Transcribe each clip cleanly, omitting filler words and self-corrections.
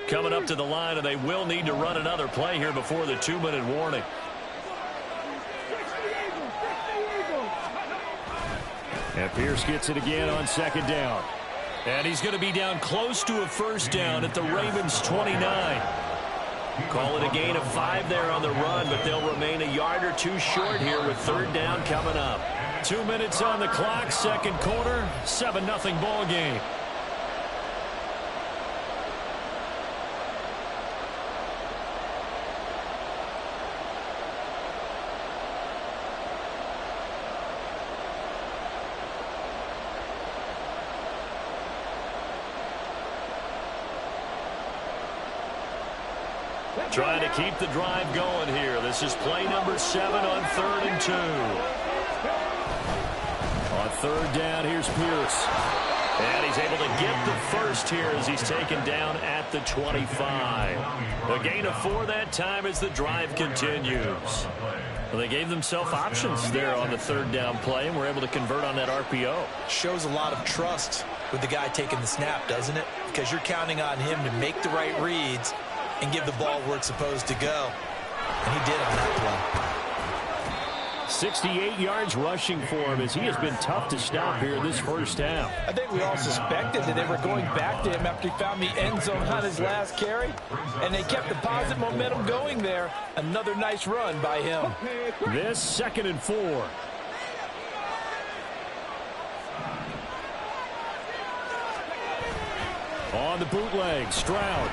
Coming up to the line, and they will need to run another play here before the 2-minute warning. And Pierce gets it again on second down. And he's going to be down close to a first down at the Ravens' 29. Call it a gain of 5 there on the run, but they'll remain a yard or two short here with third down coming up. 2 minutes on the clock, second quarter, 7-0 ball game. Trying to keep the drive going here. This is play number 7 on 3rd and 2. On third down, here's Pierce. And he's able to get the first here as he's taken down at the 25. A gain of 4 that time as the drive continues. Well, they gave themselves options there on the third down play and were able to convert on that RPO. Shows a lot of trust with the guy taking the snap, doesn't it? Because you're counting on him to make the right reads and give the ball where it's supposed to go. And he did on that play. 68 yards rushing for him as he has been tough to stop here this first half. I think we all suspected that they were going back to him after he found the end zone on his last carry. And they kept the positive momentum going there. Another nice run by him. This 2nd and 4. On the bootleg, Stroud.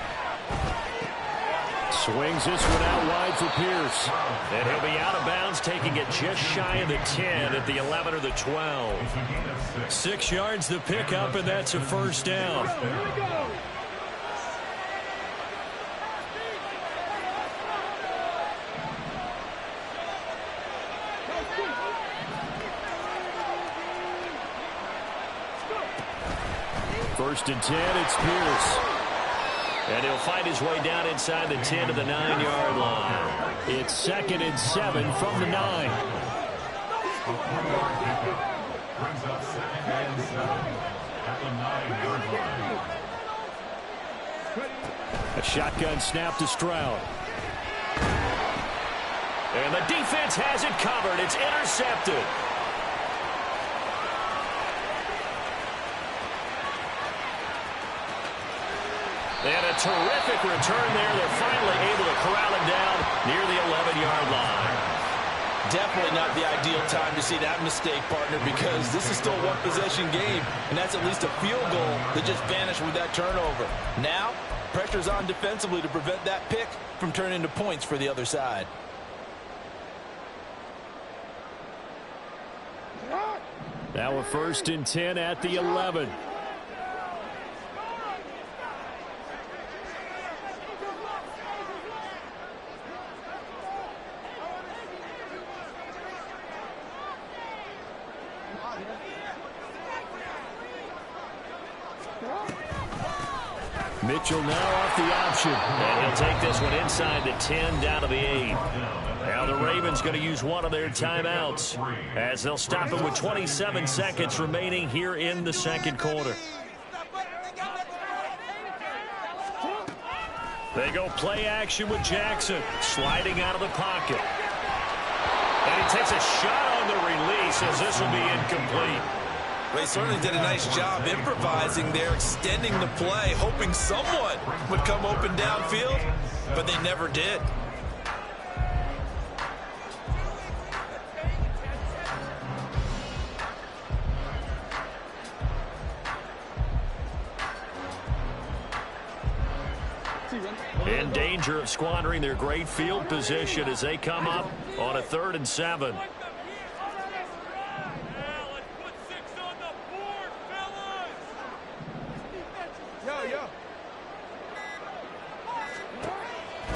Swings this one out wide for Pierce. And he'll be out of bounds, taking it just shy of the 10 at the 11 or the 12. 6 yards to pick up, and that's a first down. First and 10, it's Pierce. And he'll find his way down inside the 10 to the 9-yard line. It's 2nd and 7 from the 9. A shotgun snap to Stroud. And the defense has it covered. It's intercepted. And a terrific return there. They're finally able to corral him down near the 11-yard line. Definitely not the ideal time to see that mistake, partner, because this is still a one-possession game, and that's at least a field goal that just vanished with that turnover. Now, pressure's on defensively to prevent that pick from turning into points for the other side. Now a 1st and 10 at the 11. Mitchell now off the option. And he'll take this one inside the 10 down to the 8. Now the Ravens going to use one of their timeouts as they'll stop it with 27 seconds remaining here in the second quarter. They go play action with Jackson sliding out of the pocket. And he takes a shot on the release as this will be incomplete. They certainly did a nice job improvising there, extending the play, hoping someone would come open downfield, but they never did. In danger of squandering their great field position as they come up on a 3rd and 7.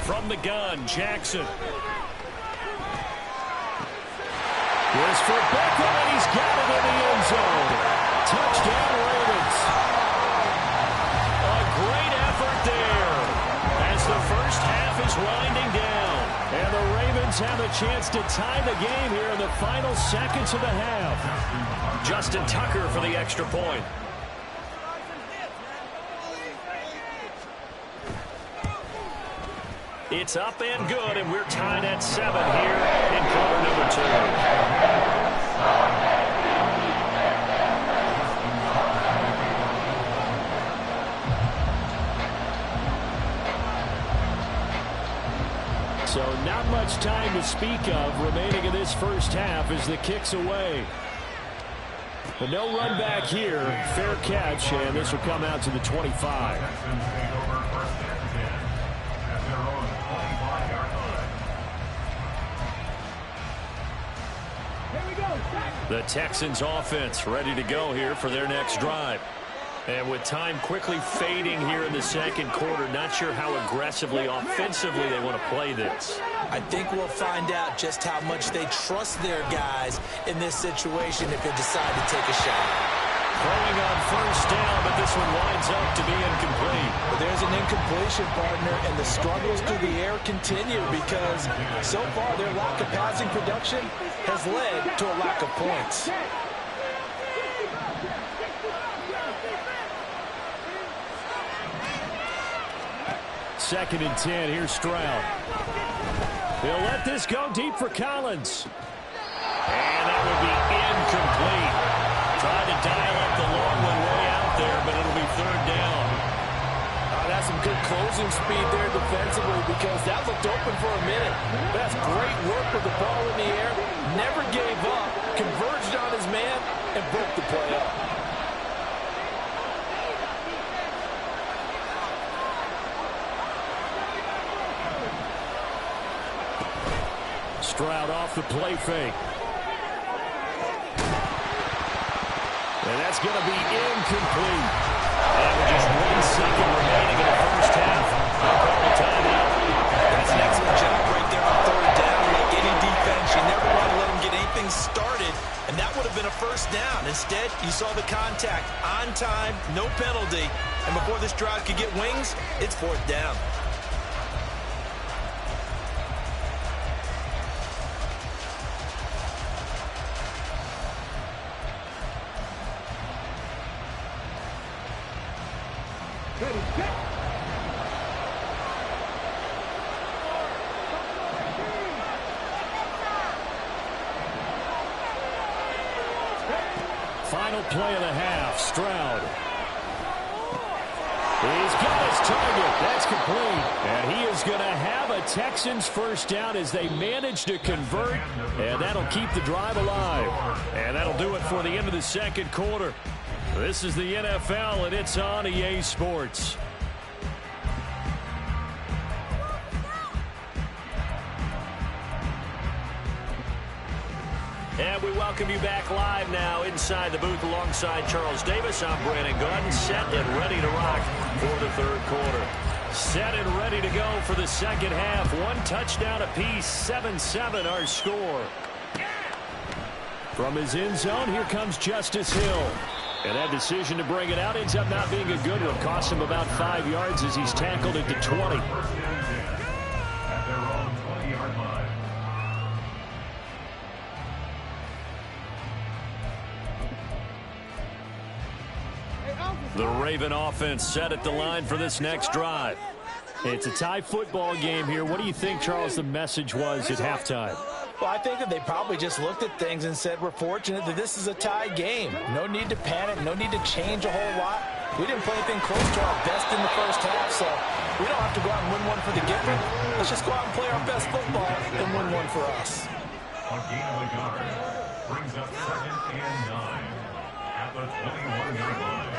From the gun, Jackson. Here's for Beckham, and he's got it in the end zone. Touchdown, Ravens. A great effort there as the first half is winding down. And the Ravens have a chance to tie the game here in the final seconds of the half. Justin Tucker for the extra point. It's up and good, and we're tied at 7 here in quarter number 2. So not much time to speak of remaining in this first half as the kick's away. But no run back here. Fair catch, and this will come out to the 25. The Texans offense ready to go here for their next drive. And with time quickly fading here in the second quarter, not sure how aggressively, offensively they want to play this. I think we'll find out just how much they trust their guys in this situation if they decide to take a shot. Throwing on first down, but this one winds up to be incomplete. But there's an incompletion, partner, and the struggles through the air continue because so far their lack of passing production has led to a lack of points. Second and 10, here's Stroud. He'll let this go deep for Collins. And that will be incomplete. Tried to dial up the long one way out there, but it'll be third down. That's some good closing speed there defensively because that looked open for a minute. That's great work with the ball in the air. Never gave up, converged on his man, and broke the play up. Stroud off the play fake. And that's going to be incomplete. And with just 1 second remaining in the first half, they'll call the timeout. That's an excellent job right there on third down. Like any defense, you never want to let them get anything started, and that would have been a first down. Instead, you saw the contact on time, no penalty, and before this drive could get wings, it's fourth down. Final play of the half, Stroud. He's got his target. That's complete. And he is going to have a Texans first down as they manage to convert. And that'll keep the drive alive. And that'll do it for the end of the second quarter. This is the NFL, and it's on EA Sports. And we welcome you back live now inside the booth alongside Charles Davis. I'm Brandon Gordon, set and ready to rock for the third quarter. Set and ready to go for the second half. 1 touchdown apiece, 7-7 our score. From his end zone, here comes Justice Hill. And that decision to bring it out ends up not being a good one. Costs him about 5 yards as he's tackled at the 20. The Raven offense set at the line for this next drive. It's a tie football game here. What do you think, Charles, the message was at halftime? Well, I think that they probably just looked at things and said, we're fortunate that this is a tie game. No need to panic, no need to change a whole lot. We didn't play anything close to our best in the first half, so we don't have to go out and win one for the Gifford. Let's just go out and play our best football and win one for us. A gain of a yard brings up 2nd and 9 at the 21-yard line.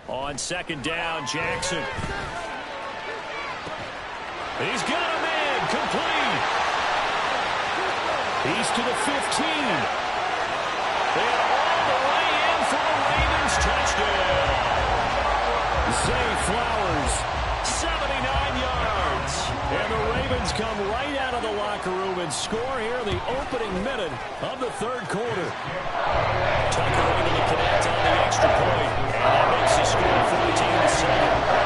On second down, Jackson. He's got a man, complete. He's to the 15. And all the way in for the Ravens touchdown. Zay Flowers, 79 yards. And the Ravens come right out of the locker room and score here in the opening minute of the third quarter. Tucker into the connect on the extra point. And that makes the score 14-7.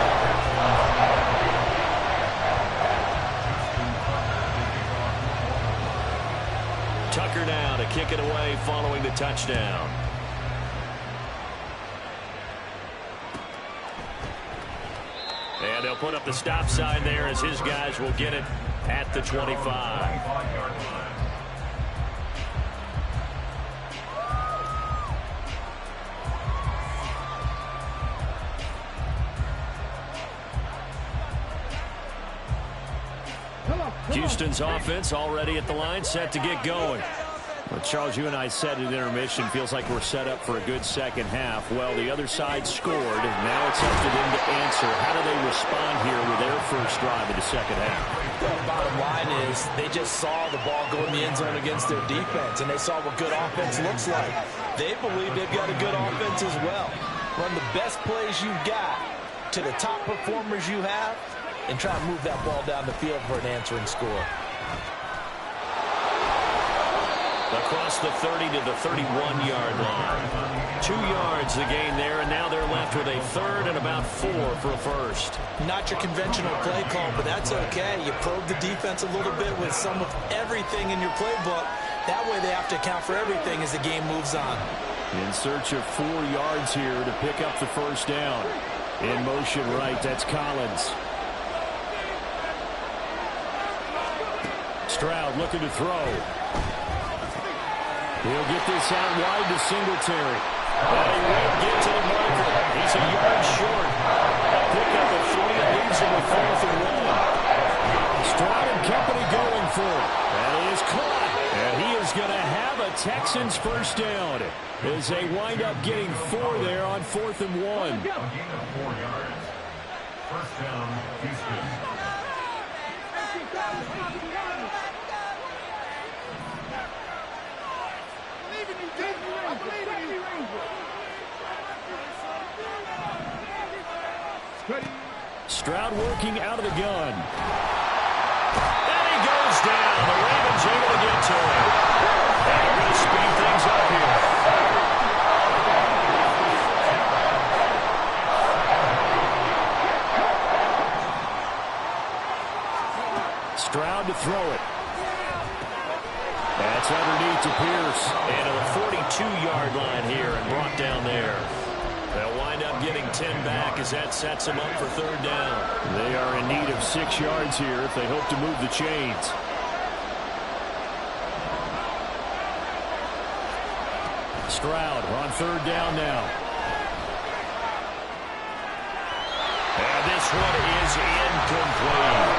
taken away following the touchdown. And they'll put up the stop sign there as his guys will get it at the 25. Houston's offense already at the line, set to get going. Well, Charles, you and I said at intermission, feels like we're set up for a good second half. Well, the other side scored, and now it's up to them to answer. How do they respond here with their first drive of the second half? The bottom line is they just saw the ball go in the end zone against their defense, and they saw what good offense looks like. They believe they've got a good offense as well. Run the best plays you've got to the top performers you have, and try and move that ball down the field for an answering score. Across the 30 to the 31-yard line. 2 yards the gain there, and now they're left with a third and about 4 for a first. Not your conventional play call, but that's okay. You probe the defense a little bit with some of everything in your playbook. That way they have to account for everything as the game moves on. In search of 4 yards here to pick up the first down. In motion right, that's Collins. Stroud looking to throw. He'll get this out wide to Singletary. But he won't get to the marker. He's a yard short. A pickup of 3 that leaves him with 4th and 1. Stroud and company going for it. That is caught. And he is going to have a Texans first down as they wind up getting 4 there on 4th and 1. A gain of 4 yards. First down, Houston. Stroud working out of the gun. And he goes down. The Ravens able to get to him. And they're going to speed things up here. Stroud to throw it. That's underneath to Pierce. And to the 42-yard line here and brought down there. They'll wind up getting 10 back as that sets them up for third down. They are in need of 6 yards here if they hope to move the chains. Stroud on third down now. And this one is incomplete.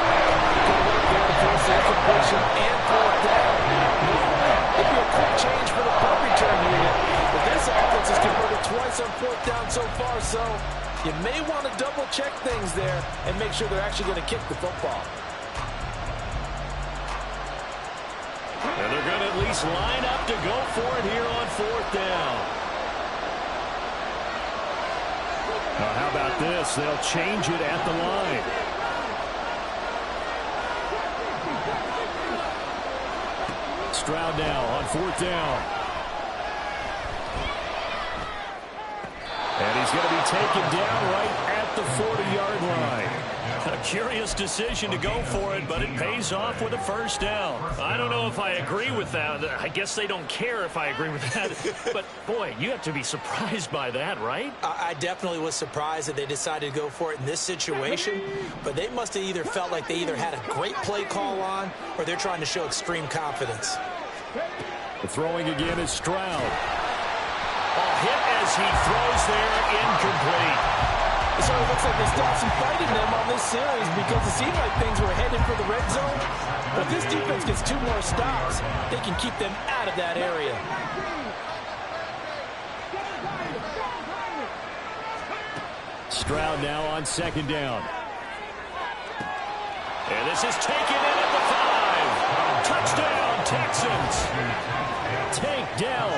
Good work there to force that completion and fourth down. It'd be a quick change for the punt return unit. But this offense has converted twice on fourth down so far, so you may want to double-check things there and make sure they're actually going to kick the football. And they're going to at least line up to go for it here on fourth down. Now, how about this? They'll change it at the line. Stroud now on fourth down. And he's going to be taken down right at the 40-yard line. A curious decision to go for it, but it pays off with a first down. I don't know if I agree with that. I guess they don't care if I agree with that. But, boy, you have to be surprised by that, right? I definitely was surprised that they decided to go for it in this situation, but they must have either felt like they either had a great play call on or they're trying to show extreme confidence. The throwing again is Stroud. Hit as he throws there, incomplete. So it looks like they stopped some fight in them on this series because it seemed like things were headed for the red zone. But if this defense gets 2 more stops, they can keep them out of that area. Stroud now on second down. And this is taken in at the 5. Touchdown, Texans. Tank Dell,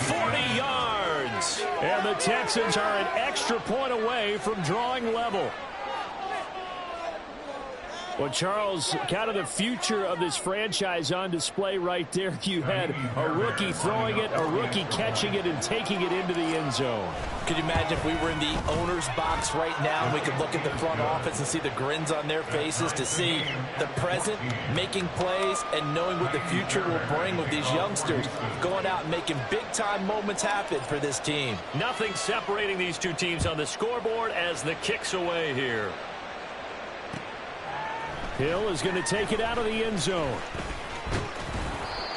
40 yards. and the Texans are an extra point away from drawing level. Well, Charles, kind of the future of this franchise on display right there. You had a rookie throwing it, a rookie catching it, and taking it into the end zone. Could you imagine if we were in the owner's box right now and we could look at the front office and see the grins on their faces, to see the present making plays and knowing what the future will bring with these youngsters going out and making big-time moments happen for this team. Nothing separating these two teams on the scoreboard as the kick's away here. Hill is going to take it out of the end zone.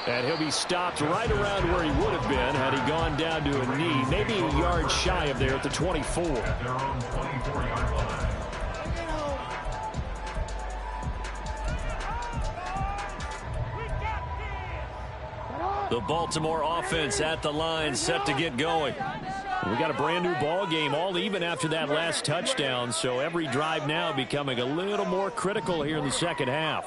And he'll be stopped right around where he would have been had he gone down to a knee, maybe a yard shy of there at the 24. At their own 24-yard line. The Baltimore offense at the line, set to get going. We got a brand new ball game, all even after that last touchdown, so every drive now becoming a little more critical here in the second half.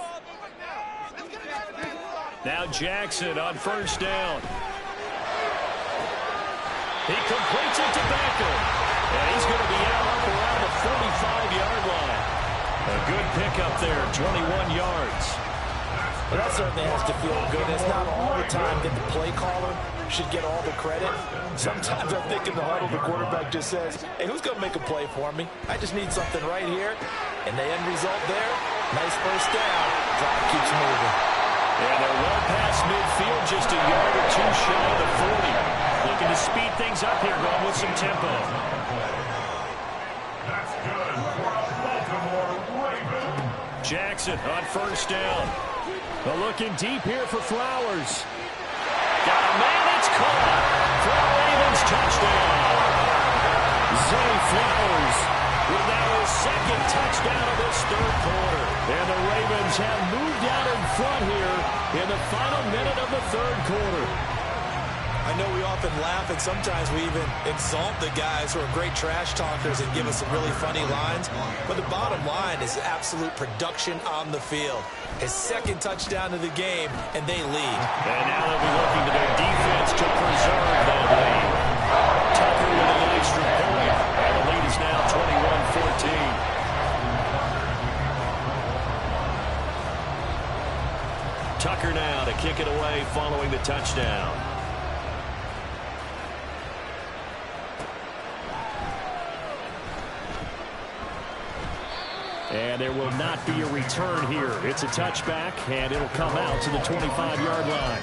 Now Jackson on first down. He completes it to Beckham. And he's going to be out up around the 45-yard line. A good pickup there, 21 yards. Well, that certainly has to feel good. It's not all the time that the play caller should get all the credit. Sometimes I think in the huddle, the quarterback just says, hey, who's going to make a play for me? I just need something right here. And the end result there, nice first down. Drive keeps moving. And they're well past midfield, just a yard or two shy of the 40. Looking to speed things up here, going with some tempo. That's good for a Baltimore Raven. Jackson on first down. But looking deep here for Flowers. Got a man, it's caught for a Ravens touchdown. Zay Flowers with now his second touchdown of this third quarter. And the Ravens have moved out in front here in the final minute of the third quarter. I know we often laugh, and sometimes we even exalt the guys who are great trash talkers and give us some really funny lines. But the bottom line is absolute production on the field. His second touchdown of the game, and they lead. And now they'll be looking to their defense to preserve that lead. Tucker with an extra point, and the lead is now 21-14. Tucker now to kick it away following the touchdown. And there will not be a return here. It's a touchback, and it'll come out to the 25-yard line.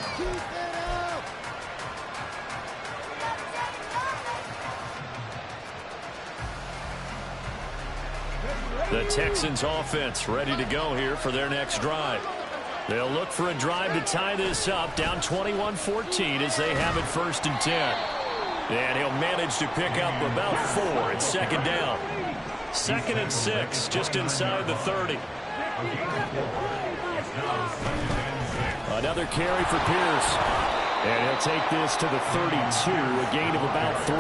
The Texans offense ready to go here for their next drive. They'll look for a drive to tie this up, down 21-14 as they have it 1st and 10. And he'll manage to pick up about 4 at second down. 2nd and 6, just inside the 30. Another carry for Pierce. And he'll take this to the 32, a gain of about 3.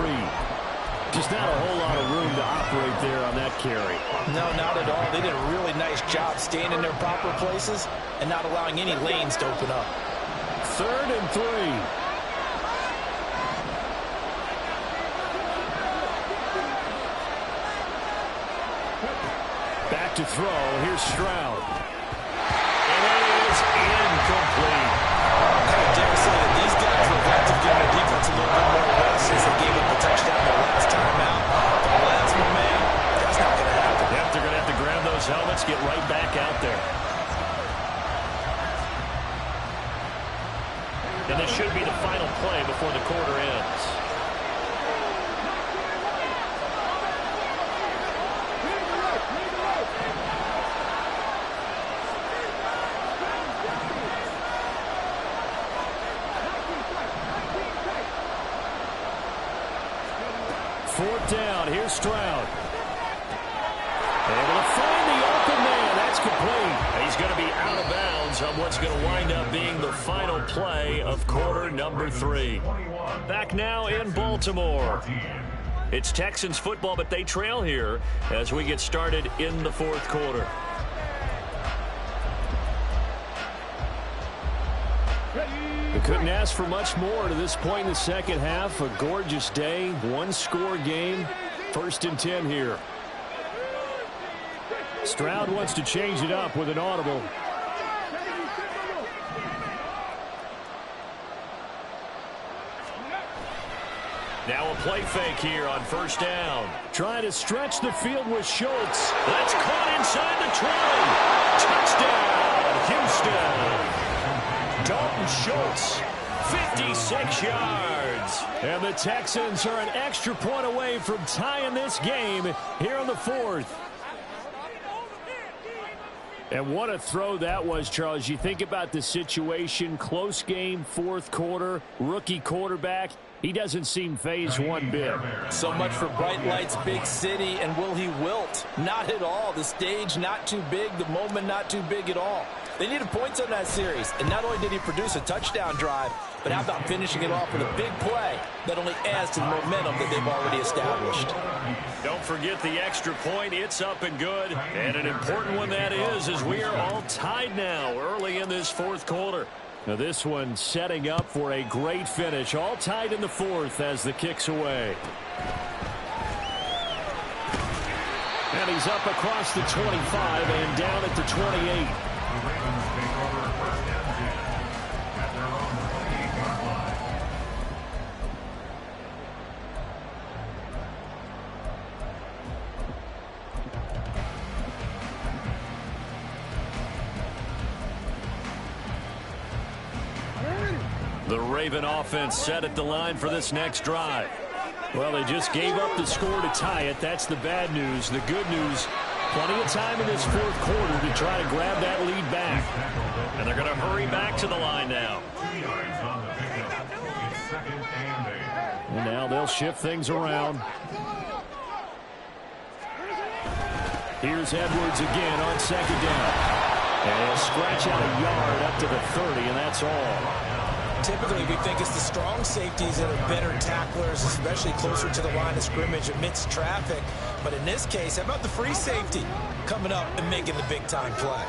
Just not a whole lot of room to operate there on that carry. No, not at all. They did a really nice job staying in their proper places and not allowing any lanes to open up. 3rd and 3. Back to throw. Here's Stroud. And it is incomplete. I would dare say that these guys would like to give their defense a little bit more rest since they gave up the touchdown their last time out. But last one, man, that's not going to happen. Yep, they're going to have to grab those helmets, get right back out there. And this should be the final play before the quarter ends. Fourth down. Here's Stroud. Able to find the open man. That's complete. He's going to be out of bounds on what's going to wind up being the final play of quarter number 3. Back now in Baltimore. It's Texans football, but they trail here as we get started in the 4th quarter. They couldn't ask for much more to this point in the second half. A gorgeous day, one-score game, 1st and 10 here. Stroud wants to change it up with an audible. Now a play fake here on first down. Trying to stretch the field with Schultz. That's caught inside the 20. Touchdown, Houston. Dalton Schultz, 56 yards. And the Texans are an extra point away from tying this game here in the fourth. And what a throw that was, Charles. You think about the situation, close game, fourth quarter, rookie quarterback. He doesn't seem phased one bit. So much for bright lights, big city, and will he wilt? Not at all. The stage not too big, the moment not too big at all. They needed points on that series, and not only did he produce a touchdown drive, but how about finishing it off with a big play that only adds to the momentum that they've already established. Don't forget the extra point. It's up and good, and an important one that is, as we are all tied now early in this fourth quarter. Now this one setting up for a great finish. All tied in the fourth as the kick's away. And he's up across the 25 and down at the 28. The Raven offense set at the line for this next drive. Well, they just gave up the score to tie it. That's the bad news. The good news, plenty of time in this fourth quarter to try to grab that lead back. And they're going to hurry back to the line now. And now they'll shift things around. Here's Edwards again on second down. And he'll scratch out a yard up to the 30, and that's all. Typically, we think it's the strong safeties that are better tacklers, especially closer to the line of scrimmage amidst traffic. But in this case, how about the free safety coming up and making the big-time play?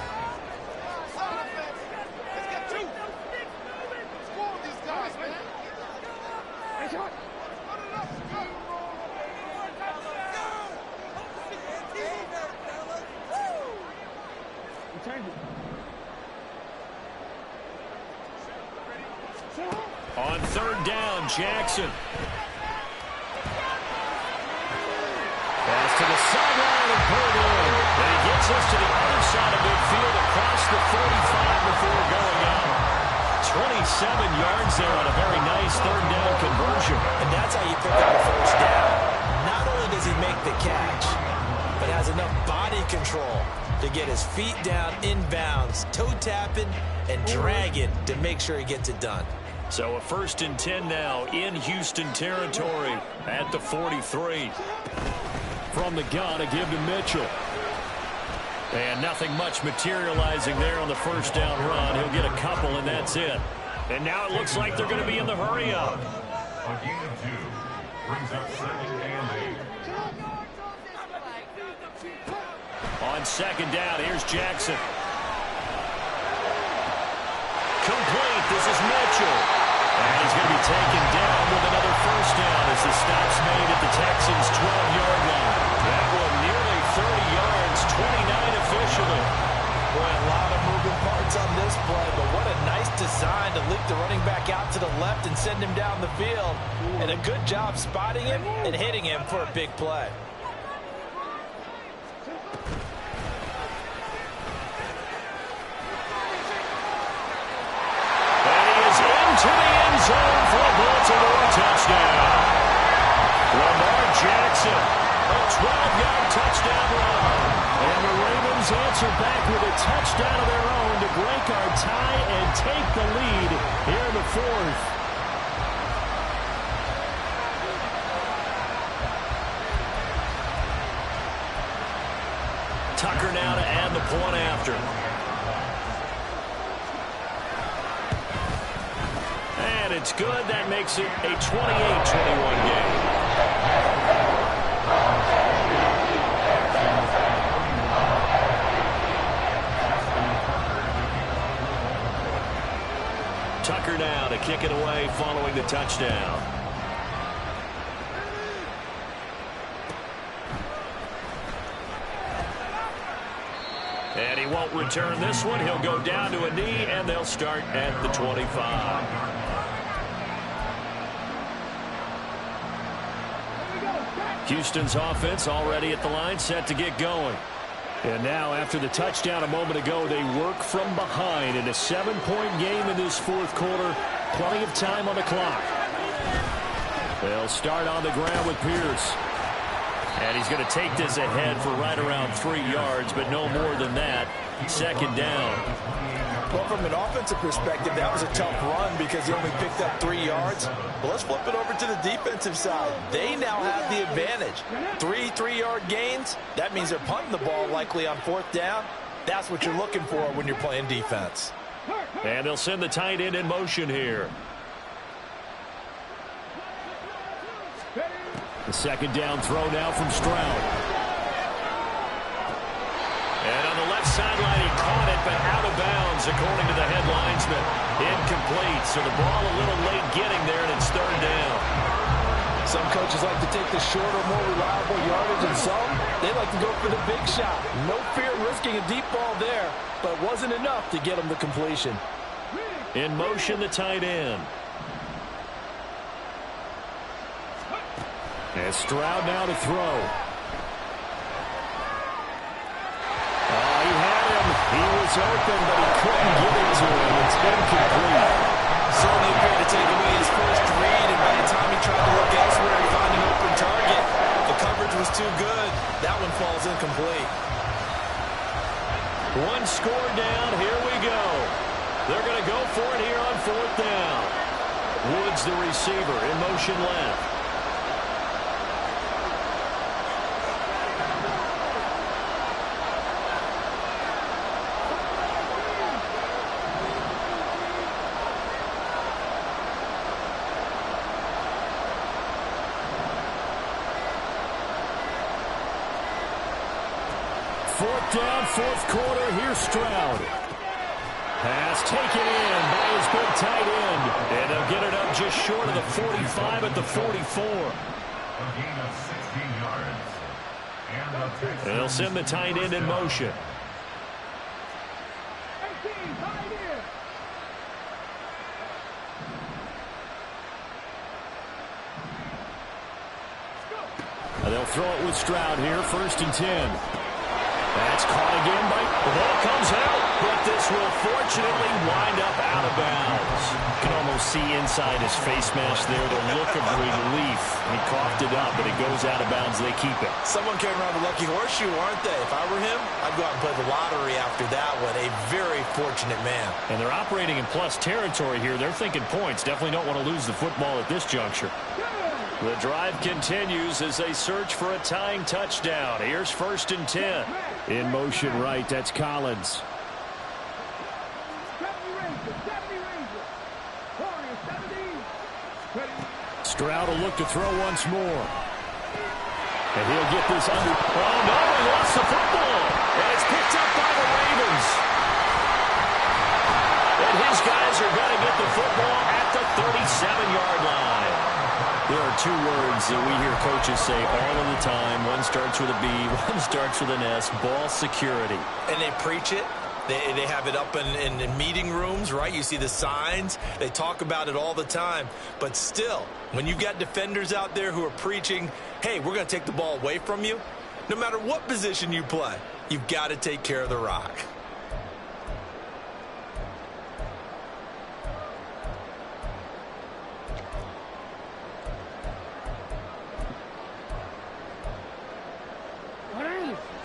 On third down, Jackson. Pass to the sideline and pulled in. And he gets us to the other side of midfield across the 45 before going out. 27 yards there on a very nice third down conversion. And that's how you pick up a first down. Not only does he make the catch, but has enough body control to get his feet down inbounds, toe tapping and dragging to make sure he gets it done. So a 1st and 10 now in Houston territory at the 43. From the gun, a give to Mitchell. And nothing much materializing there on the first down run. He'll get a couple, and that's it. And now it looks like they're going to be in the hurry up. A gain of 2 brings up 2nd and 8. On second down, here's Jackson. Complete. This is Mitchell. And he's going to be taken down with another first down as the stop's made at the Texans' 12-yard line. That one nearly 30 yards, 29 officially. Boy, a lot of moving parts on this play, but what a nice design to leak the running back out to the left and send him down the field. And a good job spotting him and hitting him for a big play. To the end zone for a Baltimore touchdown. Lamar Jackson, a 12-yard touchdown run. And the Ravens answer back with a touchdown of their own to break our tie and take the lead here in the fourth. Tucker now to add the point after. And it's good. That makes it a 28-21 game. Tucker now to kick it away following the touchdown. And he won't return this one. He'll go down to a knee, and they'll start at the 25. Houston's offense already at the line, set to get going. And now, after the touchdown a moment ago, they work from behind in a 7-point game in this fourth quarter. Plenty of time on the clock. They'll start on the ground with Pierce. And he's going to take this ahead for right around 3 yards, but no more than that. Second down. Well, from an offensive perspective, that was a tough run because he only picked up 3 yards. But let's flip it over to the defensive side. They now have the advantage. 3 3-yard gains. That means they're punting the ball likely on 4th down. That's what you're looking for when you're playing defense. And they'll send the tight end in motion here. The second down throw now from Stroud. And on the left sideline, he caught it, but out of bounds, according to the head linesman. Incomplete, so the ball a little late getting there, and it's 3rd down. Some coaches like to take the shorter, more reliable yardage, and some, they like to go for the big shot. No fear risking a deep ball there, but it wasn't enough to get him the completion. In motion, the tight end. And Stroud now to throw. He had him. He was open, but he couldn't get it to him. It's incomplete. Certainly appeared to take away his first read, and by the time he tried to look elsewhere and find an open target, the coverage was too good. That one falls incomplete. One score down. Here we go. They're going to go for it here on 4th down. Woods, the receiver, in motion left. Fourth down, fourth quarter. Here's Stroud. Pass taken in by his big tight end. And they'll get it up just short of the 45 at the 44. A gain of 16 yards. And the Texans. They'll send the tight end in motion. And they'll throw it with Stroud here, 1st and 10. That's caught again by... The ball comes out, but this will fortunately wind up out of bounds. You can almost see inside his face mask there the look of relief. He coughed it up, but it goes out of bounds. They keep it. Someone came around the lucky horseshoe, aren't they? If I were him, I'd go out and play the lottery after that one. A very fortunate man. And they're operating in plus territory here. They're thinking points. Definitely don't want to lose the football at this juncture. The drive continues as they search for a tying touchdown. Here's 1st and 10. In motion right, that's Collins. Stroud will look to throw once more. And he'll get this under. Oh, no, he lost the football. And it's picked up by the Ravens. And his guys are going to get the football at the 37-yard line. There are 2 words that we hear coaches say all of the time. One starts with a B, one starts with an S, ball security. And they preach it. They have it up in meeting rooms, right? You see the signs. They talk about it all the time. But still, when you've got defenders out there who are preaching, hey, we're going to take the ball away from you, no matter what position you play, you've got to take care of the rock.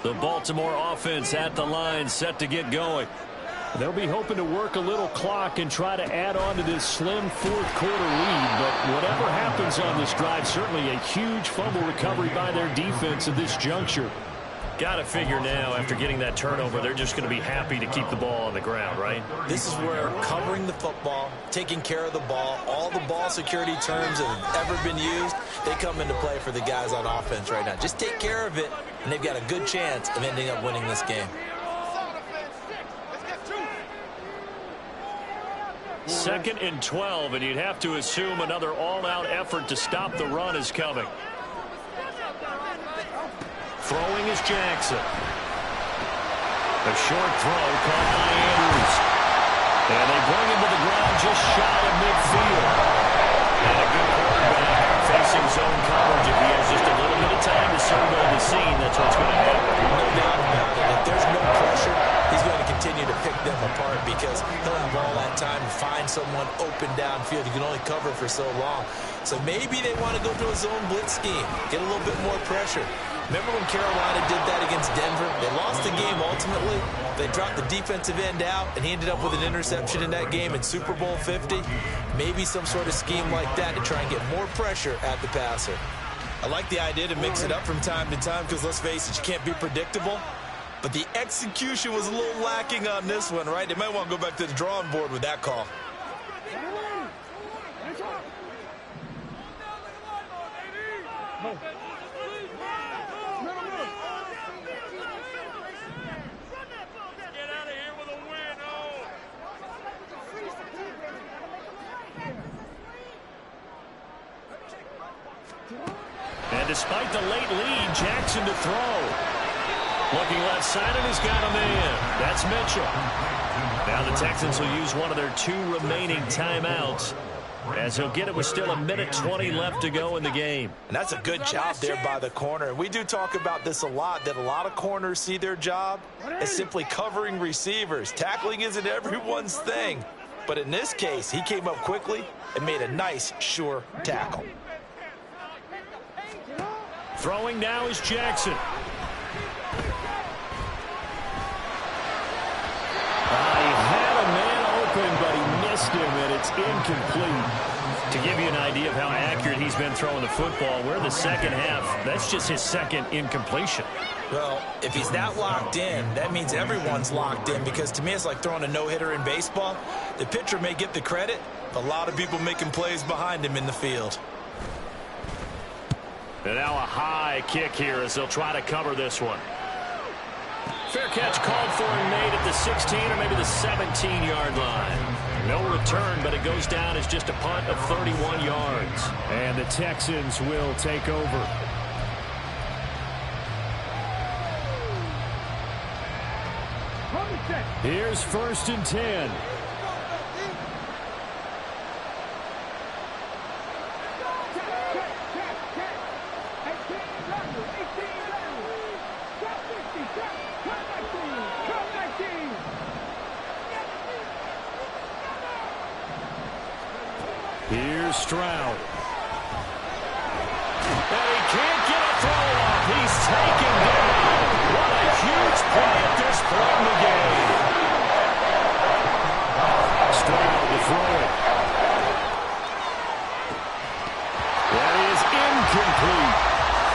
The Baltimore offense at the line, set to get going. They'll be hoping to work a little clock and try to add on to this slim fourth quarter lead. But whatever happens on this drive, certainly a huge fumble recovery by their defense at this juncture. Got to figure now, after getting that turnover, they're just going to be happy to keep the ball on the ground, right? This is where covering the football, taking care of the ball, all the ball security terms that have ever been used, they come into play for the guys on offense right now. Just take care of it, and they've got a good chance of ending up winning this game. Second and 12, and you'd have to assume another all-out effort to stop the run is coming. Throwing is Jackson. A short throw caught by Andrews. And they bring him to the ground just shy of midfield. And a good quarterback facing zone coverage if he has just a little bit of time. survey the scene, that's what's going to happen. No doubt about it. If there's no pressure, he's going to continue to pick them apart because he'll have all that time to find someone open downfield. You can only cover for so long. So maybe they want to go to a zone blitz scheme, get a little bit more pressure. Remember when Carolina did that against Denver? They lost the game ultimately. They dropped the defensive end out, and he ended up with an interception in that game in Super Bowl 50. Maybe some sort of scheme like that to try and get more pressure at the passer. I like the idea to mix it up from time to time because, let's face it, you can't be predictable. But the execution was a little lacking on this one, right? They might want to go back to the drawing board with that call. And despite the late lead, Jackson to throw. Looking left side, and he's got a man. That's Mitchell. Now the Texans will use one of their 2 remaining timeouts, as he'll get it with still 1:20 left to go in the game. And that's a good job there by the corner. And we do talk about this a lot, that a lot of corners see their job as simply covering receivers. Tackling isn't everyone's thing. But in this case, he came up quickly and made a nice, sure tackle. Throwing now is Jackson. He had a man open, but he missed him, and it's incomplete. To give you an idea of how accurate he's been throwing the football, we're in the second half. That's just his second incompletion. Well, if he's that locked in, that means everyone's locked in, because to me it's like throwing a no-hitter in baseball. The pitcher may get the credit, but a lot of people making plays behind him in the field. And now a high kick here as they'll try to cover this one. Fair catch called for and made at the 16 or maybe the 17-yard line. No return, but it goes down as just a punt of 31 yards. And the Texans will take over. Here's 1st and 10. Here's Stroud. And he can't get a throw off. He's taken down. What a huge play at this point in the game. Stroud to throw it. That is incomplete.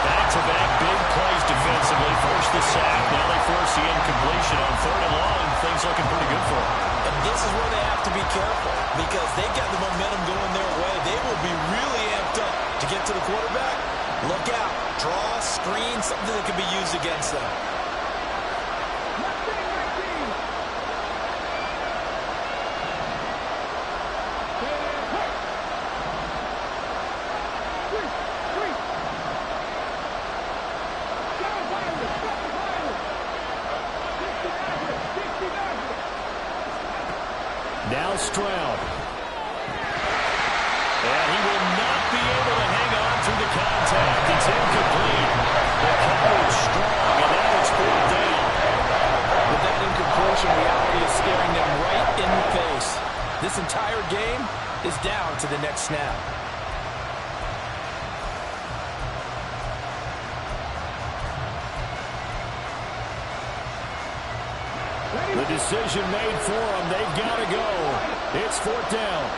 Back-to-back big plays defensively. First the sack. Now they force the incompletion on 3rd and long. Things looking pretty good for them. And this is where they have to be careful, because they've got the momentum going their way. They will be really amped up to get to the quarterback. Look out. Draw, screen, something that can be used against them. Now Stroud. And he will not be able to hang on through the contact. It's incomplete. The coverage strong, and now it's pulled down. With that incompletion, reality is staring them right in the face. This entire game is down to the next snap. The decision made for them. They've got to go. It's 4th down.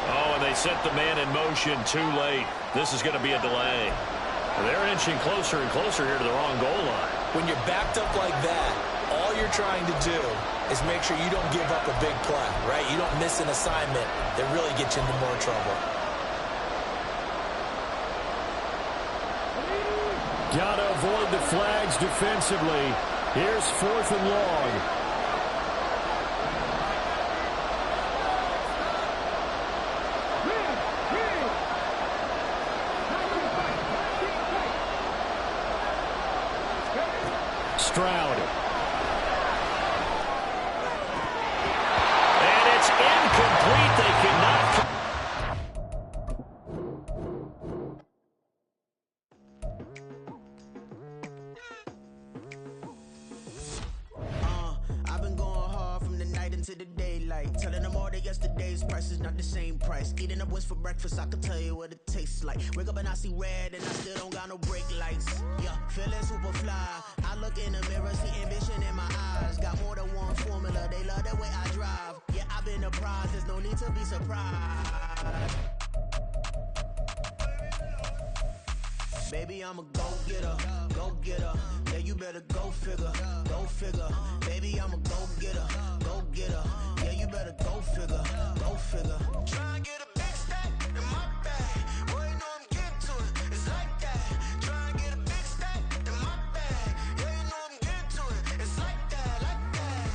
Oh, and they set the man in motion too late. This is going to be a delay. They're inching closer and closer here to the wrong goal line. When you're backed up like that, all you're trying to do is make sure you don't give up a big play, right? You don't miss an assignment that really gets you into more trouble. Got to avoid the flags defensively. Here's 4th and long. complete. They cannot. I've been going hard from the night into the daylight, telling them all that yesterday's price is not the same price. Eating up wings for breakfast, I can tell you what it tastes like. Wake up and I see red and I still don't got no brake lights. Yeah, feeling super fly. I look in the mirror, see ambition in my eyes. Got more than one formula, they love the way I drive. Yeah, I've been a prize, there's no need to be surprised. Baby, I'm a go-getter, go-getter. Yeah, you better go figure, go figure. Baby, I'm a go-getter, go-getter. Yeah, you better go figure, go figure. Try and get a big stack in my bag. Boy, you know I'm getting to it, it's like that. Try and get a big stack in my bag. Yeah, you know I'm getting to it, it's like that, like that.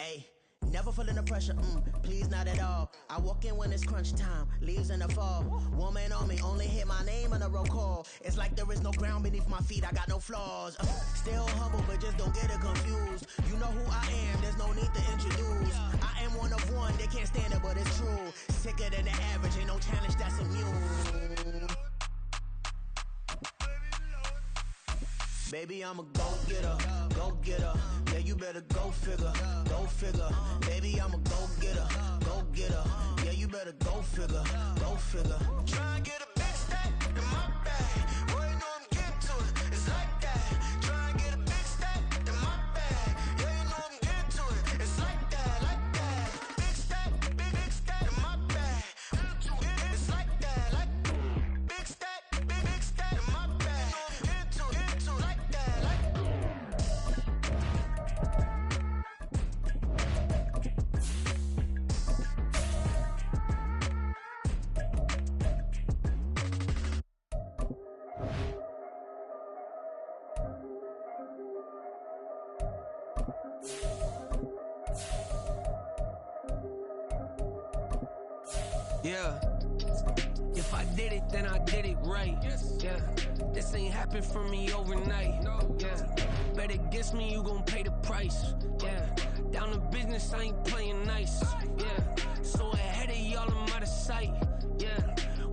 Hey. Never feeling the pressure, please not at all. I walk in when it's crunch time, leaves in the fall. Woman on me, only hit my name on a roll call. It's like there is no ground beneath my feet, I got no flaws. Still humble, but just don't get it confused. You know who I am, there's no need to introduce. I am one of one, they can't stand it, but it's true. Sicker than the average, ain't no challenge that's immune. Baby, I'm a go-getter, go-getter. Yeah, you better go figure, go figure. Baby, I'm a go-getter, go-getter. Yeah, you better go figure, go figure. Try and get a big stack in my bag. Boy, you know I'm getting to it, it's like that. Try and get a big stack in my bag. Yeah, you know I'm getting to it, it's like that, like that. Big stack, big stack in my bag. It's like that, like big stack, big stack in my bag. Into it, like that, like. Yeah, if I did it, then I did it right. Yeah, this ain't happened for me overnight. Yeah, bet against me, you gon' pay the price. Yeah, down to business, I ain't playing nice. Yeah, so ahead of y'all, I'm out of sight. Yeah,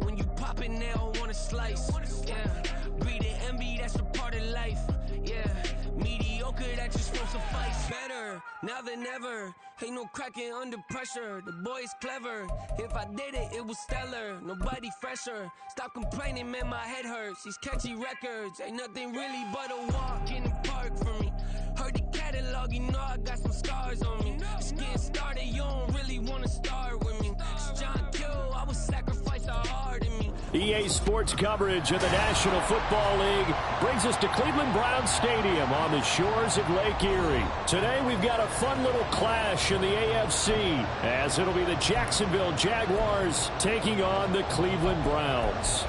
when you pop it, they don't wanna slice. Yeah, greed and envy, that's a part of life. Yeah, mediocre, that just won't suffice. Better now than ever. Ain't no cracking under pressure. The boy's clever. If I did it, it was stellar. Nobody fresher. Stop complaining, man, my head hurts. These catchy records ain't nothing really but a walk in the park for me. Heard the catalog, you know I got some scars on me. Just getting started, you don't really wanna start with me. It's John Kill, I would sacrifice a heart in me. EA Sports coverage of the National Football League brings us to Cleveland Browns Stadium on the shores of Lake Erie. Today we've got a fun little clash in the AFC as it'll be the Jacksonville Jaguars taking on the Cleveland Browns.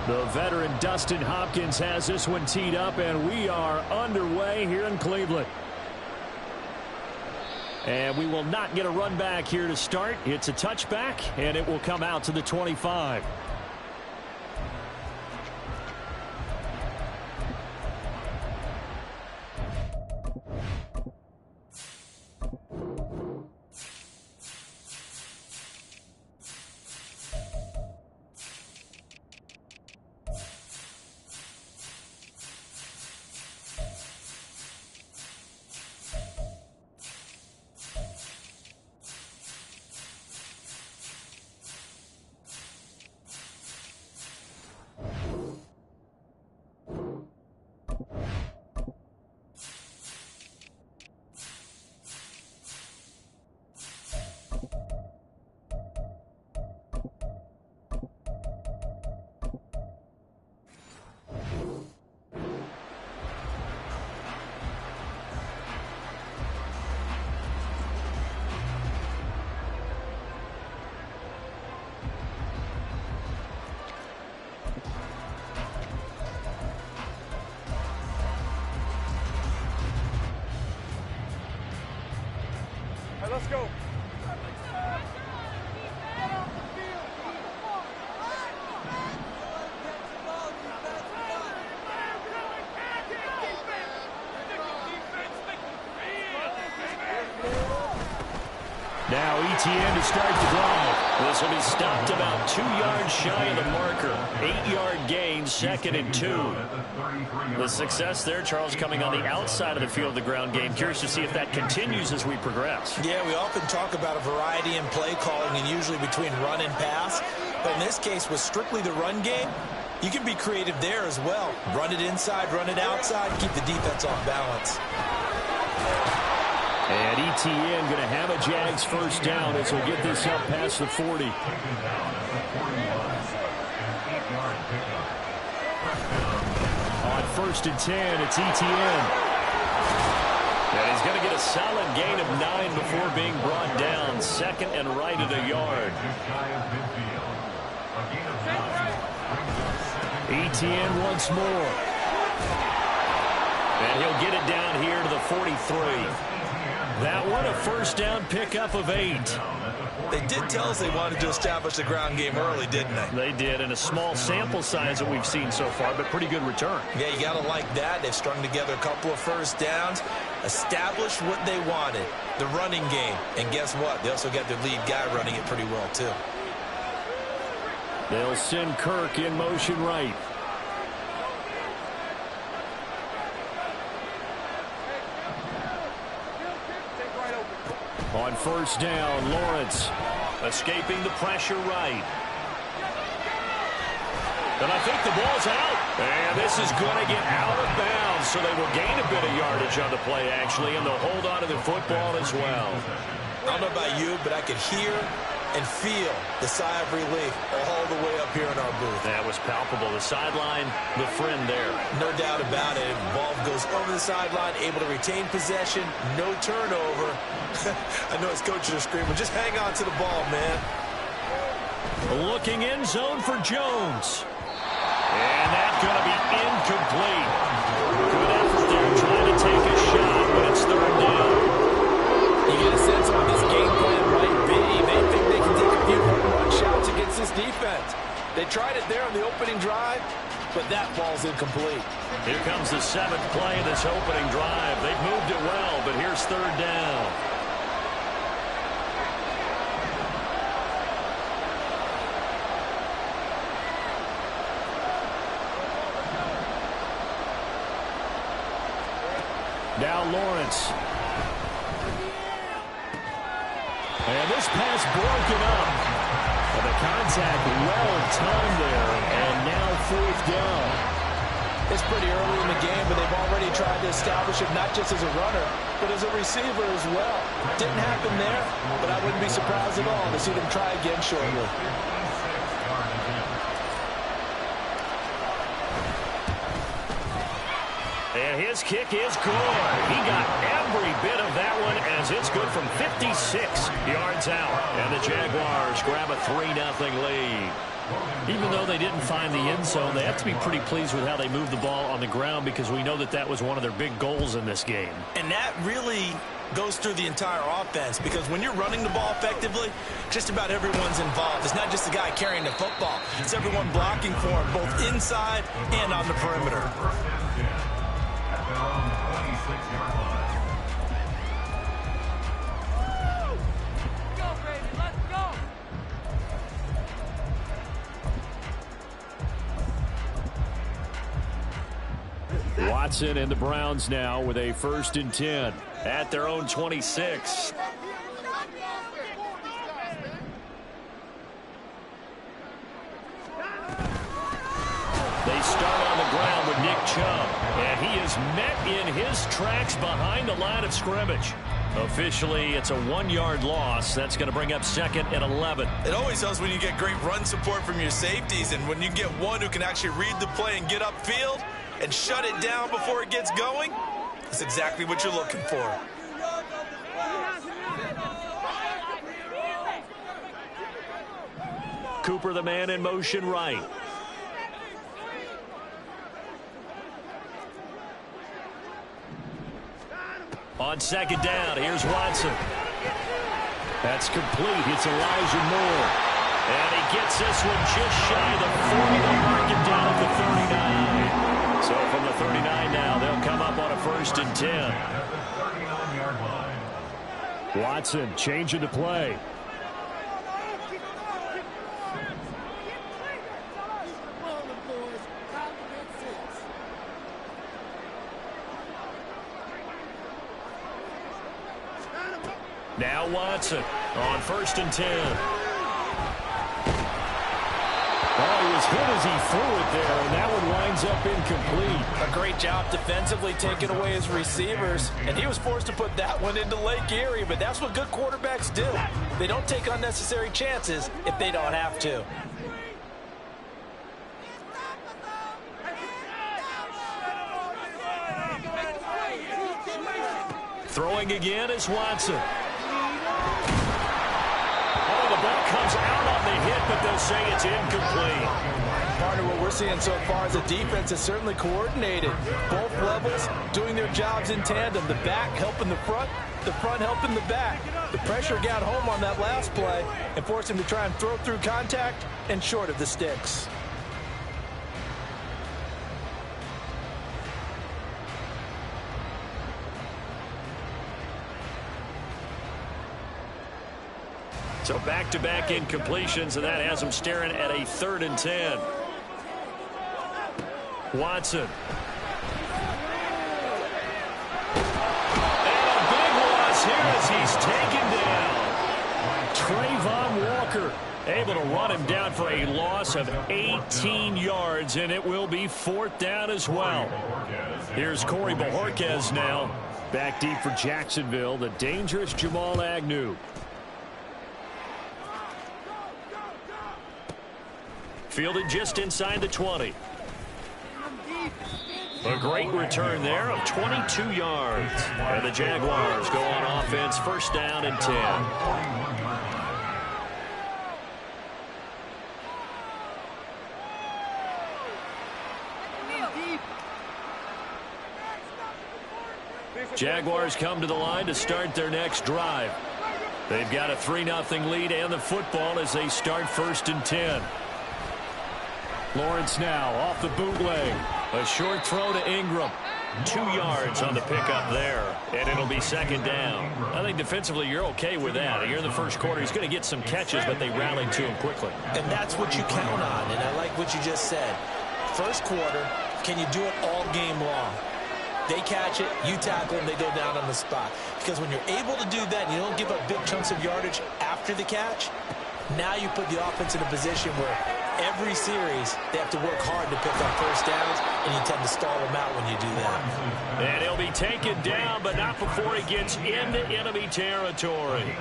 The veteran Dustin Hopkins has this one teed up, and we are underway here in Cleveland. And we will not get a run back here to start. It's a touchback, and it will come out to the 25. Let's go. Now ETN to start the drive. This will be stopped about 2 yards shy of the marker. 8-yard gain, 2nd and 2. The success there, Charles, coming on the outside of the field of the ground game. Curious to see if that continues as we progress. Yeah, we often talk about a variety in play calling and usually between run and pass. But in this case, with strictly the run game, you can be creative there as well. Run it inside, run it outside, keep the defense off balance. And ETN going to have a Jags first down as we'll get this up past the 40. On 1st and 10, it's ETN. And he's going to get a solid gain of 9 before being brought down. 2nd and right at a yard. ETN once more. And he'll get it down here to the 43. That one a first down pickup of 8. They did tell us they wanted to establish the ground game early, didn't they? They did, and a small sample size that we've seen so far, but pretty good return. Yeah, you got to like that. They've strung together a couple of first downs, established what they wanted, the running game. And guess what? They also got their lead guy running it pretty well, too. They'll send Kirk in motion right. On first down, Lawrence escaping the pressure right. And I think the ball's out. And this is going to get out of bounds, so they will gain a bit of yardage on the play, actually, and they'll hold on to the football as well. I don't know about you, but I could hear and feel the sigh of relief all the way up here in our booth. That was palpable. The sideline, the friend there. No doubt about it. Ball goes over the sideline, able to retain possession, no turnover. I know his coaches are screaming, just hang on to the ball, man. Looking in zone for Jones. And that's going to be incomplete. Good effort there trying to take a shot, but it's 3rd down. You get a sense of what this game plan might be. They think they can take a few run shots against this defense. They tried it there on the opening drive, but that ball's incomplete. Here comes the 7th play of this opening drive. They've moved it well, but here's 3rd down. Now Lawrence. And this pass broken up. And the contact well timed there. And now 4th down. It's pretty early in the game, but they've already tried to establish it not just as a runner, but as a receiver as well. Didn't happen there, but I wouldn't be surprised at all to see them try again shortly. And his kick is good. He got every bit of that one as it's good from 56 yards out. And the Jaguars grab a 3-0 lead. Even though they didn't find the end zone, they have to be pretty pleased with how they moved the ball on the ground because we know that that was one of their big goals in this game. And that really goes through the entire offense because when you're running the ball effectively, just about everyone's involved. It's not just the guy carrying the football. It's everyone blocking for him, both inside and on the perimeter. Watson and the Browns now with a 1st and 10 at their own 26. They start on the ground with Nick Chubb, and he is met in his tracks behind the line of scrimmage. Officially, it's a 1-yard loss. That's going to bring up 2nd and 11. It always helps when you get great run support from your safeties, and when you get one who can actually read the play and get upfield and shut it down before it gets going, that's exactly what you're looking for. Cooper, the man in motion right. On 2nd down, here's Watson. That's complete. It's Elijah Moore. And he gets this one just shy of the 40. They mark it down at the 39. So from the 39 now, they'll come up on a 1st and 10. Watson changing the play. Now Watson on 1st and 10. Oh, he was hit as he threw it there, and that one winds up incomplete. A great job defensively taking away his receivers, and he was forced to put that one into Lake Erie, but that's what good quarterbacks do. They don't take unnecessary chances if they don't have to. Throwing again is Watson. Oh, the ball comes out on the hit, but they'll say it's incomplete. Partner, what we're seeing so far is the defense is certainly coordinated. Both levels doing their jobs in tandem. The back helping the front helping the back. The pressure got home on that last play and forced him to try and throw through contact and short of the sticks. So back-to-back incompletions, and that has them staring at a 3rd and 10. Watson. And a big loss here as he's taken down. Trayvon Walker able to run him down for a loss of 18 yards, and it will be 4th down as well. Here's Corey Bojorquez now. Back deep for Jacksonville, the dangerous Jamal Agnew. Fielded just inside the 20. A great return there of 22 yards. And the Jaguars go on offense, 1st down and 10. Jaguars come to the line to start their next drive. They've got a 3-0 lead and the football as they start 1st and 10. Lawrence now off the bootleg. A short throw to Ingram. 2 yards on the pickup there, and it'll be 2nd down. I think defensively you're okay with that. Here in the 1st quarter, he's going to get some catches, but they rallied to him quickly. And that's what you count on, and I like what you just said. 1st quarter, can you do it all game long? They catch it, you tackle them, they go down on the spot. Because when you're able to do that and you don't give up big chunks of yardage after the catch, now you put the offense in a position where every series they have to work hard to pick up 1st downs, and you tend to stall them out when you do that. And he'll be taken down, but not before he gets into enemy territory.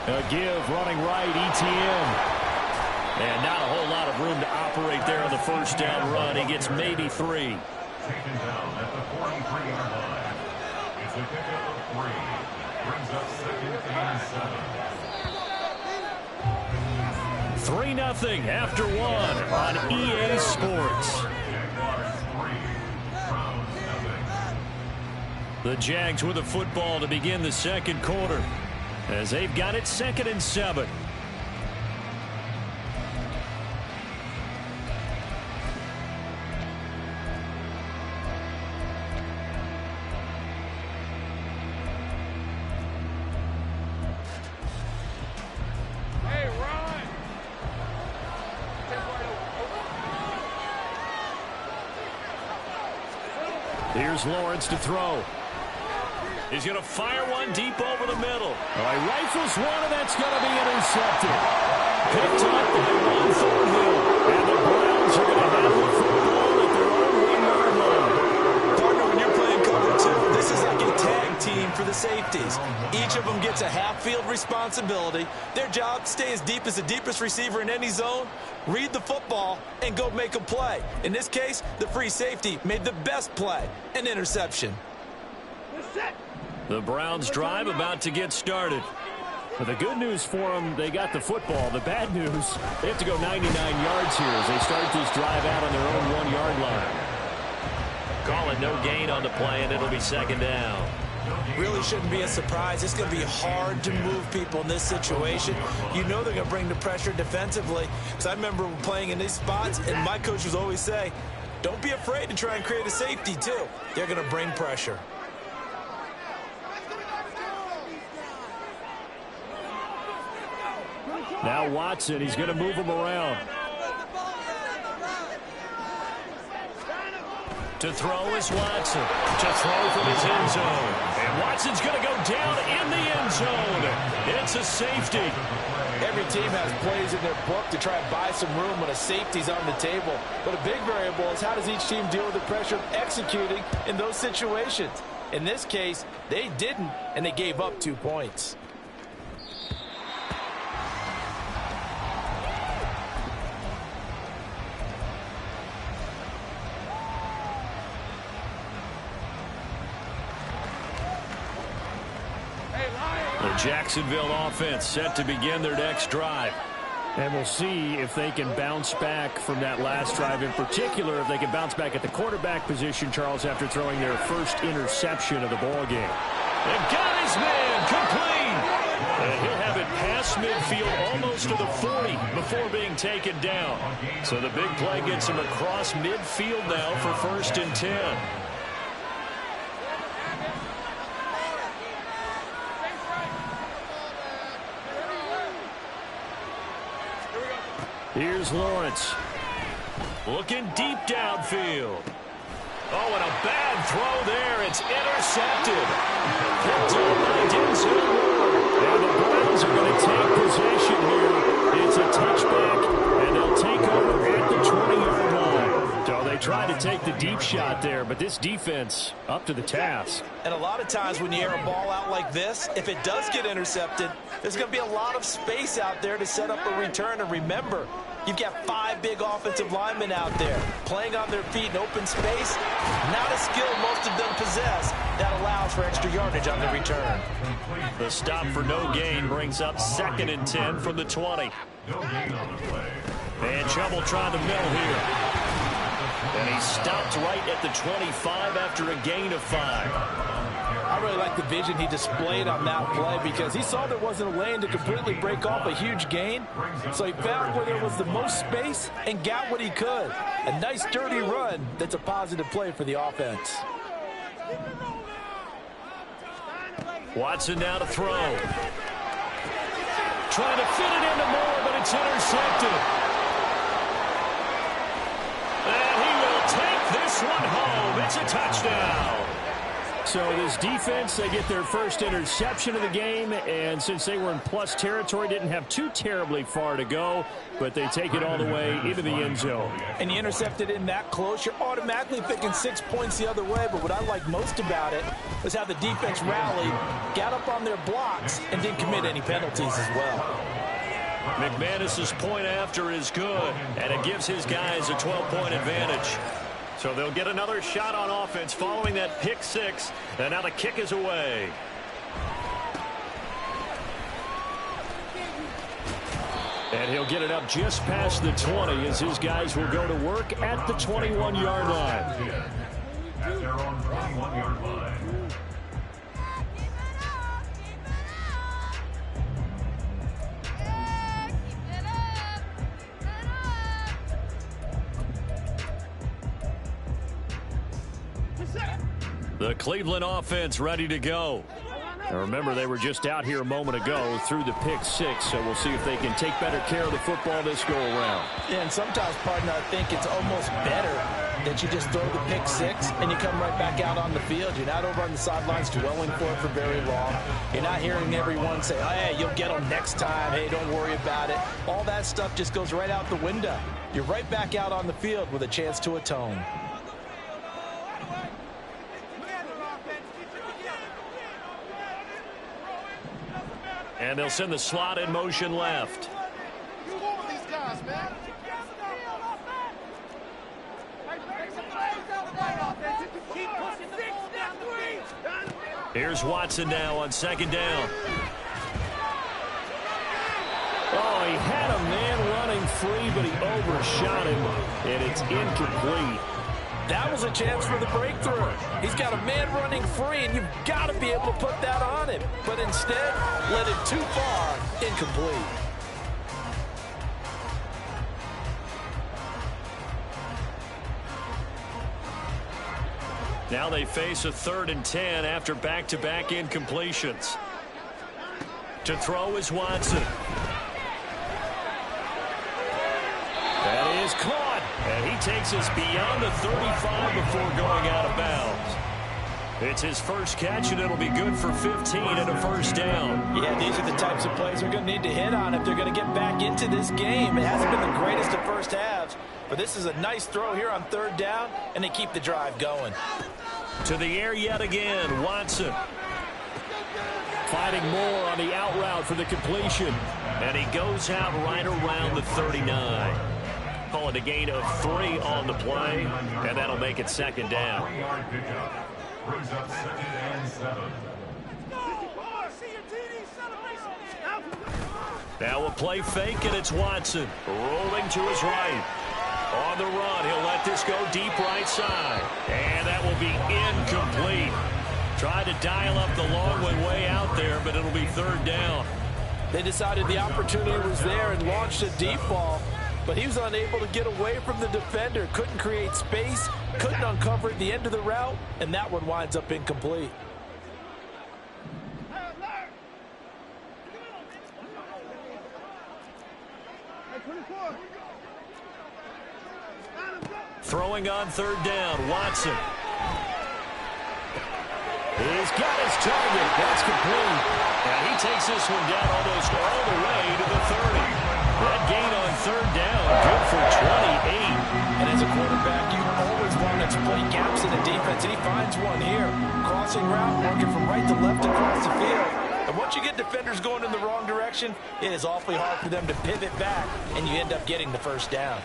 A give running right, ETN. And not a whole lot of room to operate there on the 1st down run. He gets maybe 3. Taken down at the 43-yard line. It's a pickup of 3. Brings up 2nd and 7. 3-0 after 1 on EA Sports. The Jags with the football to begin the 2nd quarter, as they've got it 2nd and 7. Here's Lawrence to throw. He's going to fire one deep over the middle. All right, rifles one, and that's going to be intercepted. Picked up by Juan Thornhill. And the Browns are going to have the football at their own 1-yard line. Partner, when you're playing cover 2, this is like a tag team for the safeties. Each of them gets a half-field responsibility. Their job, stay as deep as the deepest receiver in any zone, read the football, and go make a play. In this case, the free safety made the best play, an interception. The Browns drive about to get started. But the good news for them, they got the football. The bad news, they have to go 99 yards here as they start this drive out on their own 1-yard line. Call it no gain on the play, and it'll be second down. Really shouldn't be a surprise. It's going to be hard to move people in this situation. You know they're going to bring the pressure defensively. Because I remember playing in these spots, and my coach would always say, don't be afraid to try and create a safety, too. They're going to bring pressure. Now Watson, he's going to move him around. To throw is Watson. To throw from his end zone. And Watson's going to go down in the end zone. It's a safety. Every team has plays in their book to try and buy some room when a safety's on the table. But a big variable is how does each team deal with the pressure of executing in those situations. In this case, they didn't, and they gave up 2 points. Jacksonville offense set to begin their next drive. And we'll see if they can bounce back from that last drive. In particular, if they can bounce back at the quarterback position, Charles, after throwing their first interception of the ball game. And got his man complete. And he'll have it past midfield almost to the 40 before being taken down. So the big play gets him across midfield now for 1st and 10. Here's Lawrence. Looking deep downfield. Oh, and a bad throw there. It's intercepted. Picked up by Denzel Ward. And the Browns are going to take possession here. It's a touchback, and they'll take over at the 20-yard line. So they tried to take the deep shot there, but this defense up to the task. And a lot of times when you air a ball out like this, if it does get intercepted, there's going to be a lot of space out there to set up a return. And remember, you've got 5 big offensive linemen out there playing on their feet in open space. Not a skill most of them possess that allows for extra yardage on the return. The stop for no gain brings up 2nd and 10 from the 20. And trouble trying to mill here. And he stopped right at the 25 after a gain of 5. I really like the vision he displayed on that play because he saw there wasn't a lane to completely break off a huge gain. So he found where there was the most space and got what he could. A nice, dirty run that's a positive play for the offense. Watson now to throw. Trying to fit it into Moore, but it's intercepted. And he will take this one home. It's a touchdown. So this defense, they get their first interception of the game, and since they were in plus territory, didn't have too terribly far to go, but they take it all the way into the end zone. And you intercepted in that close, you're automatically thinking 6 points the other way, but what I like most about it was how the defense rallied, got up on their blocks, and didn't commit any penalties as well. McManus's point after is good, and it gives his guys a 12-point advantage. So they'll get another shot on offense following that pick 6, and now the kick is away. And he'll get it up just past the 20 as his guys will go to work at the 21-yard line. At their own 21-yard line. The Cleveland offense ready to go. Now remember, they were just out here a moment ago through the pick 6, so we'll see if they can take better care of the football this go-around. Yeah, and sometimes, partner, I think it's almost better that you just throw the pick 6 and you come right back out on the field. You're not over on the sidelines dwelling for it for very long. You're not hearing everyone say, oh, hey, you'll get them next time. Hey, don't worry about it. All that stuff just goes right out the window. You're right back out on the field with a chance to atone. And they'll send the slot in motion left. Here's Watson now on second down. Oh, he had a man running free, but he overshot him, and it's incomplete. That was a chance for the breakthrough. He's got a man running free, and you've got to be able to put that on him. But instead, led it too far, incomplete. Now they face a 3rd and 10 after back-to-back incompletions. To throw is Watson. That is caught. And he takes us beyond the 35 before going out of bounds. It's his first catch, and it'll be good for 15 and a first down. Yeah, these are the types of plays they're going to need to hit on if they're going to get back into this game. It hasn't been the greatest of first halves, but this is a nice throw here on 3rd down, and they keep the drive going. To the air yet again, Watson. Fighting more on the out route for the completion. And he goes out right around the 39. Call it a gain of 3 on the play, and that'll make it 2nd down. 3-yard pickup. Brings up 2nd and 7. Now a play fake, and it's Watson rolling to his right. On the run, he'll let this go deep right side. And that will be incomplete. Tried to dial up the long one way out there, but it'll be 3rd down. They decided the opportunity was there and launched a deep ball, but he was unable to get away from the defender. Couldn't create space, couldn't uncover at the end of the route, and that one winds up incomplete. Throwing on 3rd down, Watson. He's got his target. That's complete. And he takes this one down almost all the way to the 30. That gain on 3rd down, good for 28. And as a quarterback, you always want to exploit gaps in the defense, and he finds one here. Crossing route, working from right to left across the field. And once you get defenders going in the wrong direction, it is awfully hard for them to pivot back, and you end up getting the 1st down.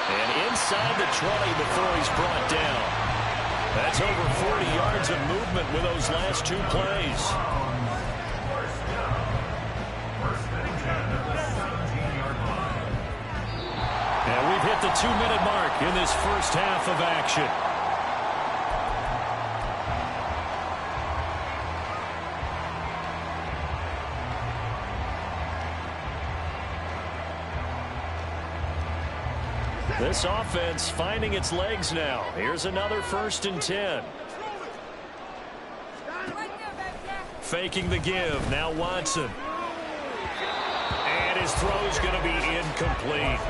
And inside the 20 before he's brought down. That's over 40 yards of movement with those last 2 plays. And we've hit the 2-minute mark in this first half of action. This offense finding its legs now. Here's another 1st and 10. Faking the give. Now Watson. And his throw's going to be incomplete.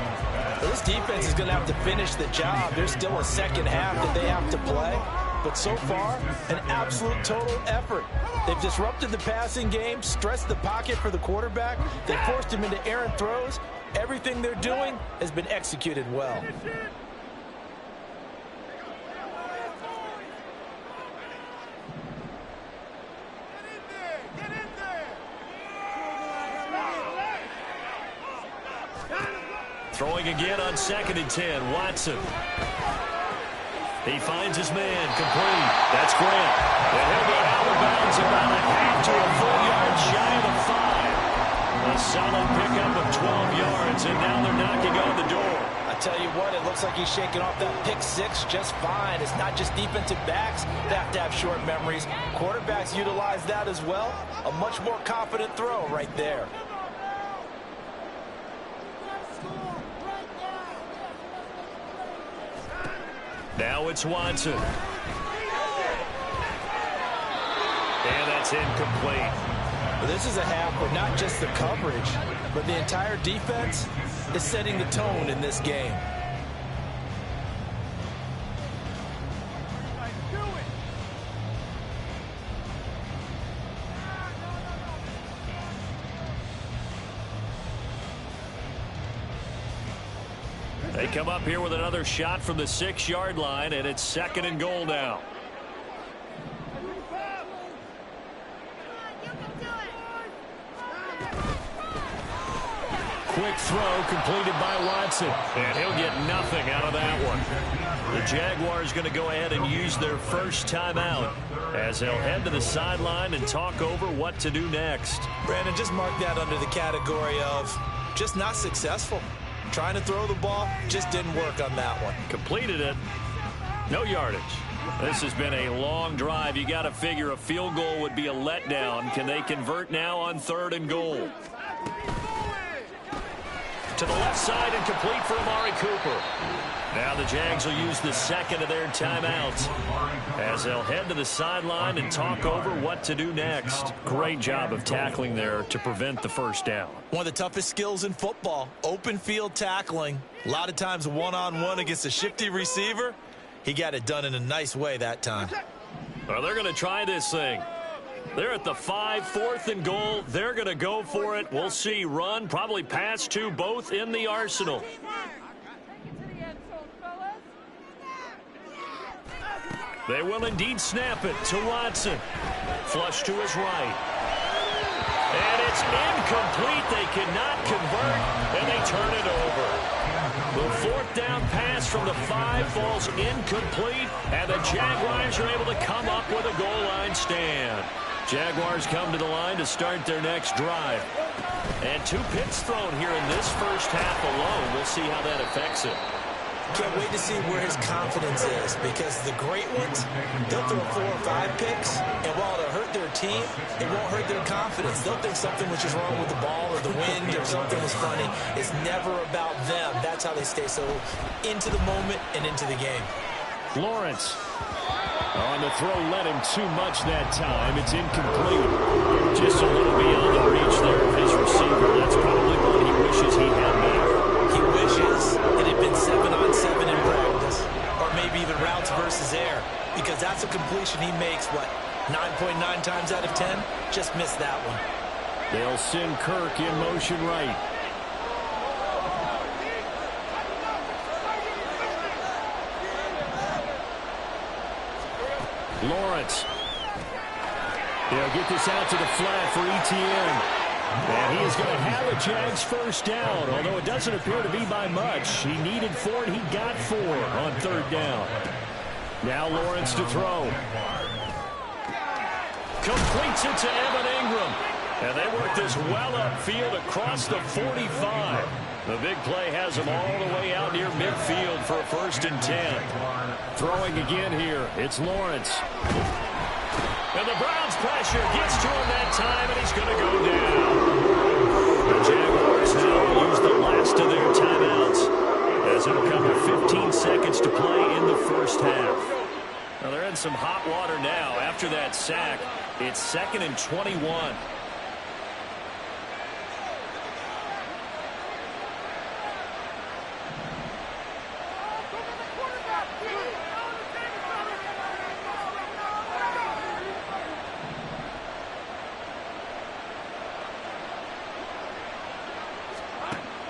This defense is going to have to finish the job. There's still a 2nd half that they have to play. But so far, an absolute total effort. They've disrupted the passing game, stressed the pocket for the quarterback. They forced him into errant throws. Everything they're doing has been executed well. Throwing again on 2nd and 10, Watson. He finds his man, complete. That's Grant. And he'll be out of bounds about a half to a full yard shy of the 5. A solid pickup of 12 yards, and now they're knocking on the door. I tell you what, it looks like he's shaking off that pick 6 just fine. It's not just defensive backs that have to have short memories. Quarterbacks utilize that as well. A much more confident throw right there. Now it's Watson. And that's incomplete. But this is a half where not just the coverage, but the entire defense is setting the tone in this game. They come up here with another shot from the 6-yard line, and it's 2nd and goal now. quick throw completed by Watson. And he'll get nothing out of that one. The Jaguars going to go ahead and use their first timeout as they'll head to the sideline and talk over what to do next. Brandon, just mark that under the category of just not successful. Trying to throw the ball, just didn't work on that one. Completed it. No yardage. This has been a long drive. You got to figure a field goal would be a letdown. Can they convert now on 3rd and goal? To the left side and complete for Amari Cooper. Now the Jags will use the second of their timeouts as they'll head to the sideline and talk over what to do next. Great job of tackling there to prevent the first down. One of the toughest skills in football, open field tackling. A lot of times one-on-one against a shifty receiver. He got it done in a nice way that time. Well, they're going to try this thing. They're at the 5, 4th and goal. They're going to go for it. We'll see. Run, probably pass to both in the arsenal. They will indeed snap it to Watson. Flush to his right. And it's incomplete. They cannot convert, and they turn it over. The 4th down pass from the 5 falls incomplete, and the Jaguars are able to come up with a goal line stand. Jaguars come to the line to start their next drive. And 2 picks thrown here in this first half alone. We'll see how that affects it. Can't wait to see where his confidence is, because the great ones, they'll throw 4 or 5 picks, and while it'll hurt their team, it won't hurt their confidence. They'll think something was just wrong with the ball or the wind or something was funny. It's never about them. That's how they stay so into the moment and into the game. Lawrence on the throw, led him too much that time. It's incomplete. Just a little beyond the reach there of his receiver. That's probably what he wishes he had there. He wishes it had been 7-on-7 in practice, or maybe even routes versus air, because that's a completion he makes, 9.9 times out of 10? Just missed that one. They'll send Kirk in motion right. Lawrence. They'll get this out to the flat for Etienne. And he is going to have a Jags first down, although it doesn't appear to be by much. He needed 4, and he got 4 on 3rd down. Now Lawrence to throw. Completes it to Evan Ingram. And they work this well upfield across the 45. The big play has him all the way out near midfield for a 1st and 10. Throwing again here. It's Lawrence. And the Browns pressure gets to him that time, and he's going to go down. The Jaguars now use the last of their timeouts as it'll come with 15 seconds to play in the first half. Now they're in some hot water now. After that sack, it's 2nd and 21.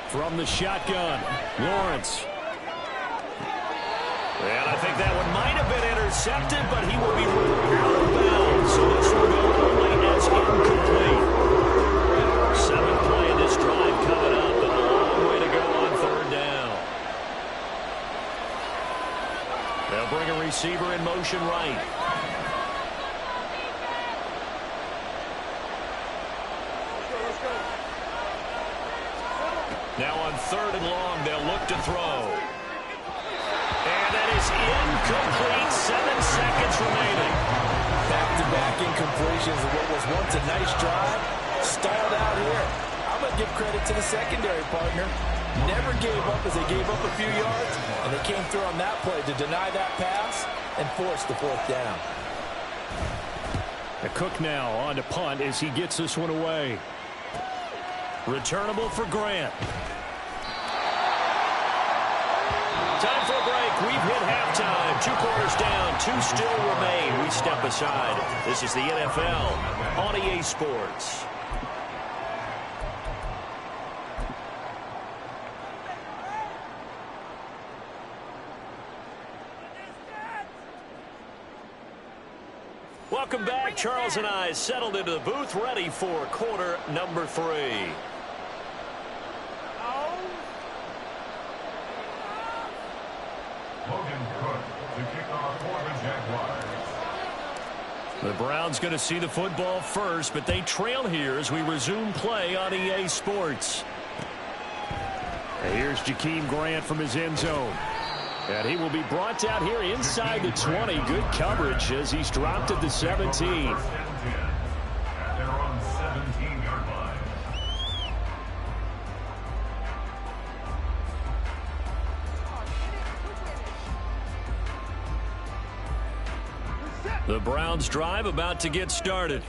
From the shotgun, Lawrence. And I think that one might have been intercepted, but he will be ruled out of bounds. So this will go only as incomplete. 7th play of this drive coming up, and a long way to go on 3rd down. They'll bring a receiver in motion right. Now on 3rd and long, they'll look to throw. And that is incomplete. 7 seconds remaining. Back-to-back incompletions of what was once a nice drive. Stalled out here. I'm going to give credit to the secondary partner. Never gave up as they gave up a few yards, and they came through on that play to deny that pass and force the 4th down. The Cook now on to punt as he gets this one away. Returnable for Grant. Time for a break. We've hit halftime. 2 quarters down. 2 still remain. We step aside. This is the NFL on EA Sports. Welcome back. Charles and I settled into the booth, ready for quarter number 3. Logan Cook to kick off for the Jaguars. The Browns going to see the football first, but they trail here as we resume play on EA Sports. And here's Jakeem Grant from his end zone. And he will be brought down here inside the 20. Good coverage as he's dropped at the 17. At their own 17-yard line. The Browns drive about to get started.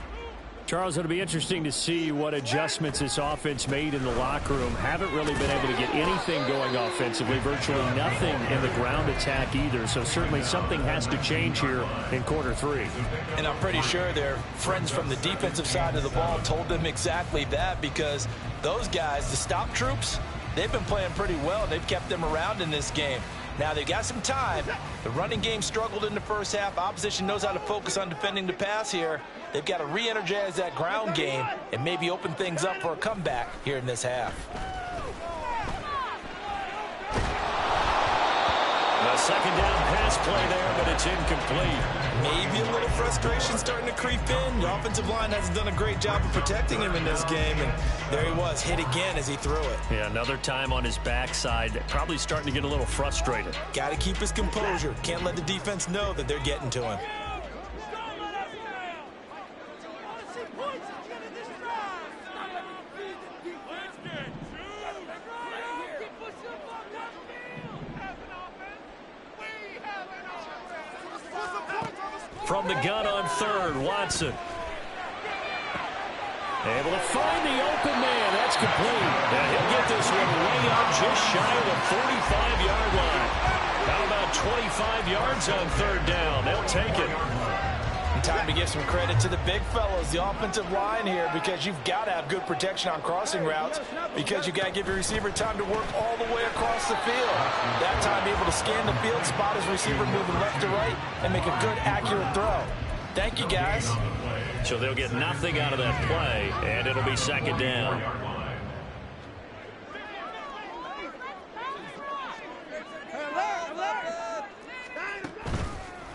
Charles, it'll be interesting to see what adjustments this offense made in the locker room. Haven't really been able to get anything going offensively, virtually nothing in the ground attack either. So certainly something has to change here in quarter three. And I'm pretty sure their friends from the defensive side of the ball told them exactly that, because those guys, the stop troops, they've been playing pretty well. They've kept them around in this game. Now, they've got some time. The running game struggled in the first half. Opposition knows how to focus on defending the pass here. They've got to re-energize that ground game and maybe open things up for a comeback here in this half. A second down pass play there, but it's incomplete. Maybe a little frustration starting to creep in. The offensive line hasn't done a great job of protecting him in this game, and there he was, hit again as he threw it. Yeah, another time on his backside, probably starting to get a little frustrated. Got to keep his composure. Can't let the defense know that they're getting to him. From the gun on third, Watson. Able to find the open man. That's complete. And he'll get this one way up just shy of the 45-yard line. How about 25 yards on third down? They'll take it. And time to give some credit to the big fellows, the offensive line here, because you've got to have good protection on crossing routes, because you got to give your receiver time to work all the way across the field. That time able to scan the field, spot his receiver moving left to right, and make a good, accurate throw. Thank you, guys. So they'll get nothing out of that play, and it'll be second down.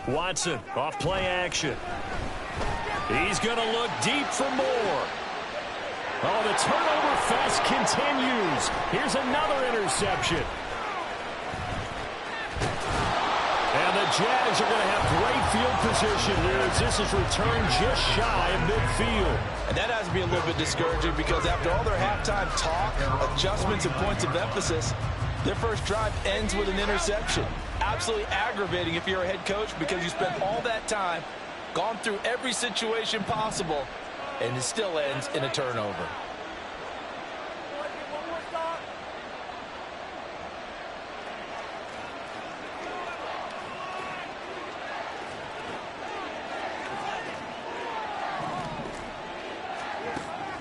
Watson off play action. He's going to look deep for more. Oh, the turnover fest continues. Here's another interception. And the Jags are going to have great field position here as this is returned just shy of midfield. And that has to be a little bit discouraging, because after all their halftime talk, adjustments, and points of emphasis, their first drive ends with an interception. Absolutely aggravating if you're a head coach, because you spent all that time, gone through every situation possible, and it still ends in a turnover.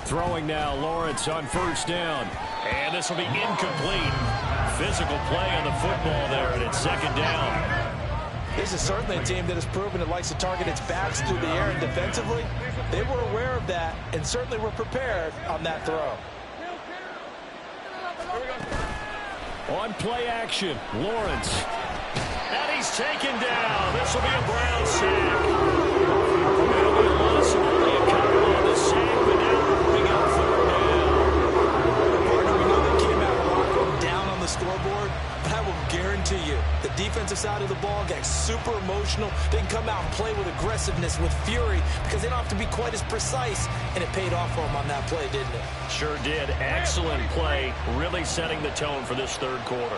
Throwing now, Lawrence on first down. And this will be incomplete. Physical play on the football there, and it's second down. This is certainly a team that has proven it likes to target its backs through the air, and defensively, they were aware of that and certainly were prepared on that throw. On play action, Lawrence. And he's taken down. This will be a Brown sack. It'll be a loss of only a couple on the sack, but now we're moving on third down. Partner, we know they came out of the locker room down on the scoreboard, but I will guarantee you the defensive side of the ball got super emotional. They can come out and play with aggressiveness, with fury, because they don't have to be quite as precise, and it paid off for them on that play, didn't it? Sure did. Excellent play, really setting the tone for this third quarter.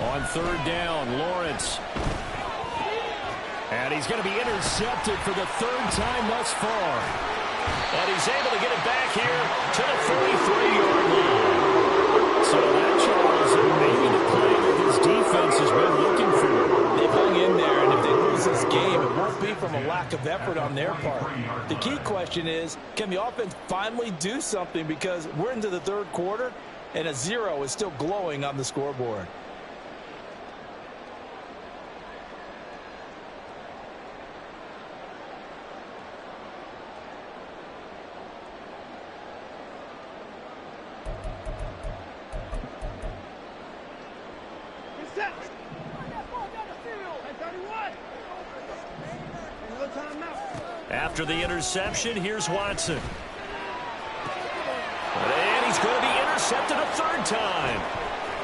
On third down, Lawrence. And he's going to be intercepted for the third time thus far. And he's able to get it back here to the 43-yard line. So that, Charles, maybe the play that this defense has been looking for. They've hung in there, and if they lose this game, it won't be from a lack of effort on their part. The key question is, can the offense finally do something, because we're into the third quarter, and a 0 is still glowing on the scoreboard. After the interception, here's Watson. And he's going to be intercepted a third time.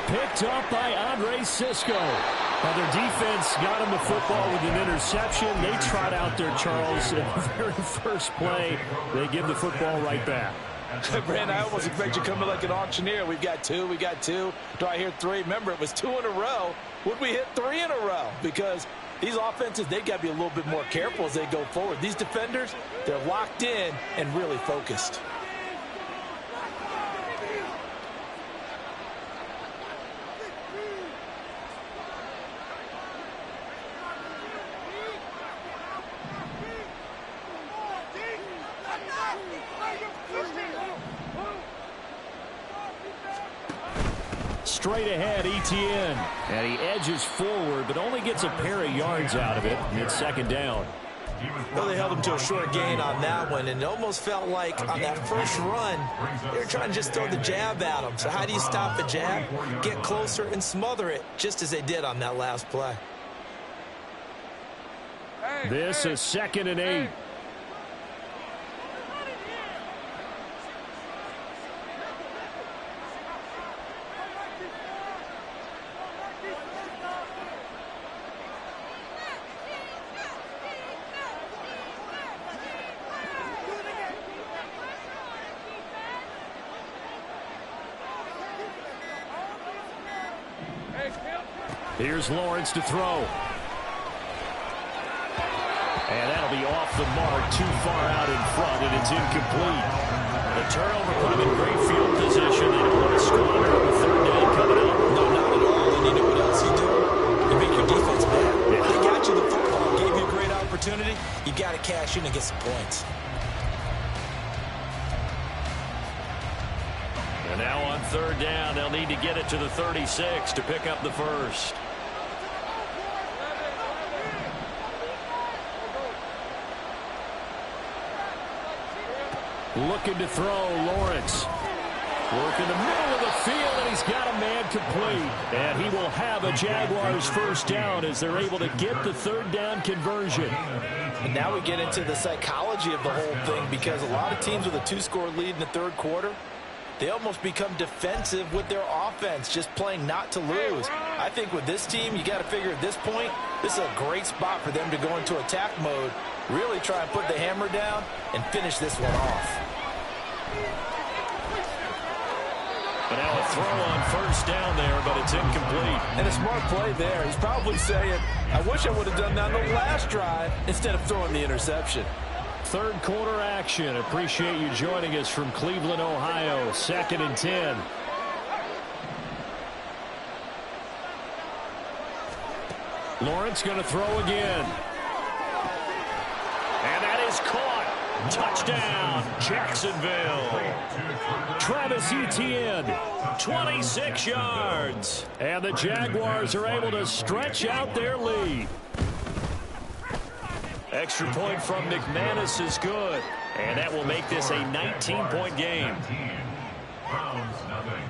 Picked up by Andre Cisco. Now their defense got him the football with an interception. They trot out there, Charles, in the very first play. They give the football right back. Brand, I almost expect you coming like an auctioneer. We've got two. Do I hear three? Remember, it was 2 in a row. Would we hit 3 in a row? Because these offenses, they got to be a little bit more careful as they go forward. These defenders, they're locked in and really focused. Straight ahead, Etienne. And he edges forward, but only gets a pair of yards out of it. And it's second down. Well, they held him to a short gain on that one, and it almost felt like on that first run, they were trying to just throw the jab at him. So how do you stop the jab? Get closer and smother it, just as they did on that last play. This is 2nd and 8. Here's Lawrence to throw. And that'll be off the mark, too far out in front, and it's incomplete. The turnover put him in great field position. They don't want to squander on the third down coming up. No, not at all. And you know what else you do? You make your defense mad. Yeah. They got you the football, gave you a great opportunity. You got to cash in and get some points. And now on third down, they'll need to get it to the 36 to pick up the first. Looking to throw, Lawrence. Work in the middle of the field, and he's got a man complete. And he will have a Jaguars first down as they're able to get the third down conversion. And now we get into the psychology of the whole thing, because a lot of teams with a 2-score lead in the third quarter, they almost become defensive with their offense, just playing not to lose. I think with this team, you got to figure at this point, this is a great spot for them to go into attack mode, really try and put the hammer down and finish this one off. But now a throw on first down there, but it's incomplete. And a smart play there. He's probably saying, I wish I would have done that on the last drive instead of throwing the interception. Third quarter action. Appreciate you joining us from Cleveland, Ohio. 2nd and 10. Lawrence going to throw again. And that is caught. Touchdown, Jacksonville. Travis Etienne. 26 yards. And the Jaguars are able to stretch out their lead. Extra point from McManus is good. And that will make this a 19-point game. Browns nothing.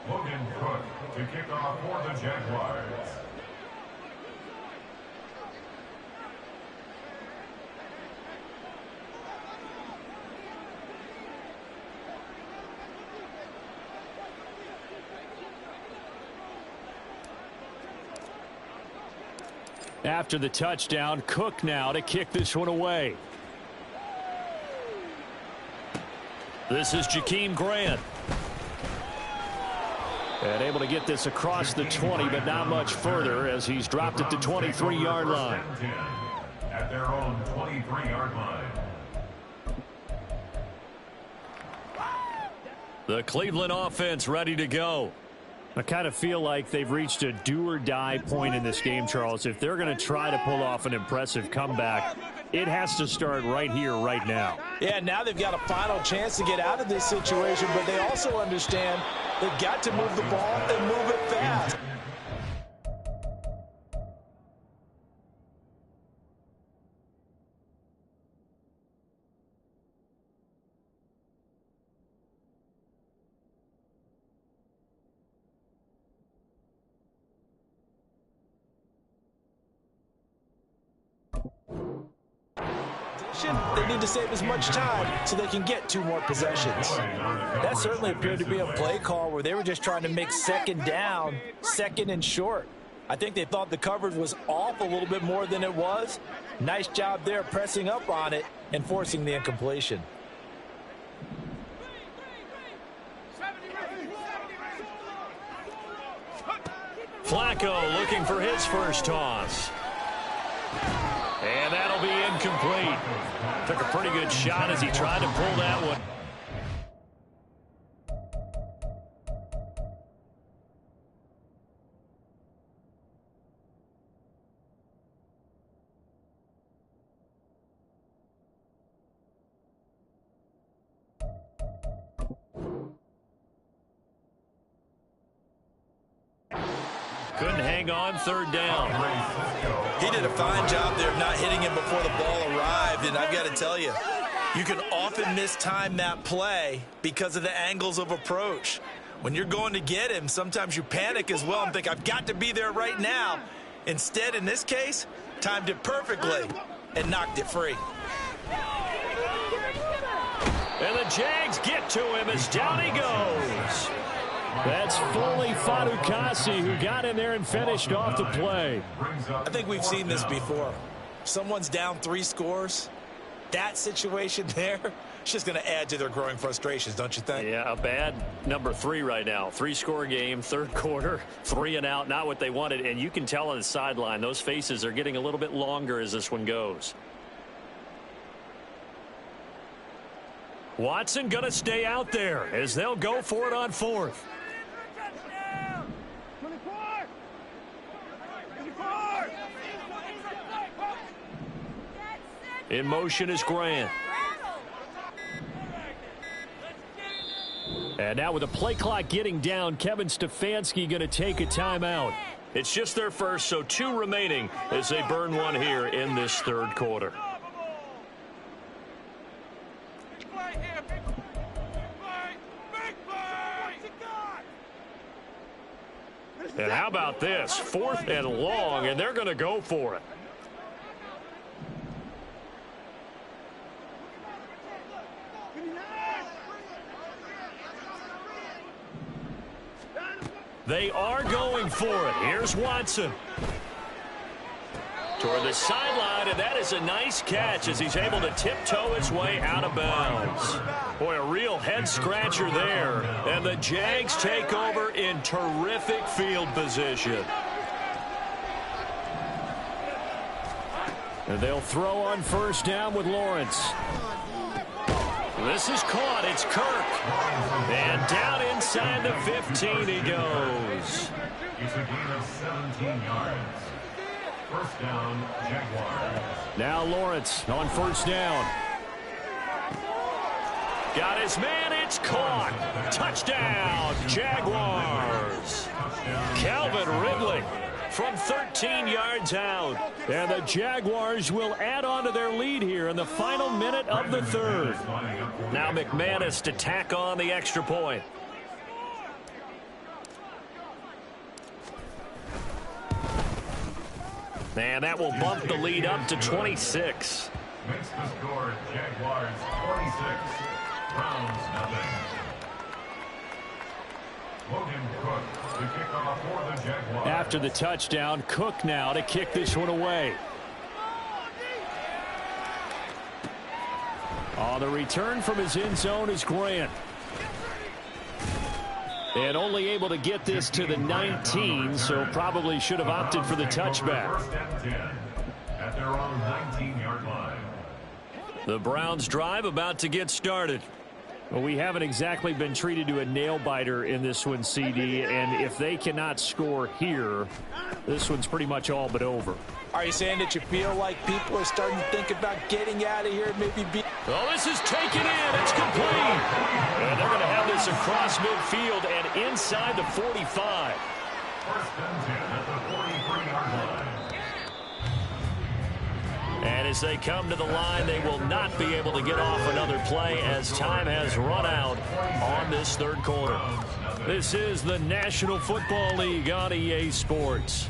Logan Cook to kick off for the Jaguars. After the touchdown, Cook now to kick this one away. This is Jakeem Grant. And able to get this across the 20, but not much further as he's dropped at the 23-yard line. At their own 23-yard line. The Cleveland offense ready to go. I kind of feel like they've reached a do-or-die point in this game, Charles. If they're going to try to pull off an impressive comeback, it has to start right here, right now. Yeah, now they've got a final chance to get out of this situation, but they also understand they've got to move the ball and move it fast. possession, they need to save as much time so they can get 2 more possessions. That certainly appeared to be a play call where they were just trying to make second down, second and short. I think they thought the coverage was off a little bit more than it was. Nice job there pressing up on it and forcing the incompletion. Flacco looking for his first toss. And that'll be incomplete. Took a pretty good shot as he tried to pull that one. Couldn't hang on third down. He did a fine job there of not hitting him before the ball arrived, and I've got to tell you, you can often mistime that play because of the angles of approach. When you're going to get him, sometimes you panic as well and think, I've got to be there right now. Instead, in this case, timed it perfectly and knocked it free. And the Jags get to him as down he goes. That's Foley Fadukasi who got in there and finished off the play. I think we've seen this before. Someone's down 3 scores. That situation there, it's just going to add to their growing frustrations, don't you think? Yeah, a bad number 3 right now. 3-score game, third quarter, 3 and out, not what they wanted. And you can tell on the sideline, those faces are getting a little bit longer as this one goes. Watson going to stay out there as they'll go for it on 4th. In motion is Grant. And now with the play clock getting down, Kevin Stefanski going to take a timeout. It's just their first, so 2 remaining as they burn one here in this third quarter. And how about this? 4th and long, and they're going to go for it. They are going for it. Here's Watson. Toward the sideline, and that is a nice catch as he's able to tiptoe his way out of bounds. Boy, a real head-scratcher there. And the Jags take over in terrific field position. And they'll throw on first down with Lawrence. This is caught. It's Kirk. And down inside the 15 he goes. It's a gain of 17 yards. First down, Jaguars. Now Lawrence on first down. Got his man. It's caught. Touchdown, Jaguars. Calvin Ridley from 13 yards out. And the Jaguars will add on to their lead here in the final minute of the third. Now McManus to tack on the extra point. And that will bump the lead up to 26. Makes the score Jaguars 26, Browns nothing. Logan Cook, the kickoff for the Jaguars. After the touchdown, Cook now to kick this one away. On the return from his end zone is Grant. And only able to get this to the 19, so probably should have opted for the touchback. First and 10 at their own 19-yard line. The Browns drive about to get started. Well, we haven't exactly been treated to a nail-biter in this one, CD, and if they cannot score here, this one's pretty much all but over. Are you saying that you feel like people are starting to think about getting out of here and maybe be... Oh, this is taken in. It's complete. And they're going to have this across midfield and inside the 45. First and 10 at the 43-yard line. And as they come to the line, they will not be able to get off another play as time has run out on this third quarter. This is the National Football League on EA Sports.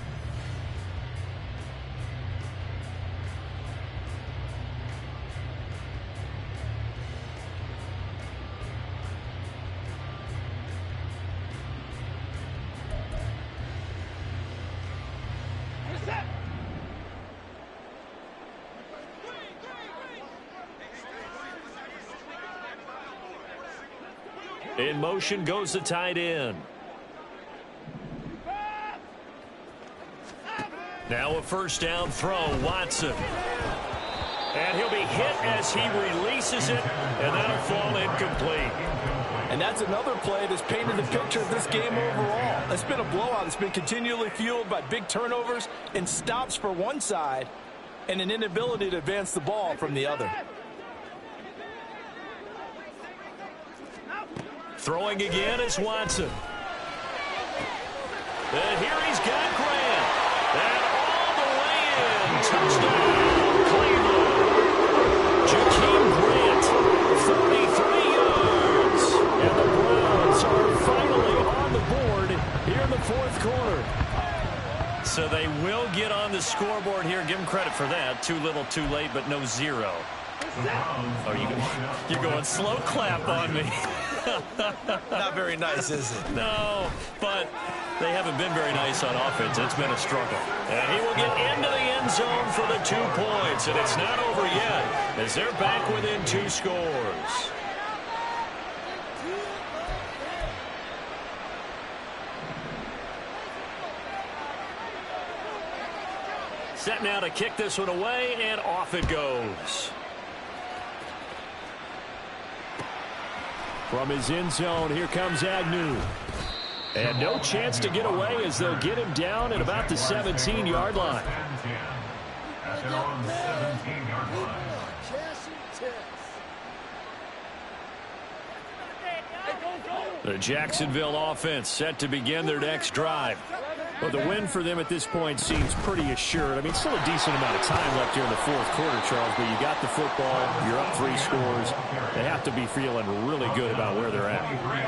In motion goes the tight end. Now a first down throw, Watson. And he'll be hit as he releases it, and that'll fall incomplete. And that's another play that's painted the picture of this game overall. It's been a blowout. It's been continually fueled by big turnovers and stops for one side and an inability to advance the ball from the other. Throwing again is Watson. And here he's got Grant. And all the way in. Touchdown, Cleveland. Jakeem Grant, 43 yards. And the Browns are finally on the board here in the fourth quarter. So they will get on the scoreboard here. Give them credit for that. Too little, too late, but no zero. Oh, you're going slow clap on me. Not very nice, is it? No, but they haven't been very nice on offense. It's been a struggle. And he will get into the end zone for the 2 points. And it's not over yet as they're back within 2 scores. Set now to kick this one away, and off it goes. From his end zone, here comes Agnew. And no chance to get away as they'll get him down at about the 17-yard line. At their own 17-yard line. The Jacksonville offense set to begin their next drive. Well, the win for them at this point seems pretty assured. I mean, still a decent amount of time left here in the fourth quarter, Charles, but you got the football, you're up 3 scores. They have to be feeling really good about where they're at.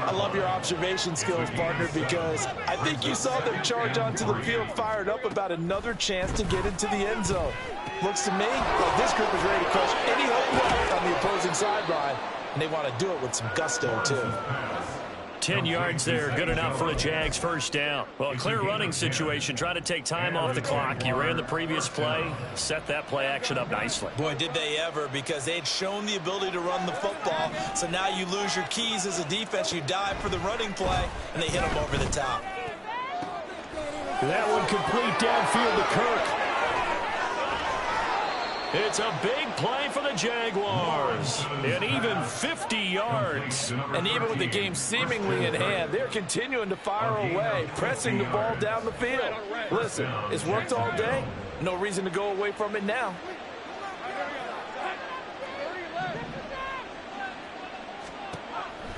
I love your observation skills, partner, because I think you saw them charge onto the field fired up about another chance to get into the end zone. Looks to me like this group is ready to crush any hope left on the opposing sideline, and they want to do it with some gusto, too. 10 yards there, good enough for a Jags first down. Well, a clear running situation. Try to take time off the clock. You ran the previous play, set that play action up nicely. Boy, did they ever, because they had shown the ability to run the football. So now you lose your keys as a defense. You dive for the running play, and they hit them over the top. That one complete downfield to Kirk. It's a big play for the Jaguars. And even 50 yards. And even with the game seemingly in hand, they're continuing to fire away, pressing the ball down the field. Listen, it's worked all day. No reason to go away from it now.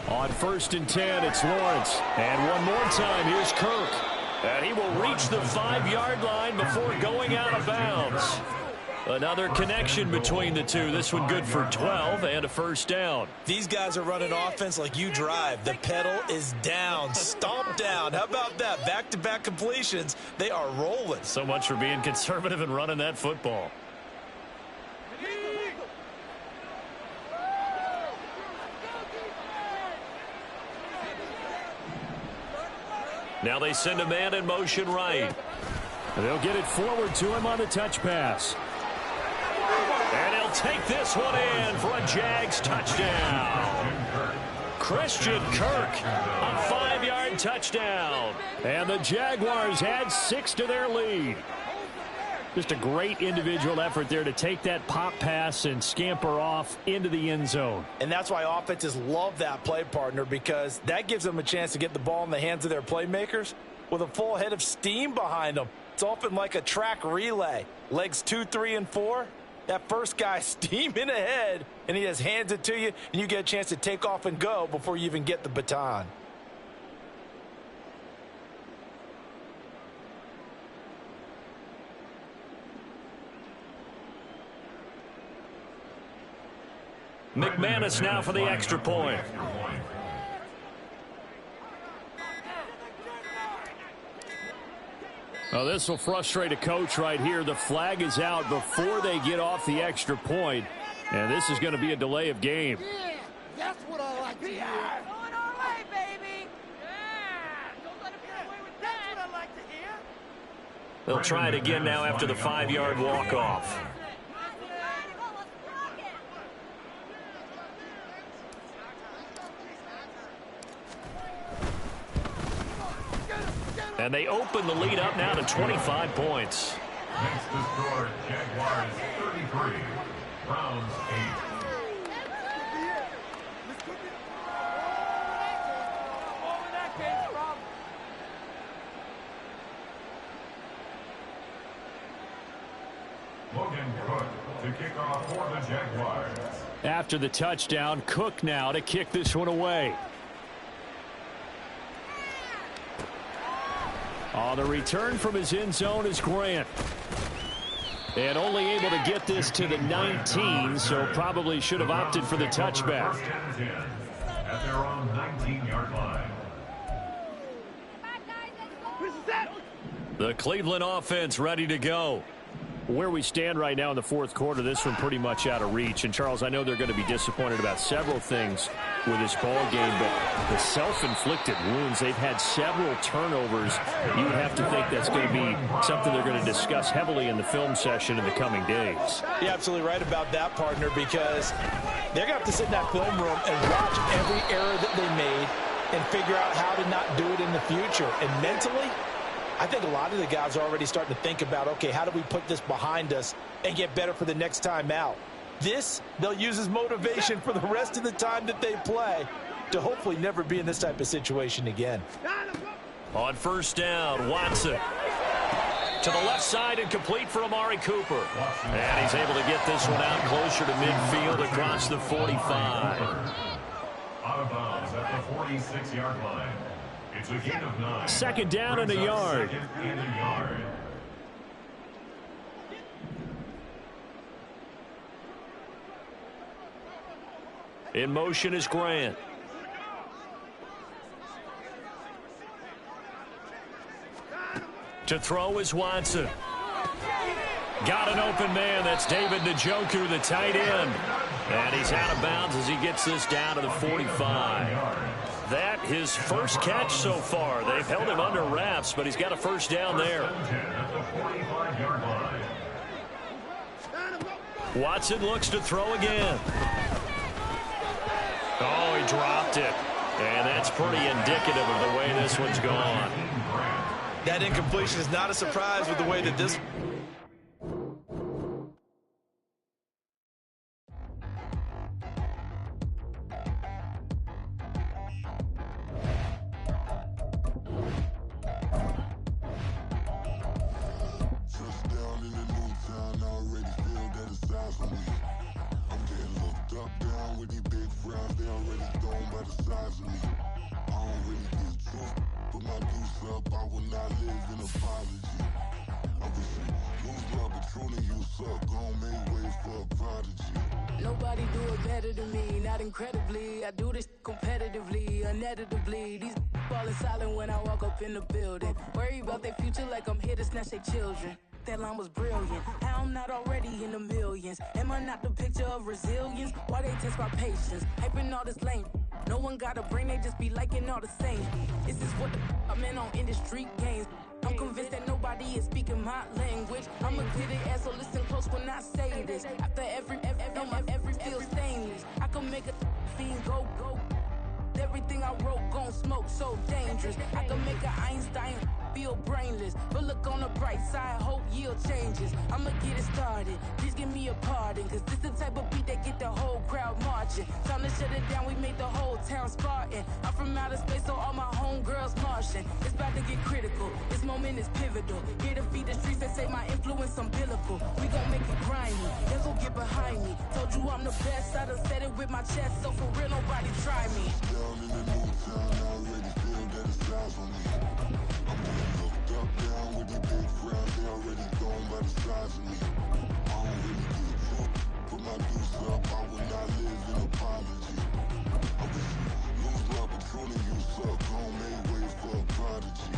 On 1st and 10, it's Lawrence. And one more time, here's Kirk. And he will reach the 5-yard line before going out of bounds. Another connection between the two. This one good for 12 and a first down. These guys are running offense like you drive. The pedal is down, stomp down. How about that? Back-to-back completions. They are rolling. So much for being conservative and running that football. Now they send a man in motion right. They'll get it forward to him on the touch pass. And he'll take this one in for a Jags touchdown. Christian Kirk, a 5-yard touchdown. And the Jaguars add 6 to their lead. Just a great individual effort there to take that pop pass and scamper off into the end zone. And that's why offenses love that play, partner, because that gives them a chance to get the ball in the hands of their playmakers with a full head of steam behind them. It's often like a track relay. Legs 2, 3, and 4. That first guy steaming ahead, and he just hands it to you, and you get a chance to take off and go before you even get the baton. McManus now for the extra point. Well, this will frustrate a coach right here. The flag is out before they get off the extra point, and this is going to be a delay of game. Yeah, that's what I like to hear. Going our way, baby. Yeah. Don't let him get away with that. That's what I like to hear. They'll try it again now after the 5-yard walk-off. And they open the lead up now to 25 points. Next to score, Jaguars 33, Browns 8. Logan Cook to kick off for the Jaguars. After the touchdown, Cook now to kick this one away. On the return from his end zone is Grant. And only able to get this to the 19, so probably should have opted for the touchback. First and 10 at their own 19-yard line. The Cleveland offense ready to go. Where we stand right now in the fourth quarter, this one pretty much out of reach. And, Charles, I know they're going to be disappointed about several things with this ball game, but the self-inflicted wounds, they've had several turnovers. You would have to think that's going to be something they're going to discuss heavily in the film session in the coming days. You're absolutely right about that, partner, because they're going to have to sit in that film room and watch every error that they made and figure out how to not do it in the future. And mentally, I think a lot of the guys are already starting to think about, okay, how do we put this behind us and get better for the next time out? This, they'll use as motivation for the rest of the time that they play to hopefully never be in this type of situation again. On first down, Watson. To the left side and complete for Amari Cooper. And he's able to get this one out closer to midfield across the 45. Out of bounds at the 46-yard line. It's a gain of 9. Second down and a yard. Second and a yard. In motion is Grant. To throw is Watson. Got an open man. That's David Njoku, the tight end. And he's out of bounds as he gets this down to the 45. That his first catch so far. They've held him under wraps, but he's got a first down there. Watson looks to throw again. Oh, he dropped it. And that's pretty indicative of the way this one's gone. That incompletion is not a surprise with the way that this... Nobody do it better than me, not incredibly. I do this competitively, uneditably. These falling silent when I walk up in the building. Worry about their future like I'm here to snatch their children. That line was brilliant. How I'm not already in the millions. Am I not the picture of resilience? Why they test my patience? Hyping all this lame. No one got a brain, they just be liking all the same. This is what the I'm in on industry games. I'm convinced that nobody is speaking my language. I'ma clear the air, so listen close when I say this. After every feel stainless. I can make a fiend go. Everything I wrote gon' smoke, so dangerous. I can make an Einstein feel brainless. But look on the bright side, hope yield changes. I'ma get it started, please give me a pardon. Cause this the type of beat that get the whole crowd marching. Time to shut it down, we made the whole town Spartan. I'm from outer space, so all my homegirls Martian. It's about to get critical, this moment is pivotal. Here to feed the streets that say my influence umbilical. We gon' make it grimy, then go get behind me. Told you I'm the best, I done said it with my chest. So for real, nobody try me. In the new town, I already feel that it's eyes on me. I'm getting looked up, down with the big crowd. They already gone by the size of me. I don't really get drunk, put my deuce up. I will not live in apology. I wish you lose love, but truly you suck. Gon' make way for a prodigy.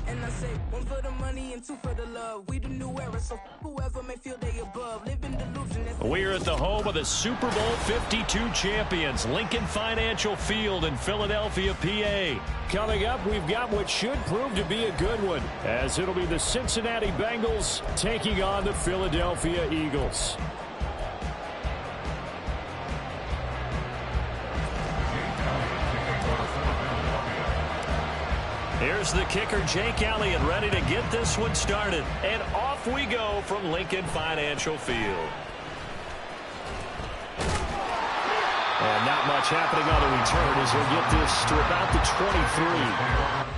And I say, one for the money and two for the love. We the new era, so whoever may feel they above. Live in delusion. We're at the home of the Super Bowl 52 champions, Lincoln Financial Field in Philadelphia, PA. Coming up, we've got what should prove to be a good one, as it'll be the Cincinnati Bengals taking on the Philadelphia Eagles. Here's the kicker, Jake Elliott, ready to get this one started. And off we go from Lincoln Financial Field. And not much happening on the return as he'll get this to about the 23.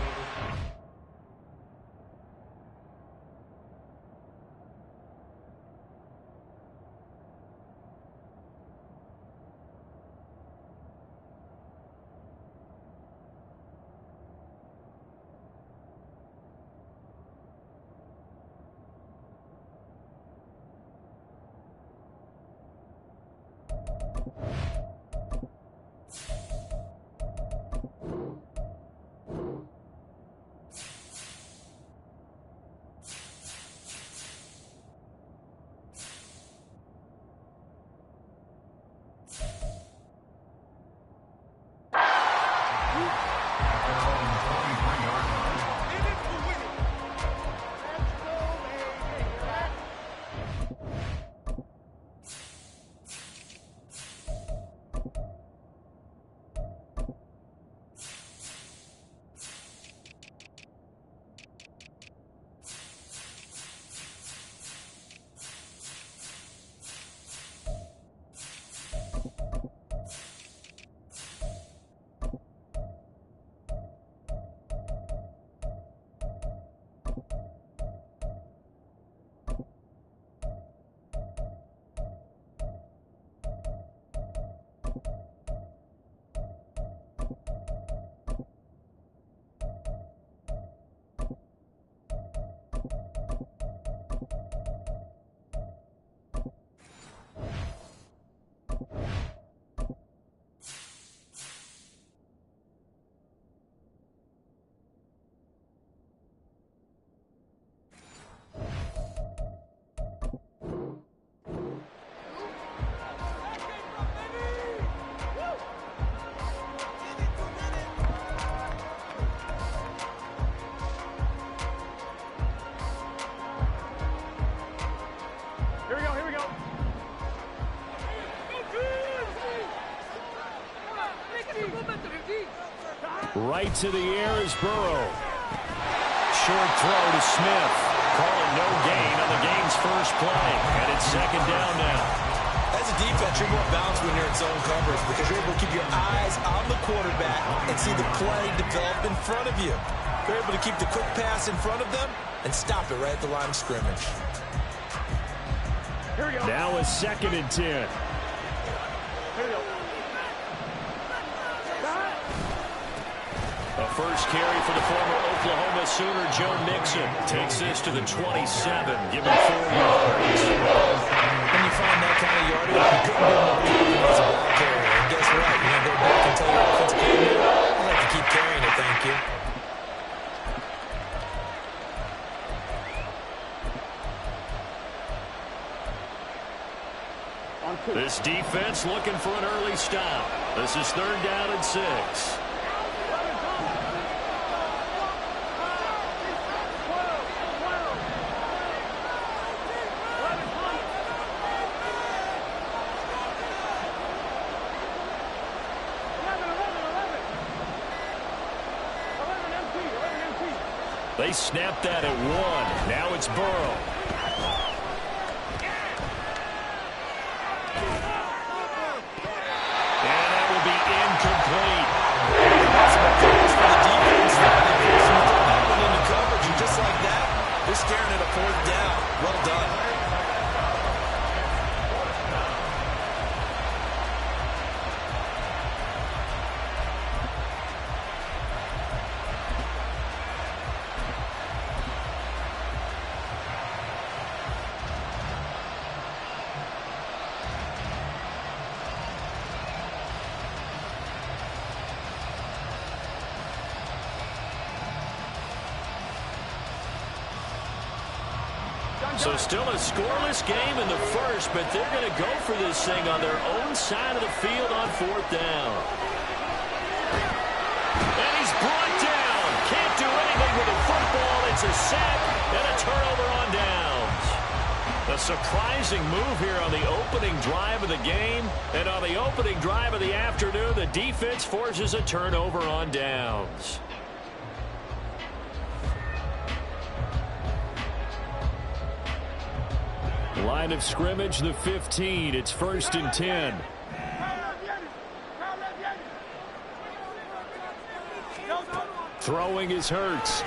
Right to the air is Burrow. Short throw to Smith. Calling no gain on the game's first play. And it's second down now. As a defense, you're more balanced when you're in zone coverage because you're able to keep your eyes on the quarterback and see the play develop in front of you. You're able to keep the quick pass in front of them and stop it right at the line of scrimmage. Here we go. Now a 2nd and 10. Here we go. A first carry for the former Oklahoma Sooner, Joe Mixon. Takes this to the 27, giving 4 yards. When you find that kind of yardage, you couldn't do more as a ball carrier. And guess what? You're going to go back and tell your offensive coordinator, I'd like to keep carrying it, thank you. This defense looking for an early stop. This is 3rd down and 6. They snapped that at 1. Now it's Burrow. And that will be incomplete. That's what calls for the defense. Into coverage, and just like that, they're staring at a 4th down. Well done. So still a scoreless game in the first, but they're going to go for this thing on their own side of the field on 4th down. And he's brought down. Can't do anything with the football. It's a sack and a turnover on downs. A surprising move here on the opening drive of the game. And on the opening drive of the afternoon, the defense forces a turnover on downs. Line of scrimmage, the 15. It's 1st and 10. Throwing is Hurts.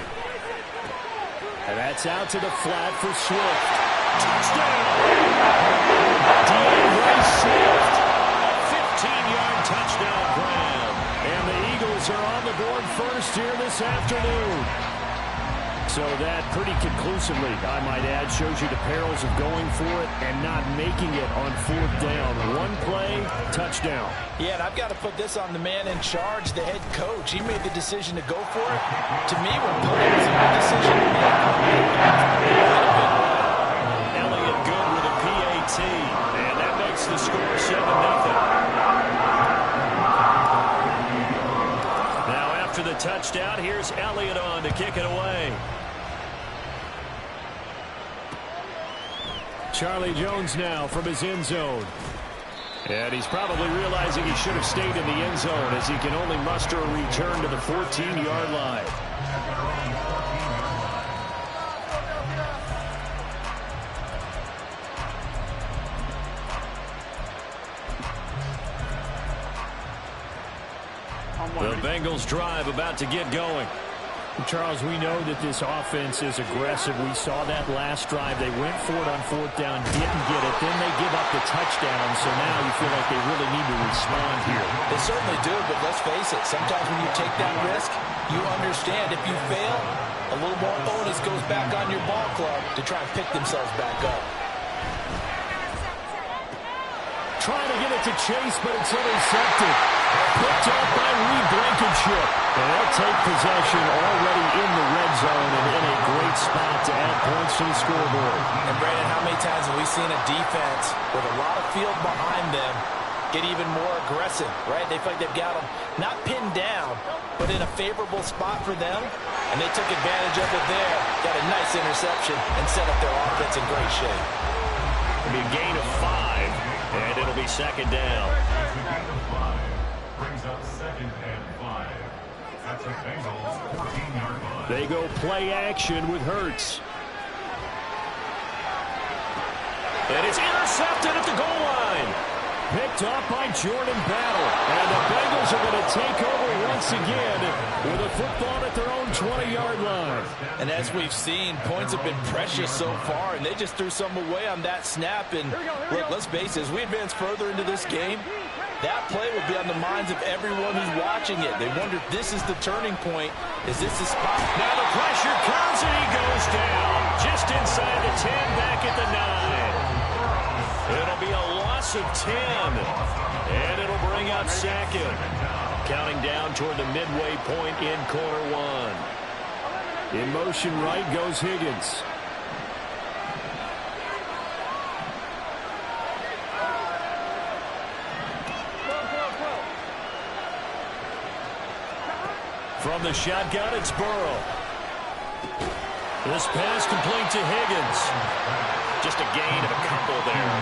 And that's out to the flat for Swift. Touchdown! DeAndre Swift. 15-yard touchdown grab. And the Eagles are on the board first here this afternoon. So that pretty conclusively, I might add, shows you the perils of going for it and not making it on 4th down. One play, touchdown. Yeah, and I've got to put this on the man in charge, the head coach. He made the decision to go for it. To me, when punting is a good decision to make. Elliott good with a PAT, and that makes the score 7-0. Now after the touchdown, here's Elliott on to kick it away. Charlie Jones now from his end zone. And he's probably realizing he should have stayed in the end zone as he can only muster a return to the 14-yard line. The Bengals drive about to get going. Charles, we know that this offense is aggressive. We saw that last drive. They went for it on 4th down, didn't get it. Then they give up the touchdown, so now you feel like they really need to respond here. They certainly do, but let's face it. Sometimes when you take that risk, you understand if you fail, a little more onus goes back on your ball club to try and pick themselves back up. Trying to get it to Chase, but it's intercepted. Picked up by Reed Blankenship. And they'll take possession already in the red zone and in a great spot to add points to the scoreboard. And Brandon, how many times have we seen a defense with a lot of field behind them get even more aggressive, right? They feel like they've got them not pinned down, but in a favorable spot for them. And they took advantage of it there. Got a nice interception and set up their offense in great shape. It'll be a gain of 5, and it'll be 2nd down. Brings up 2nd and 5. That's a Bengals 14-yard line. They go play action with Hurts. And it's intercepted at the goal line. Picked up by Jordan Battle. And the Bengals are going to take over once again with a football at their own 20-yard line. And as we've seen, points have been precious so far, and they just threw some away on that snap. And look, let's face it, as we advance further into this game, that play will be on the minds of everyone who's watching it. They wonder if this is the turning point. Is this the spot? Now the pressure comes, and he goes down. Just inside the 10, back at the 9. It'll be a loss of 10. And it'll bring up 2nd. Counting down toward the midway point in quarter 1. In motion right goes Higgins. From the shotgun, it's Burrow. This pass complete to Higgins. Just a gain of a couple there.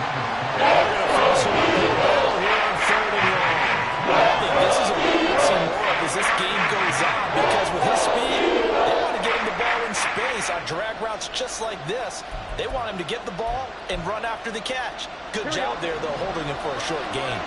And they're going to force him up the middle here on 3rd and long. I think this is a way to see more of as this game goes on, because with his speed, they want to get him the ball in space on drag routes just like this. They want him to get the ball and run after the catch. Good job there, though, holding him for a short gain.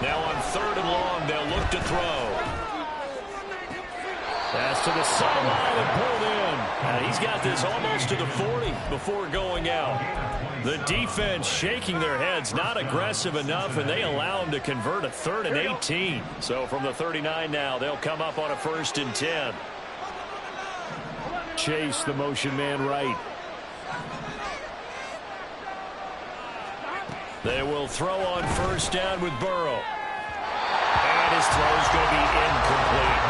Now on 3rd and long, they'll look to throw. Pass to the sideline and pulled in. He's got this almost to the 40 before going out. The defense shaking their heads, not aggressive enough, and they allow him to convert a 3rd and 18. So from the 39 now, they'll come up on a 1st and 10. Chase, the motion man right. They will throw on 1st down with Burrow. And his throw's going to be incomplete.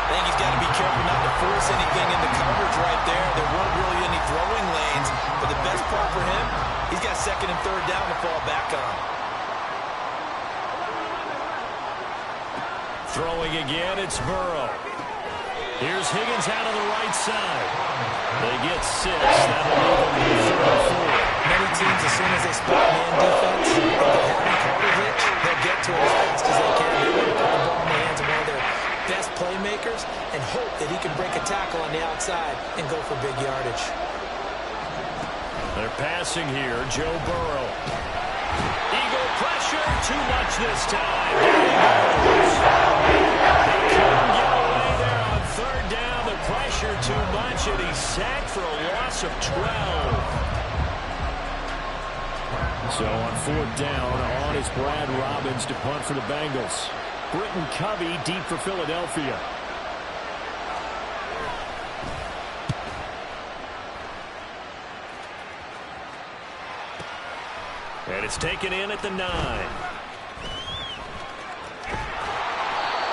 I think he's got to be careful not to force anything in the coverage right there. There weren't really any throwing lanes, but the best part for him, he's got 2nd and 3rd down to fall back on. Throwing again, it's Burrow. Here's Higgins out on the right side. They get 6. That'll leave them with 34. Many teams, as soon as they spot man defense, if they're having Carter hitch, they'll get to it as fast as they can. They want to put the ball in the hands of one of their best playmakers and hope that he can break a tackle on the outside and go for big yardage. They're passing here. Joe Burrow. Eagle pressure. Too much this time. They couldn't get away there on third down. The pressure too much, and he's sacked for a loss of 12. So on fourth down, on is Brad Robbins to punt for the Bengals. Britton Covey deep for Philadelphia. And it's taken in at the 9.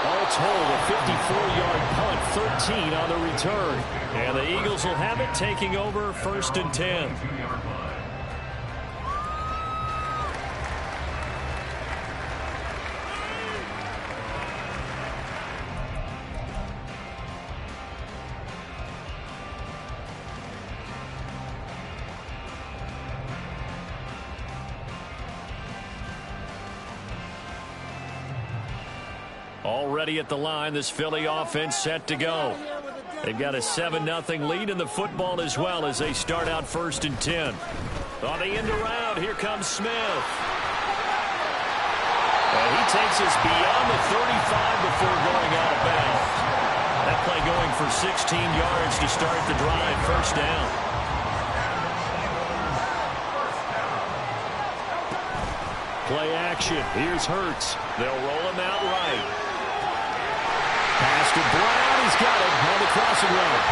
All told, a 54-yard punt, 13 on the return. And the Eagles will have it, taking over 1st and 10. Already at the line, this Philly offense set to go. They've got a 7-0 lead in the football as well as they start out 1st and 10. On the end around, here comes Smith. And he takes us beyond the 35 before going out of bounds. That play going for 16 yards to start the drive, 1st down. Play action. Here's Hurts. They'll roll him out right. Pass to Brown. He's got it on the crossing route.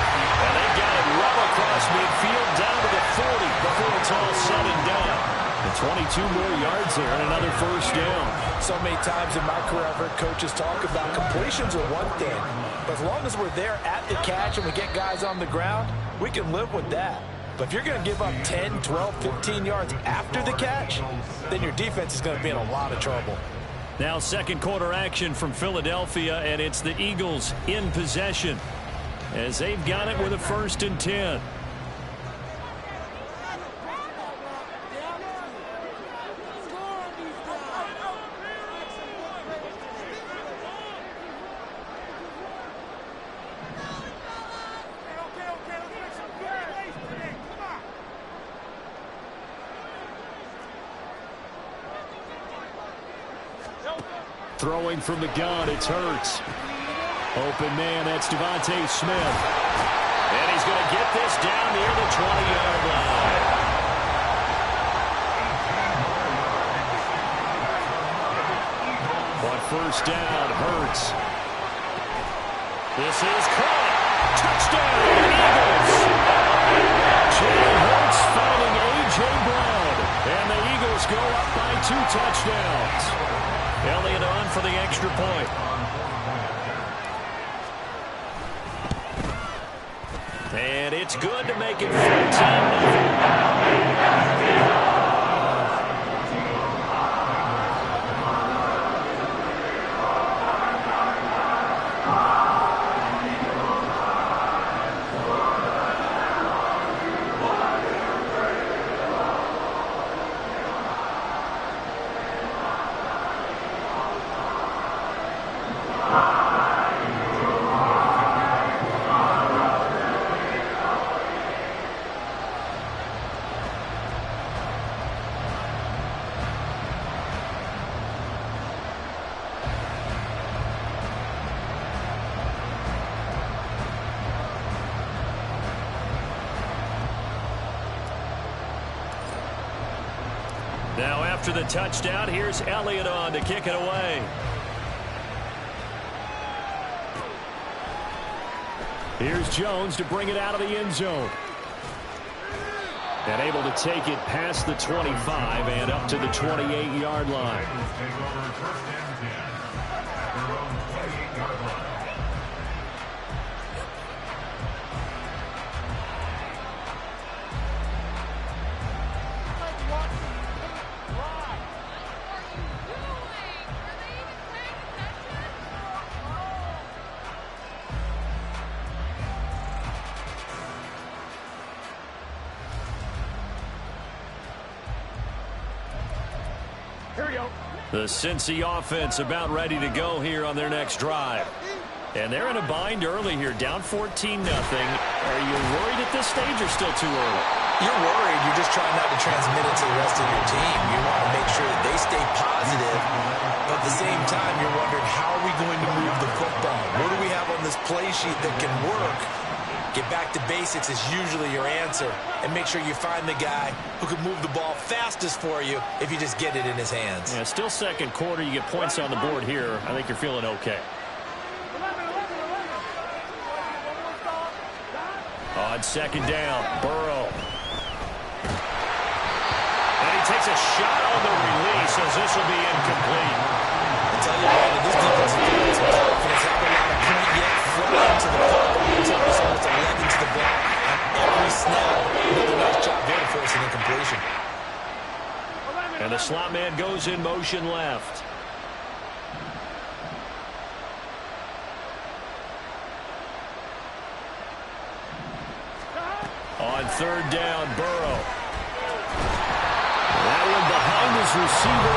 And they got it well across midfield down to the 40 before it's all said and done. And 22 more yards there and another 1st down. So many times in my career, I've heard coaches talk about completions are one thing. But as long as we're there at the catch and we get guys on the ground, we can live with that. But if you're going to give up 10, 12, 15 yards after the catch, then your defense is going to be in a lot of trouble. Now 2nd quarter action from Philadelphia, and it's the Eagles in possession as they've got it with a 1st and 10. Throwing from the gun, it's Hurts. Open man, that's Devontae Smith. And he's going to get this down near the 20-yard line. On 1st down, Hurts. This is caught. Touchdown, Eagles. Jalen Hurts finding A.J. Brown. And the Eagles go up by 2 touchdowns. Elliott on for the extra point. And it's good to make it 14-0. Now after the touchdown, here's Elliott on to kick it away. Here's Jones to bring it out of the end zone. And able to take it past the 25 and up to the 28-yard line. The Cincy offense about ready to go here on their next drive. And they're in a bind early here, down 14-0. Are you worried at this stage or still too early? You're worried. You're just trying not to transmit it to the rest of your team. You want to make sure that they stay positive. But at the same time, you're wondering, how are we going to move the football? What do we have on this play sheet that can work? Get back to basics is usually your answer. And make sure you find the guy who can move the ball fastest for you if you just get it in his hands. Yeah, still second quarter. You get points on the board here. I think you're feeling okay. On second down, Burrow. And he takes a shot on the release as this will be incomplete. I tell you what, this defense is doing some confidence. Haven't got a point yet. Flying to the football until there's almost 11 to the block on every snap. Another nice job there to force an incompletion. And the slot man goes in motion left. On third down, Burrow. That one behind his receiver.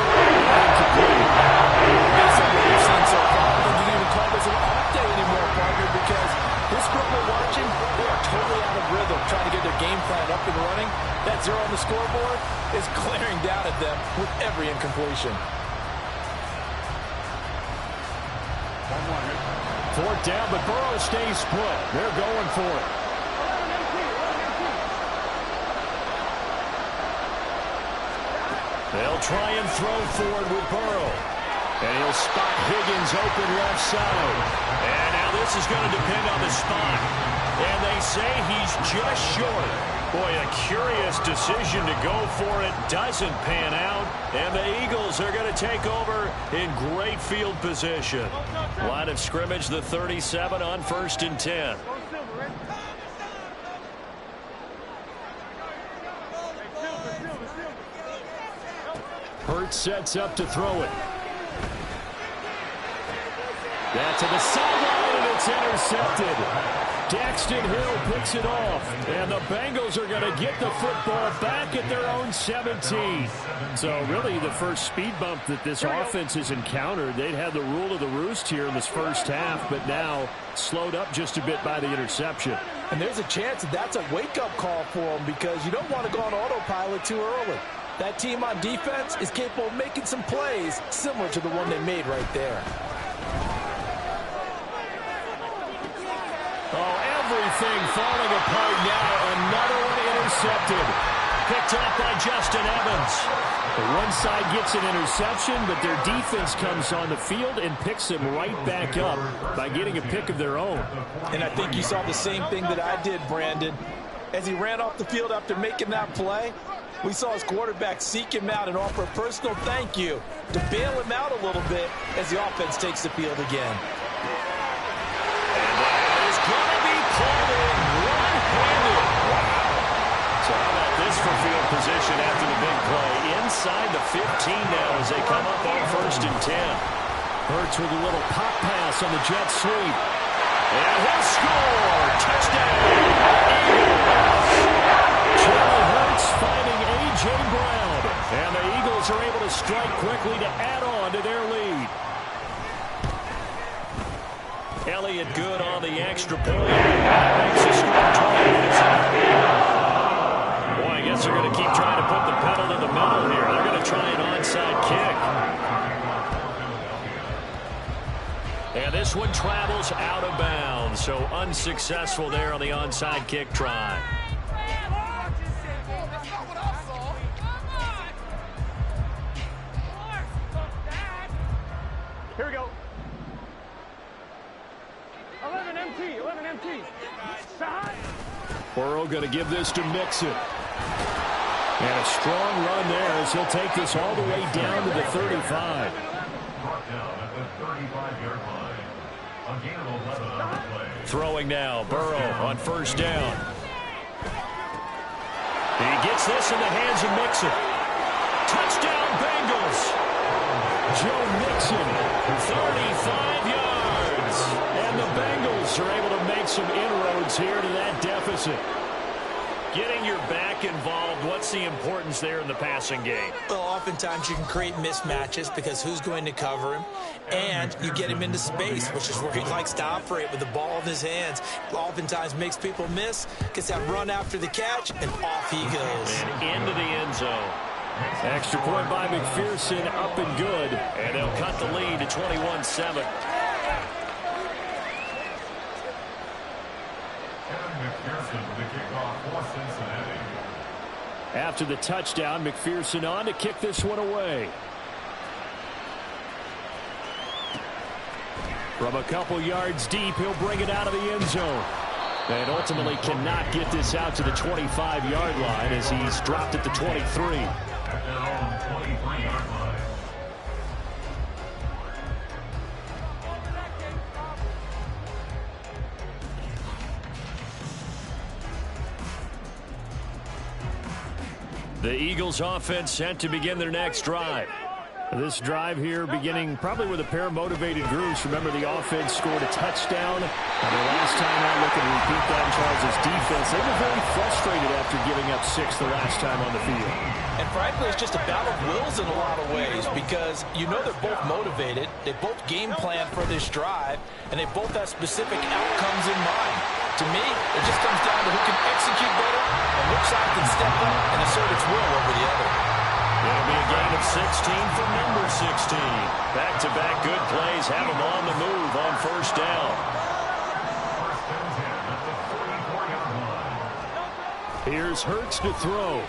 Based on what you've seen so far, I think you can even call this an off day anymore, partner, because this group we're watching, they are totally out of rhythm, trying to get their game plan up and running. That zero on the scoreboard is glaring down at them with every incompletion. Fourth down, but Burrow stays put. They're going for it. They'll try and throw forward with Burrow. And he'll spot Higgins open left side. And now this is going to depend on the spot. And they say he's just short. Boy, a curious decision to go for it. Doesn't pan out. And the Eagles are going to take over in great field position. Line of scrimmage, the 37 on 1st and 10. Hurts sets up to throw it. That to the sideline, and it's intercepted. Daxton Hill picks it off, and the Bengals are going to get the football back at their own 17. So really the first speed bump that this offense has encountered. They'd had the rule of the roost here in this first half, but now slowed up just a bit by the interception. And there's a chance that that's a wake-up call for them, because you don't want to go on autopilot too early. That team on defense is capable of making some plays similar to the one they made right there. Oh, everything falling apart now. Another one intercepted. Picked up by Justin Evans. The one side gets an interception, but their defense comes on the field and picks them right back up by getting a pick of their own. And I think you saw the same thing that I did, Brandon. As he ran off the field after making that play, we saw his quarterback seek him out and offer a personal thank you to bail him out a little bit as the offense takes the field again. And that is going to be pulled in one-handed. Wow. So how about this for field position after the big play? Inside the 15 now as they come up on 1st and 10. Hurts with a little pop pass on the jet sweep. And he'll score. Touchdown. Jalen Hurts finding A.J. Brown. And the Eagles are able to strike quickly to add on to their lead. Elliott good on the extra point. That makes a score 20. Boy, I guess they're going to keep trying to put the pedal to the metal here. They're going to try an onside kick. And this one travels out of bounds. So unsuccessful there on the onside kick try. Here we go. 11 MT, 11 MT. Shot. Burrow going to give this to Mixon. And a strong run there as he'll take this all the way down to the 35. Brought down at the 35-yard line. A gain of 11 on the play. Throwing now, Burrow on 1st down. He gets this in the hands of Mixon. Touchdown Bengals. Joe Mixon, 35 yards. and the Bengals are able to make some inroads here to that deficit. Getting your back involved, what's the importance there in the passing game? Well, oftentimes you can create mismatches because who's going to cover him, and you get him into space, which is where he likes to operate with the ball in his hands. Oftentimes makes people miss, gets that run after the catch, and off he goes. And into the end zone. Extra point by McPherson, up and good. And they'll cut the lead to 21-7. After the touchdown, McPherson on to kick this one away. From a couple yards deep, he'll bring it out of the end zone. And ultimately cannot get this out to the 25-yard line as he's dropped at the 23. At their own 23-yard line. The Eagles offense set to begin their next drive. This drive here beginning probably with a pair of motivated groups. Remember, the offense scored a touchdown. And the last time out, looking to repeat that in Charles' defense. They were very frustrated after giving up 6 the last time on the field. And frankly, it's just a battle of wills in a lot of ways because you know they're both motivated. They both game plan for this drive, and they both have specific outcomes in mind. To me, it just comes down to who can execute better and which side can step up and assert its will over the other. It'll be a gain of 16 for number 16. Back-to-back good plays have him on the move on first down. Here's Hurts to throw.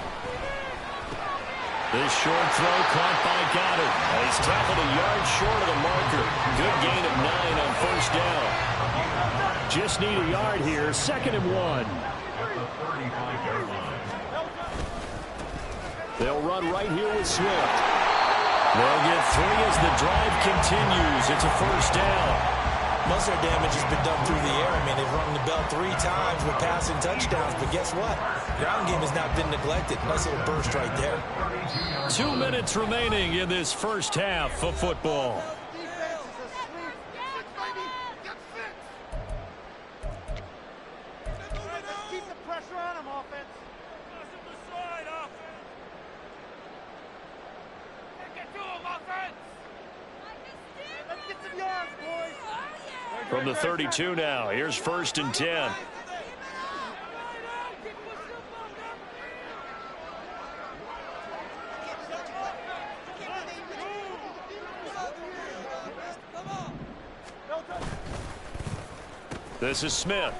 This short throw caught by Goddard. He's tackled a yard short of the marker. Good gain of 9 on first down. Just need a yard here. 2nd and 1. They'll run right here with Swift. They'll get 3 as the drive continues. It's a first down. Most of their damage has been done through the air. I mean, they've rung the bell 3 times with passing touchdowns, but guess what? Ground game has not been neglected. Nice little burst right there. 2 minutes remaining in this first half of football. Keep the pressure on him, offense. Get to him, offense. Let's get some yards, boys. From the 32 now, here's 1st and 10. This is Smith.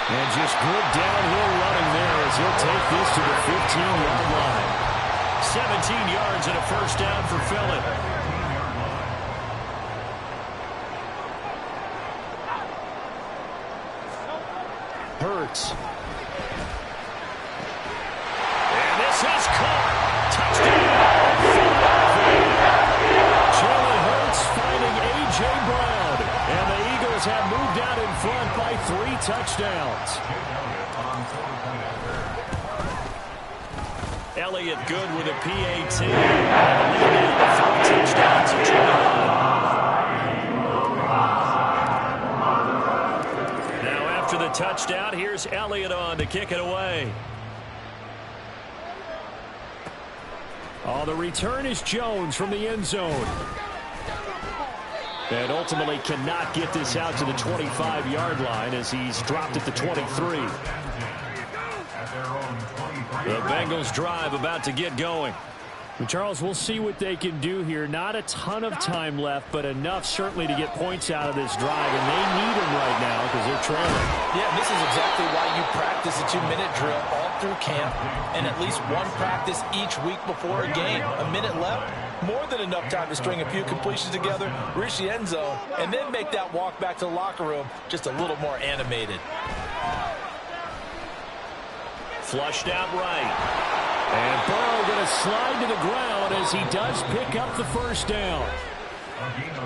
And just good downhill running there as he'll take this to the 15-yard line. 17 yards and a first down for Philly. Hurts. And this is caught. Touchdown. Jalen Hurts finding A.J. Brown. And the Eagles have moved out in front by 3 touchdowns. Elliott good with a PAT. 3 touchdowns. Now after the touchdown, here's Elliott on to kick it away. Oh, the return is Jones from the end zone. And ultimately cannot get this out to the 25-yard line as he's dropped at the 23. The Bengals drive about to get going. Well, Charles, we'll see what they can do here. Not a ton of time left, but enough certainly to get points out of this drive. And they need them right now because they're trailing. Yeah, this is exactly why you practice a 2-minute drill all through camp and at least one practice each week before a game. A minute left, more than enough time to string a few completions together, reach the end zone, and then make that walk back to the locker room just a little more animated. Flushed out right. And Burrow going to slide to the ground as he does pick up the first down.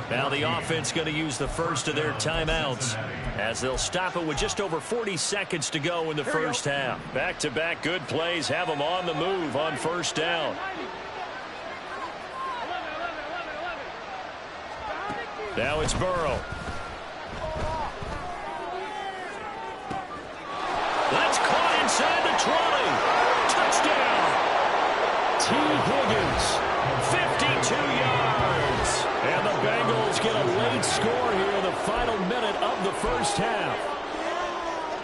Now the offense going to use the first of their timeouts as they'll stop it with just over 40 seconds to go in the first half. Back-to-back good plays have them on the move on first down. Now it's Burrow. T. Higgins, 52 yards. And the Bengals get a late score here in the final minute of the first half.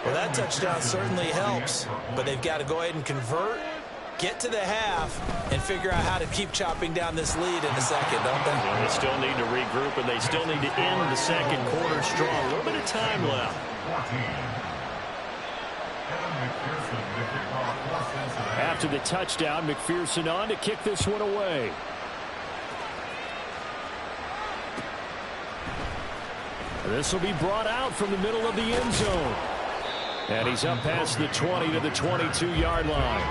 Well, that touchdown certainly helps, but they've got to go ahead and convert, get to the half, and figure out how to keep chopping down this lead in the second, don't they? And they still need to regroup, and they still need to end the second quarter strong. A little bit of time left. After the touchdown, McPherson on to kick this one away. This will be brought out from the middle of the end zone. And he's up past the 20 to the 22-yard line.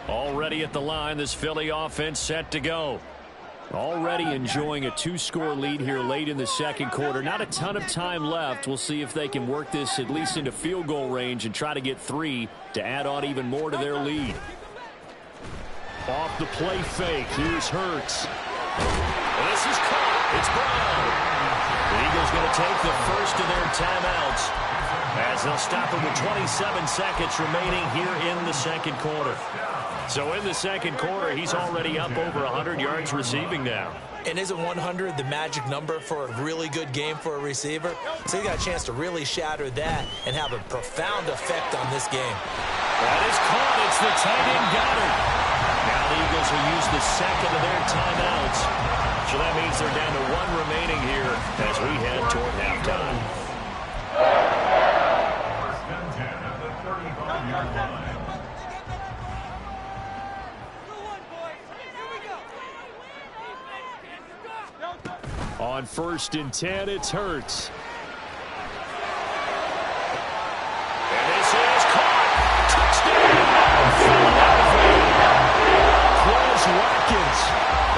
Already at the line, this Philly offense set to go. Already enjoying a 2-score lead here late in the second quarter. Not a ton of time left. We'll see if they can work this at least into field goal range and try to get 3 to add on even more to their lead. Off the play fake. Here's Hurts. This is caught. It's Brown. The Eagles going to take the first of their timeouts as they'll stop it with 27 seconds remaining here in the second quarter. So in the second quarter, he's already up over 100 yards receiving now. And isn't 100 the magic number for a really good game for a receiver? So he got a chance to really shatter that and have a profound effect on this game. That is caught. It's the tight end Goddard. Now the Eagles will use the second of their timeouts. So that means they're down to 1 remaining here as we head toward halftime. First and 10 at the 35-yard line. On first and 10, it's Hurts. And this is caught. Touchdown, Philadelphia. Quez Watkins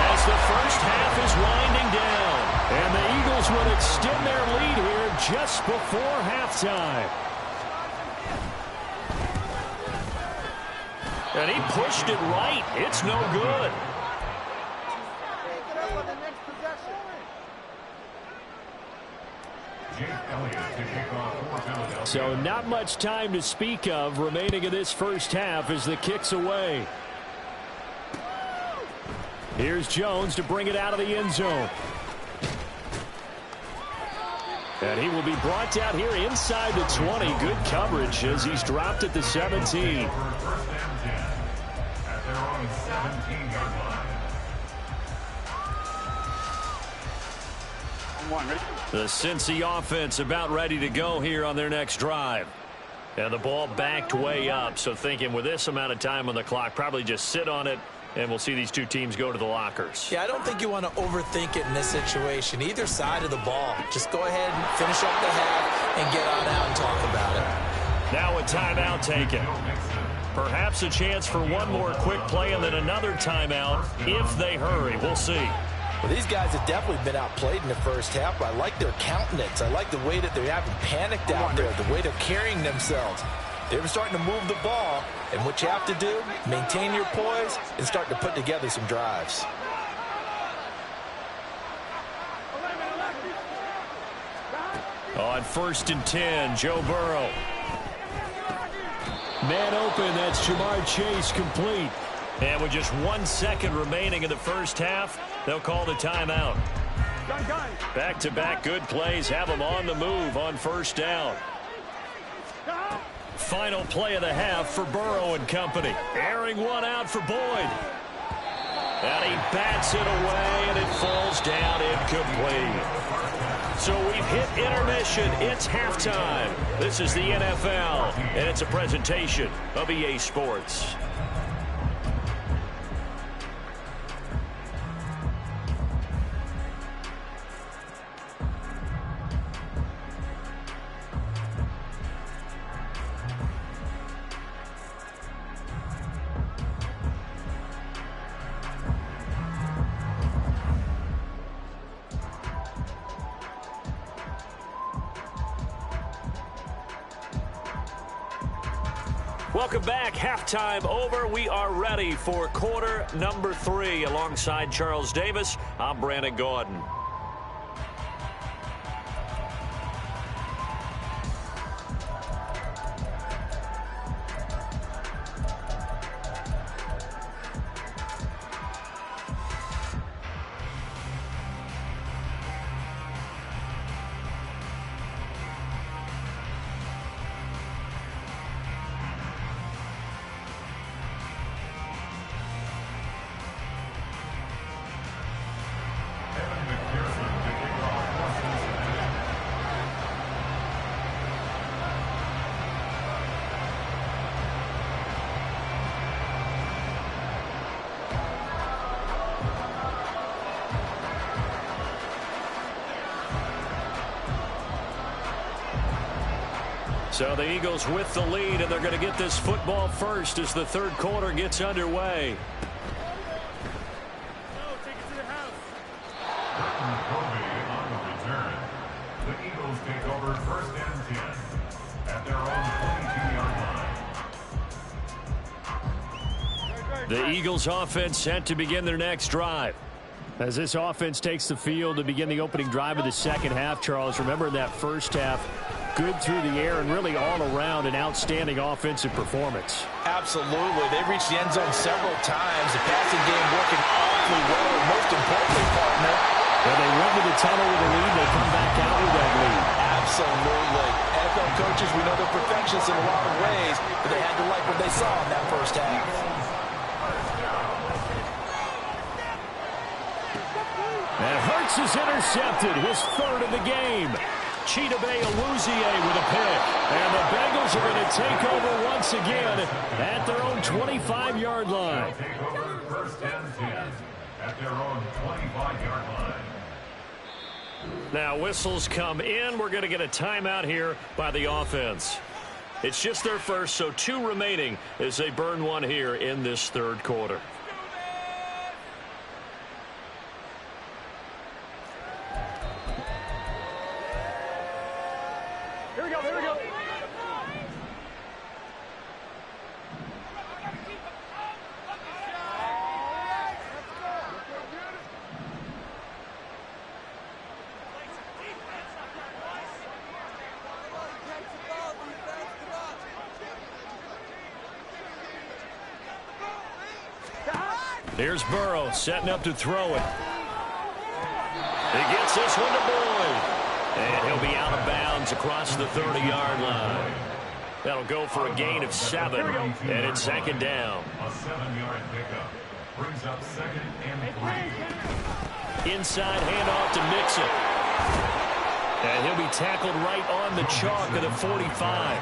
as the first half is winding down. And the Eagles would extend their lead here just before halftime. And he pushed it right. It's no good. So not much time to speak of remaining in this first half as the kick's away. Here's Jones to bring it out of the end zone. And he will be brought down here inside the 20. Good coverage as he's dropped at the 17. First and 10 at their own 17-yard line. The Cincy offense about ready to go here on their next drive. And the ball backed way up, so thinking with this amount of time on the clock, probably just sit on it, and we'll see these two teams go to the lockers. Yeah, I don't think you want to overthink it in this situation. Either side of the ball. Just go ahead and finish up the half and get on out and talk about it. Now a timeout taken. Perhaps a chance for one more quick play and then another timeout if they hurry. We'll see. Well, these guys have definitely been outplayed in the first half, but I like their countenance. I like the way that they haven't panicked out there, the way they're carrying themselves. They're starting to move the ball, and what you have to do, maintain your poise and start to put together some drives. On first and 10, Joe Burrow. Man open, that's Jamar Chase complete. And with just 1 second remaining in the first half, they'll call the timeout. Back-to-back good plays have them on the move on first down. Final play of the half for Burrow and company. Airing one out for Boyd. And he bats it away, and it falls down incomplete. So we've hit intermission. It's halftime. This is the NFL, and it's a presentation of EA Sports. Welcome back. Halftime over. We are ready for quarter number 3. Alongside Charles Davis, I'm Brandon Gordon. So the Eagles with the lead, and they're going to get this football first as the third quarter gets underway. Take it to the house. Burton Covey on the return. The Eagles take over first and 10 at their own 22-yard line. The Eagles offense set to begin their next drive. As this offense takes the field to begin the opening drive of the second half, Charles, remember in that first half, good through the air and really all around an outstanding offensive performance. Absolutely. They reached the end zone several times. The passing game working awfully well. And most importantly, partner, when they went to the tunnel with a lead, they come back out with that lead. Absolutely. NFL coaches, we know they're perfectionists in a lot of ways, but they had to like what they saw in that first half. And Hurts is intercepted, his third of the game. Chidobe Awuzie with a pick. And the Bengals are going to take over once again at their own 25-yard line. Take over first and 10 at their own 25-yard line. Now whistles come in. We're going to get a timeout here by the offense. It's just their first, so 2 remaining as they burn one here in this third quarter. Here we go, here we go. Here's Burrow setting up to throw it. He gets this one to Boyd. And he'll be out of bounds across the 30-yard line. That'll go for a gain of 7. And it's second down. A 7-yard pickup brings up second and 3. Inside handoff to Mixon. And he'll be tackled right on the chalk of the 45.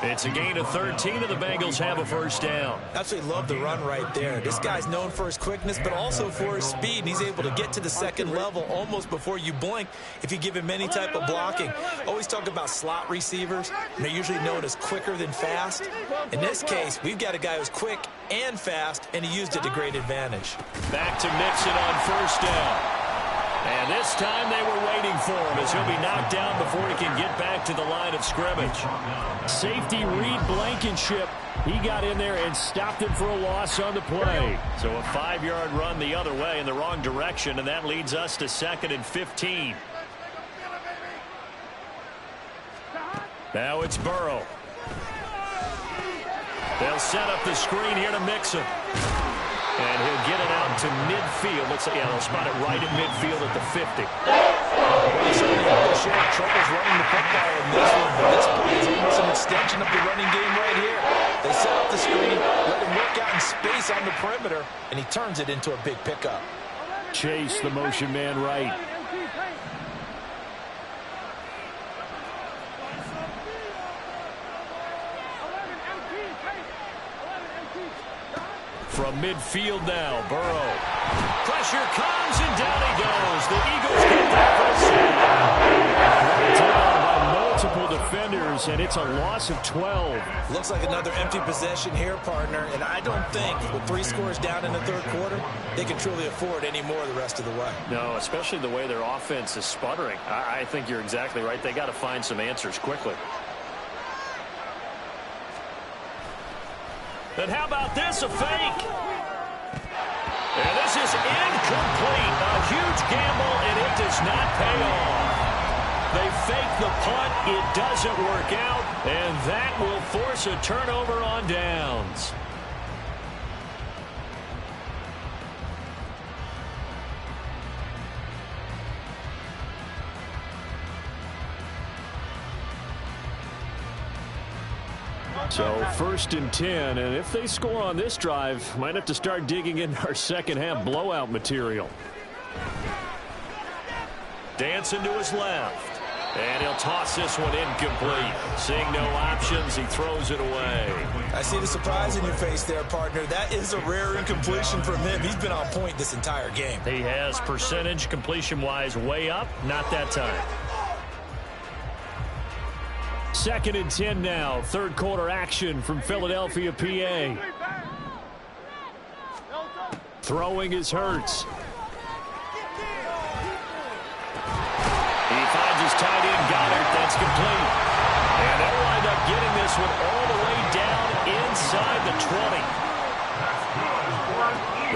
It's a gain of 13, and the Bengals have a first down. Absolutely love the run right there. This guy's known for his quickness, but also for his speed. And he's able to get to the second level almost before you blink if you give him any type of blocking. Always talk about slot receivers, and they're usually known as quicker than fast. In this case, we've got a guy who's quick and fast, and he used it to great advantage. Back to Mixon on first down. And this time they were waiting for him as he'll be knocked down before he can get back to the line of scrimmage. Safety Reed Blankenship, he got in there and stopped him for a loss on the play. So a 5-yard run the other way in the wrong direction, and that leads us to second and 15. Now it's Burrow. They'll set up the screen here to Mixon. And he'll get it out to midfield. Let's say, yeah, they'll spot it right at midfield at the 50. He's showing troubles running the football in this one. But this play is almost an extension of the running game right here. They set up the screen, let him work out in space on the perimeter, and he turns it into a big pickup. Chase, the motion man right. From midfield now, Burrow. Pressure comes, and down he goes. The Eagles get that first down. Down by multiple defenders, and it's a loss of 12. Looks like another empty possession here, partner, and I don't think with 3 scores down in the third quarter, they can truly afford any more the rest of the way. No, especially the way their offense is sputtering. I think you're exactly right. They got to find some answers quickly. And how about this, a fake? And this is incomplete. A huge gamble, and it does not pay off. They fake the punt. It doesn't work out, and that will force a turnover on downs. So 1st and 10, and if they score on this drive, might have to start digging in our second half blowout material. Dancing to his left, and he'll toss this one incomplete. Seeing no options, he throws it away. I see the surprise in your face there, partner. That is a rare incompletion from him. He's been on point this entire game. He has percentage completion-wise way up, not that time. 2nd and 10 now. 3rd quarter action from Philadelphia, PA. Throwing is Hurts. He finds his tight end, Goddard. That's complete. And they'll wind up getting this one all the way down inside the 20.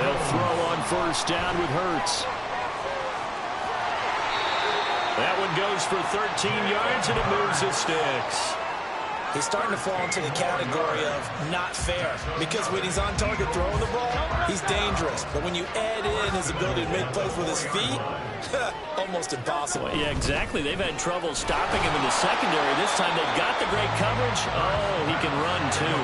They'll throw on 1st down with Hurts. That one goes for 13 yards, and it moves his sticks. He's starting to fall into the category of not fair, because when he's on target throwing the ball, he's dangerous. But when you add in his ability to make plays with his feet, almost impossible. Well, yeah, exactly. They've had trouble stopping him in the secondary. This time they've got the great coverage. Oh, he can run, too.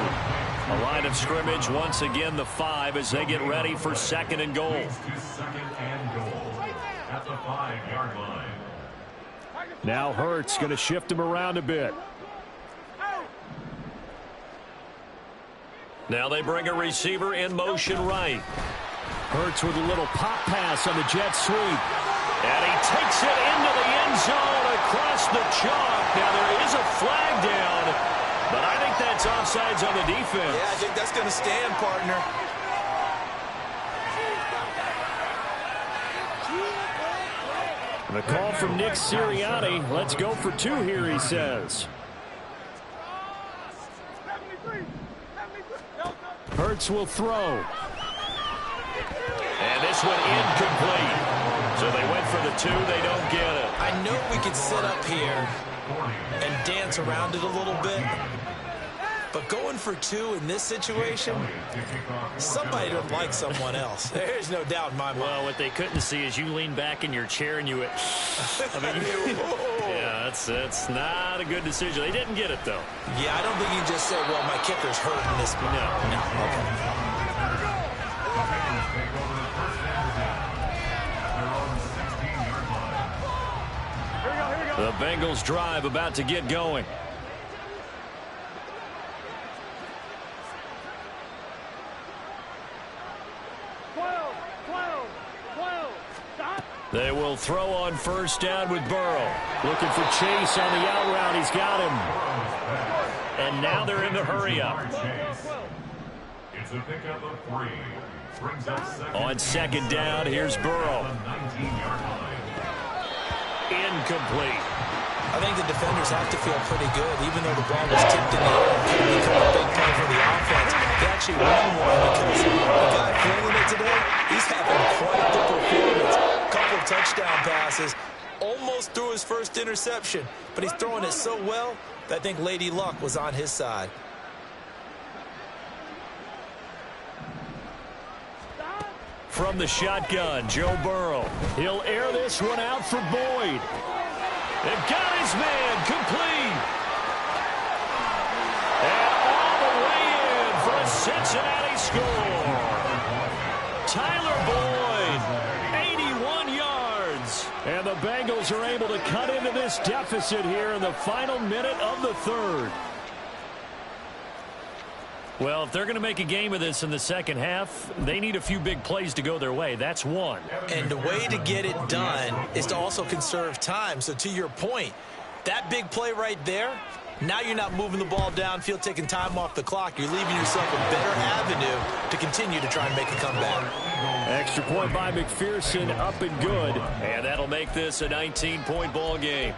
A line of scrimmage, once again, the 5 as they get ready for 2nd and goal. Second and goal at the 5-yard line. Now Hurts going to shift him around a bit. Now they bring a receiver in motion right. Hurts with a little pop pass on the jet sweep. And he takes it into the end zone across the chalk. Now there is a flag down, but I think that's offsides on the defense. Yeah, I think that's going to stand, partner. And a call from Nick Sirianni. Let's go for 2 here, he says. Hurts will throw. And this one incomplete. So they went for the 2. They don't get it. I know we could sit up here and dance around it a little bit, but going for 2 in this situation, somebody doesn't like someone else. There's no doubt in my mind. Well, what they couldn't see is you lean back in your chair and you went, I mean, yeah, that's not a good decision. They didn't get it, though. Yeah, I don't think you can just say, well, my kicker's hurting this. No. Okay. The Bengals drive about to get going. They will throw on 1st down with Burrow. Looking for Chase on the out route. He's got him. And now they're in the hurry up. It's a pickup of 3. Brings up 2nd. On 2nd down, here's Burrow. Incomplete. I think the defenders have to feel pretty good, even though the ball was tipped in the air and could become a big play for the offense. They actually won one because the guy flinging it today, he's having quite the performance. Couple of touchdown passes, almost threw his first interception, but he's throwing it so well that I think Lady Luck was on his side. From the shotgun, Joe Burrow. He'll air this one out for Boyd. They've got his man complete. And all the way in for a Cincinnati score. Tyler Boyd, 81 yards. And the Bengals are able to cut into this deficit here in the final minute of the 3rd. Well, if they're going to make a game of this in the second half, they need a few big plays to go their way. That's one. And the way to get it done is to also conserve time. So to your point, that big play right there, now you're not moving the ball downfield, taking time off the clock. You're leaving yourself a better avenue to continue to try and make a comeback. Extra point by McPherson, up and good. And that'll make this a 19-point ball game.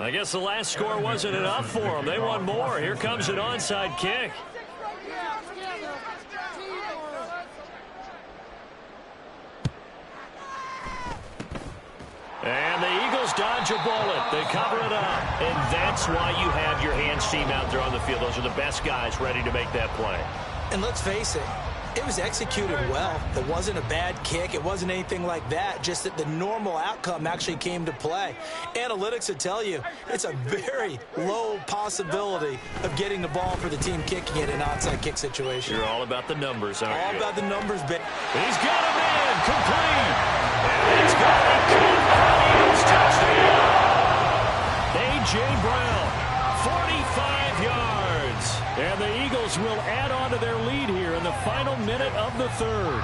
I guess the last score wasn't enough for them. They want more. Here comes an onside kick. And the Eagles dodge a bullet. They cover it up. And that's why you have your hands team out there on the field. Those are the best guys ready to make that play. And let's face it, it was executed well. It wasn't a bad kick. It wasn't anything like that. Just that the normal outcome actually came to play. Analytics would tell you it's a very low possibility of getting the ball for the team kicking it in an onside kick situation. You're all about the numbers, aren't you? All about the numbers, baby. He's got a man complete. And it's got a Eagles touchdown. A.J. Brown, 45 yards. And the Eagles will add on to their lead here in the final minute of the third.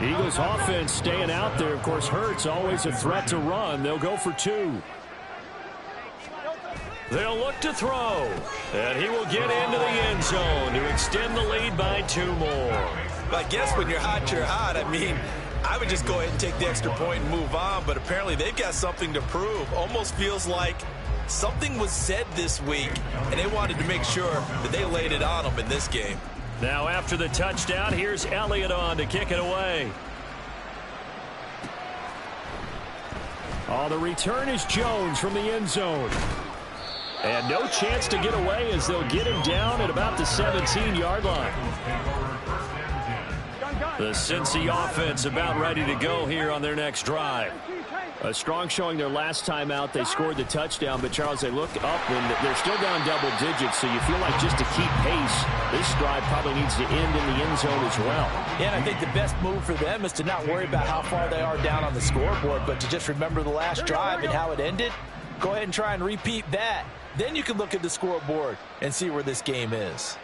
Eagles offense staying out there. Of course, Hurts always a threat to run. They'll go for 2. They'll look to throw. And he will get into the end zone to extend the lead by 2 more. But I guess when you're hot, you're hot. I mean, I would just go ahead and take the extra point and move on. But apparently they've got something to prove. Almost feels like something was said this week, and they wanted to make sure that they laid it on them in this game. Now after the touchdown, here's Elliott on to kick it away. Oh, the return is Jones from the end zone. And no chance to get away as they'll get him down at about the 17-yard line. The Cincy offense about ready to go here on their next drive. A strong showing their last time out. They scored the touchdown, but, Charles, they look up and they're still down double digits, so you feel like just to keep pace, this drive probably needs to end in the end zone as well. Yeah, and I think the best move for them is to not worry about how far they are down on the scoreboard, but to just remember the last drive and how it ended. Go ahead and try and repeat that. Then you can look at the scoreboard and see where this game is.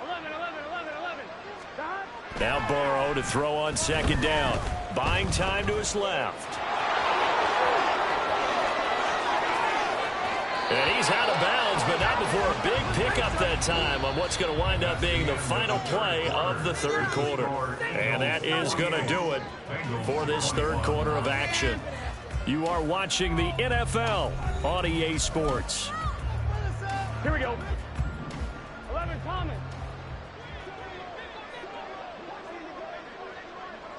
11. Now Burrow to throw on second down. Buying time to his left. And he's out of bounds, but not before a big pickup that time on what's going to wind up being the final play of the third quarter. And that is going to do it for this third quarter of action. You are watching the NFL on EA Sports. Here we go. 11 Thomas.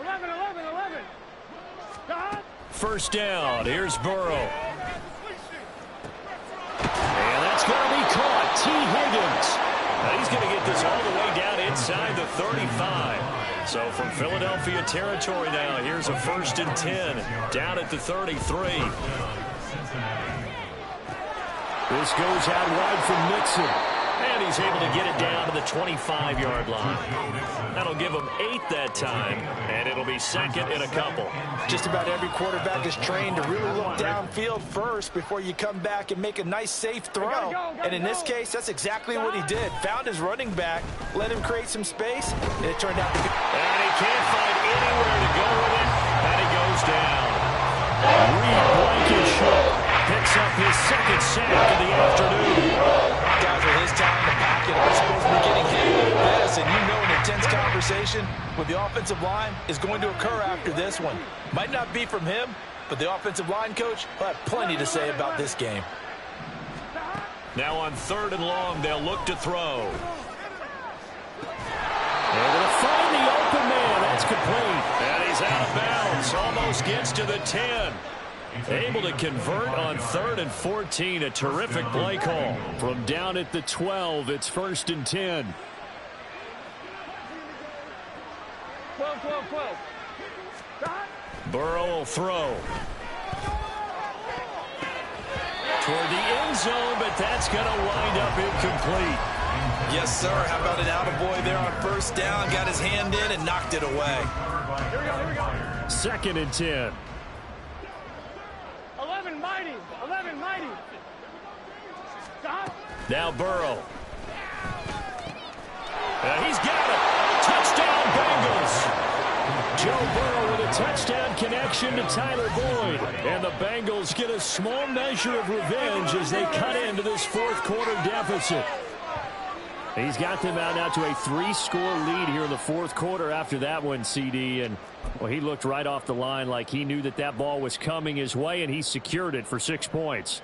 11. First down. Here's Burrow. And that's going to be caught. T. Higgins. Now he's going to get this all the way down inside the 35. So from Philadelphia territory now, here's a 1st and 10 down at the 33. This goes out wide from Mixon. And he's able to get it down to the 25-yard line. That'll give him 8 that time, and it'll be second in a couple. Just about every quarterback is trained to really look downfield first before you come back and make a nice, safe throw. And in this case, that's exactly what he did. Found his running back, let him create some space, and it turned out to be... And he can't find anywhere to go with it, and he goes down. Reed Blankenship picks up his second sack of the afternoon. Guys with his time in the pocket are supposed to be getting hit like this, and you know an intense conversation with the offensive line is going to occur after this one. Might not be from him, but the offensive line coach will have plenty to say about this game. Now on 3rd and long, they'll look to throw. They're going to find the open man. That's complete. And he's out of bounds. Almost gets to the 10. Able to convert on 3rd and 14. A terrific play call. From down at the 12, it's 1st and 10. 12. Burrow will throw. Toward the end zone, but that's going to wind up incomplete. Yes, sir. How about an attaboy there on 1st down? Got his hand in and knocked it away. Here we go. 2nd and 10. 11 mighty. Stop. Now Burrow. He's got it. Touchdown Bengals. Joe Burrow with a touchdown connection to Tyler Boyd. And the Bengals get a small measure of revenge as they cut into this 4th quarter deficit. He's got them out now to a 3-score lead here in the fourth quarter after that one, CD. And, well, he looked right off the line like he knew that that ball was coming his way, and he secured it for 6 points.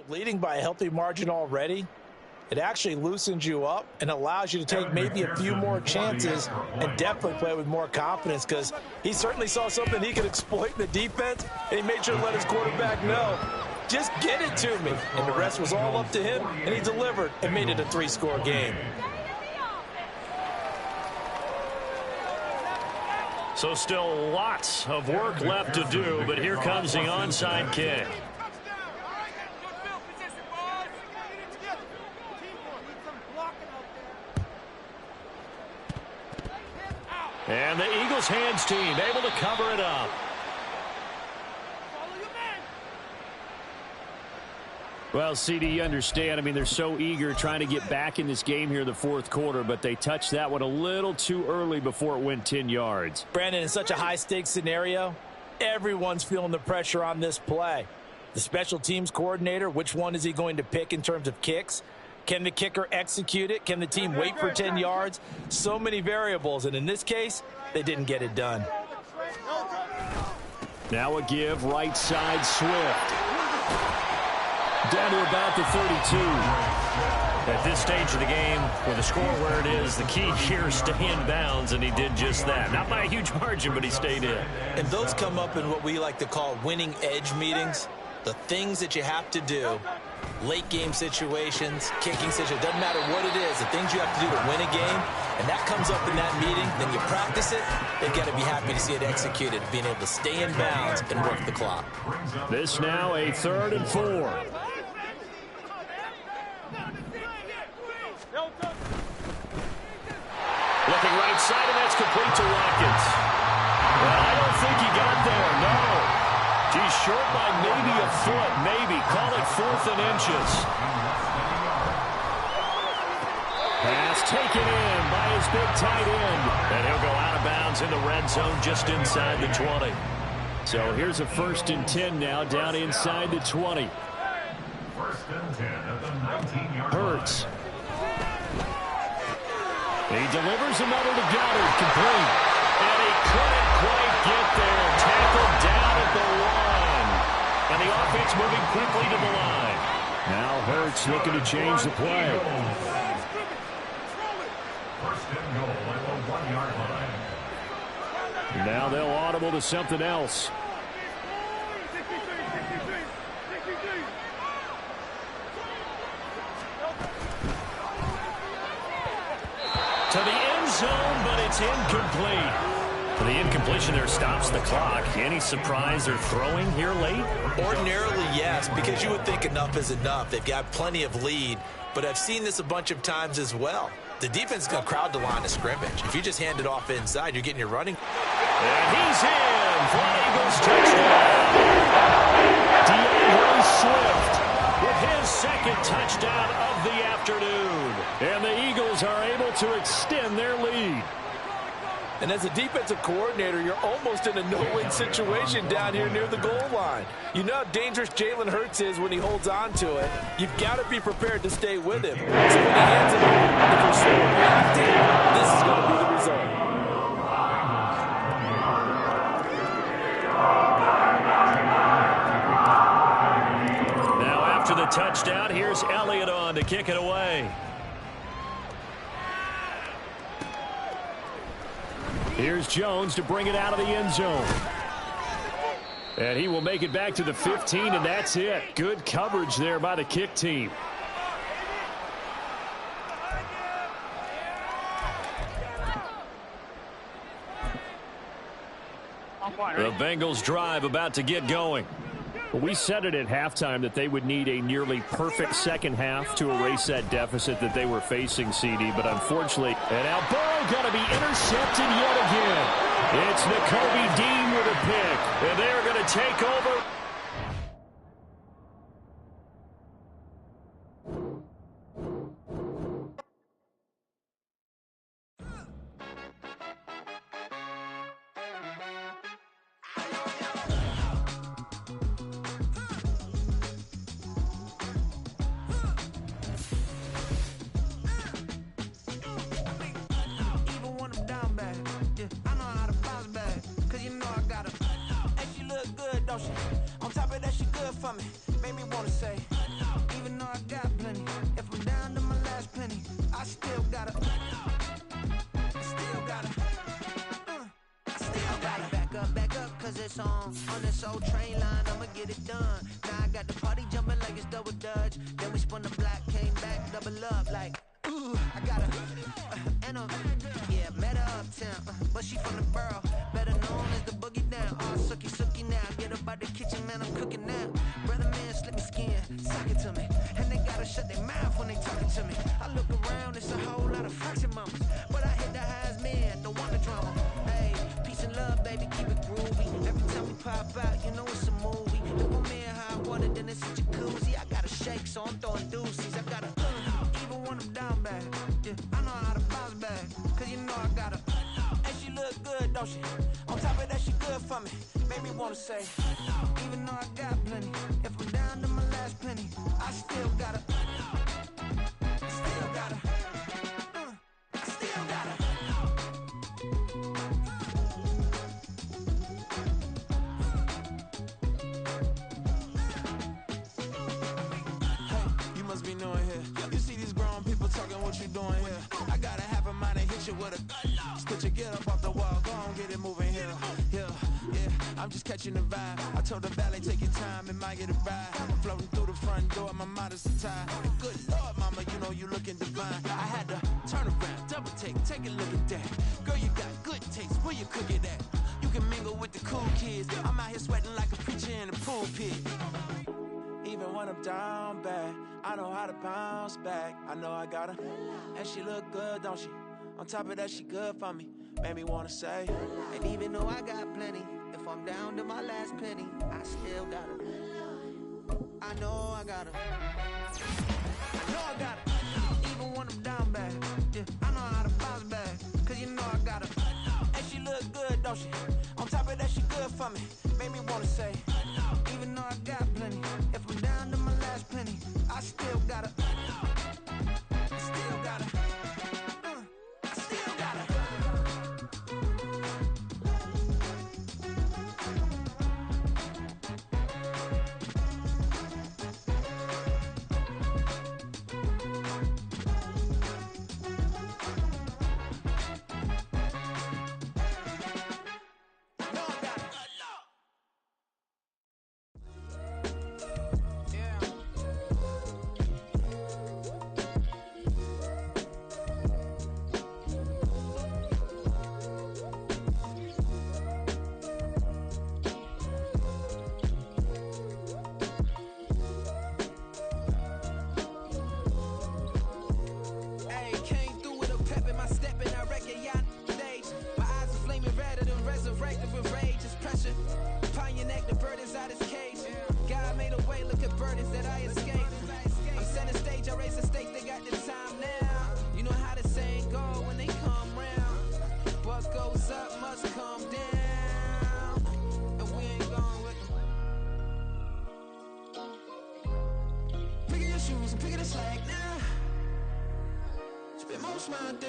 leading by a healthy margin already, it actually loosens you up and allows you to take maybe a few more chances and definitely play with more confidence, because he certainly saw something he could exploit in the defense, and he made sure to let his quarterback know, just get it to me. And the rest was all up to him, and he delivered and made it a 3-score game. So still lots of work left to do, but here comes the onside kick. And the Eagles hands team able to cover it up. Well, CD, you understand. I mean, they're so eager trying to get back in this game here in the fourth quarter, but they touched that one a little too early before it went 10 yards. Brandon, in such a high-stakes scenario, everyone's feeling the pressure on this play. The special teams coordinator, which one is he going to pick in terms of kicks? Can the kicker execute it? Can the team wait for 10 yards? So many variables, and in this case, they didn't get it done. Now a give, right side, Swift. Down to about the 32. At this stage of the game, with the score where it is, the key here is stay in bounds, and he did just that. Not by a huge margin, but he stayed in. And those come up in what we like to call winning edge meetings. The things that you have to do, late game situations, kicking situations, doesn't matter what it is, the things you have to do to win a game, and that comes up in that meeting, then you practice it, they've got to be happy to see it executed, being able to stay in bounds and work the clock. This now a 3rd and 4. Looking right side, and that's complete to Watkins. Well, I don't think he got there, no. He's short by maybe a foot, maybe. Call it 4th and inches. Pass taken in by his big tight end. And he'll go out of bounds in the red zone just inside the 20. So here's a 1st and 10 now, down inside the 20. 1st and 10 at the 19-yard line. Hurts. He delivers another to Goddard, complete. And he couldn't quite get there. Tackled down at the 1. And the offense moving quickly to the line. Now Hurts looking to change the play. 1st and goal at the 1-yard line. Now they'll audible to something else. To the end zone, but it's incomplete. The incompletion there stops the clock. Any surprise they're throwing here late? Ordinarily, yes, because you would think enough is enough. They've got plenty of lead, but I've seen this a bunch of times as well. The defense is going to crowd the line of scrimmage. If you just hand it off inside, you're getting your running. And he's in for an Eagles touchdown. DeAndre Swift With his 2nd touchdown of the afternoon. And the Eagles are able to extend their lead. And as a defensive coordinator, you're almost in a no-win situation down here near the goal line. You know how dangerous Jalen Hurts is when he holds on to it. You've got to be prepared to stay with him. So when he hands it off, if you're slow reacting, this is going to be the result. Now after the touchdown, here's Elliott on to kick it away. Here's Jones to bring it out of the end zone. And he will make it back to the 15, and that's it. Good coverage there by the kick team. The Bengals drive about to get going. We said it at halftime that they would need a nearly perfect second half to erase that deficit that they were facing, CD, but unfortunately, and now Burrow going to be intercepted yet again. It's Nakobe Dean with a pick, and they're going to take over. On top of that, she good for me. Made me wanna say, this on this old train line, I'ma get it done. Now I got the party jumping like it's double dutch. Then we spun the block, came back, double up like, ooh, I got a, and a, yeah, met her uptown, but she from the borough, better known as the boogie down. Oh, sookie now, get up out the kitchen, man, I'm cooking now. Brother man, slip me skin, sock it to me, and they gotta shut their mouth when they talking to me. I look around, it's a whole lot of fraction mamas, but I hit the highs, man, don't want the drama. Hey, peace and love, baby, keep it groovy. Every time we pop out, you know it's a movie. If I'm in high water, then it's a jacuzzi. I gotta shake, so I'm throwing deuces. I gotta, even when I'm down bad, yeah, I know how to bounce back, cause you know I gotta. And she look good, don't she? On top of that, she good for me. Made me wanna say, even though I got plenty, if I'm down to my last penny, I still gotta, still gotta, I still gotta. Hey, you must be new in here. You see these grown people talking, what you doing here? I got a half a mind to hit you with a stitch you, get up off the wall, go on, get it moving here. Yeah, I'm just catching the vibe. I told the valet, take your time, it might get a ride. I'm floating through the front door, my modest attire. Good Lord, mama, you know you looking divine. I had to turn around, double take a look at that. Girl, you got good taste, where you cook it at? You can mingle with the cool kids. I'm out here sweating like a preacher in a pulpit. Even when I'm down bad, I know how to bounce back. I know I got her, and she look good, don't she? On top of that, she good for me. Made me wanna say, and even though I got plenty, if I'm down to my last penny, I still got her. I know I got her. I know I got her. Even when I'm down bad, yeah, I know how to bounce back, cause you know I got her. And she look good, don't she? On top of that, she good for me. Made me wanna say, even though I got plenty, if I'm down to my last penny, I still got her. Still got her. Most my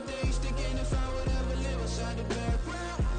days thinking if I would ever live outside the background.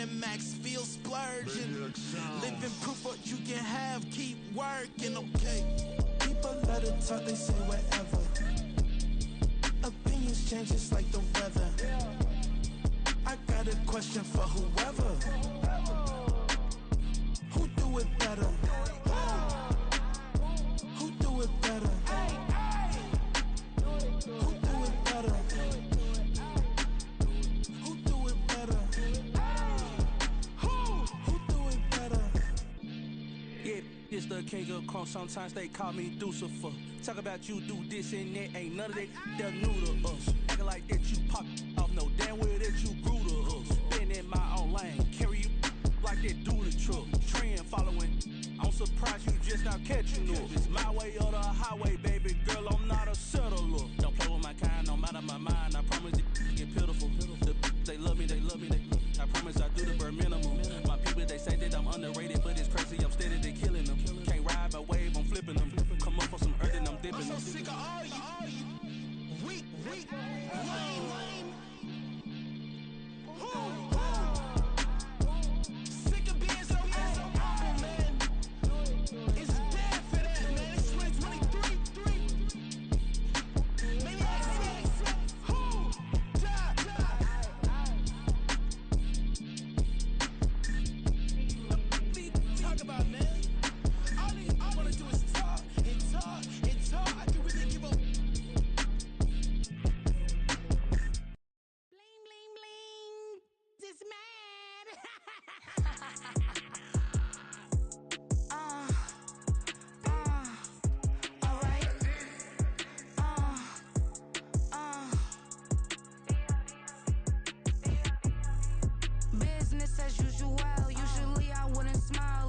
and max feel splurging. Living proof what you can have, keep working, okay. People let it talk, they say whatever. Opinions change just like the weather. I got a question for whoever. Who do it better? Who do it better? Who do it better? Who do it better? Who do it better? Yeah, it's the king of crunk. Sometimes they call me Lucifer. Talk about you do this and that. Ain't none of that they're new to us. Acting like that you pop off. No damn well that you grew to us. Been in my own lane. Carry you like that do the truck. Trend following. I'm surprised you just not catching up. It's my way or the highway, baby girl. I'm not a settler. Don't play with my kind, no matter my mind. I promise it get pitiful. They love me, they love me, I promise I do the bare minimum. My people, they say that I'm underrated, but it's crazy, I'm steady, they killing them. Can't ride my wave, I'm flipping them. Come up for some earth and I'm dipping them. I'm so sick of all you weak, lame. Sick of being so awful, man. It's dead for that, man. It's 2023. Maniacs, who die? Talk about, man. All I wanna do is talk and talk and talk. I can really give up. Bling, bling, bling. This man. Alright. Business as usual. Usually I wouldn't smile.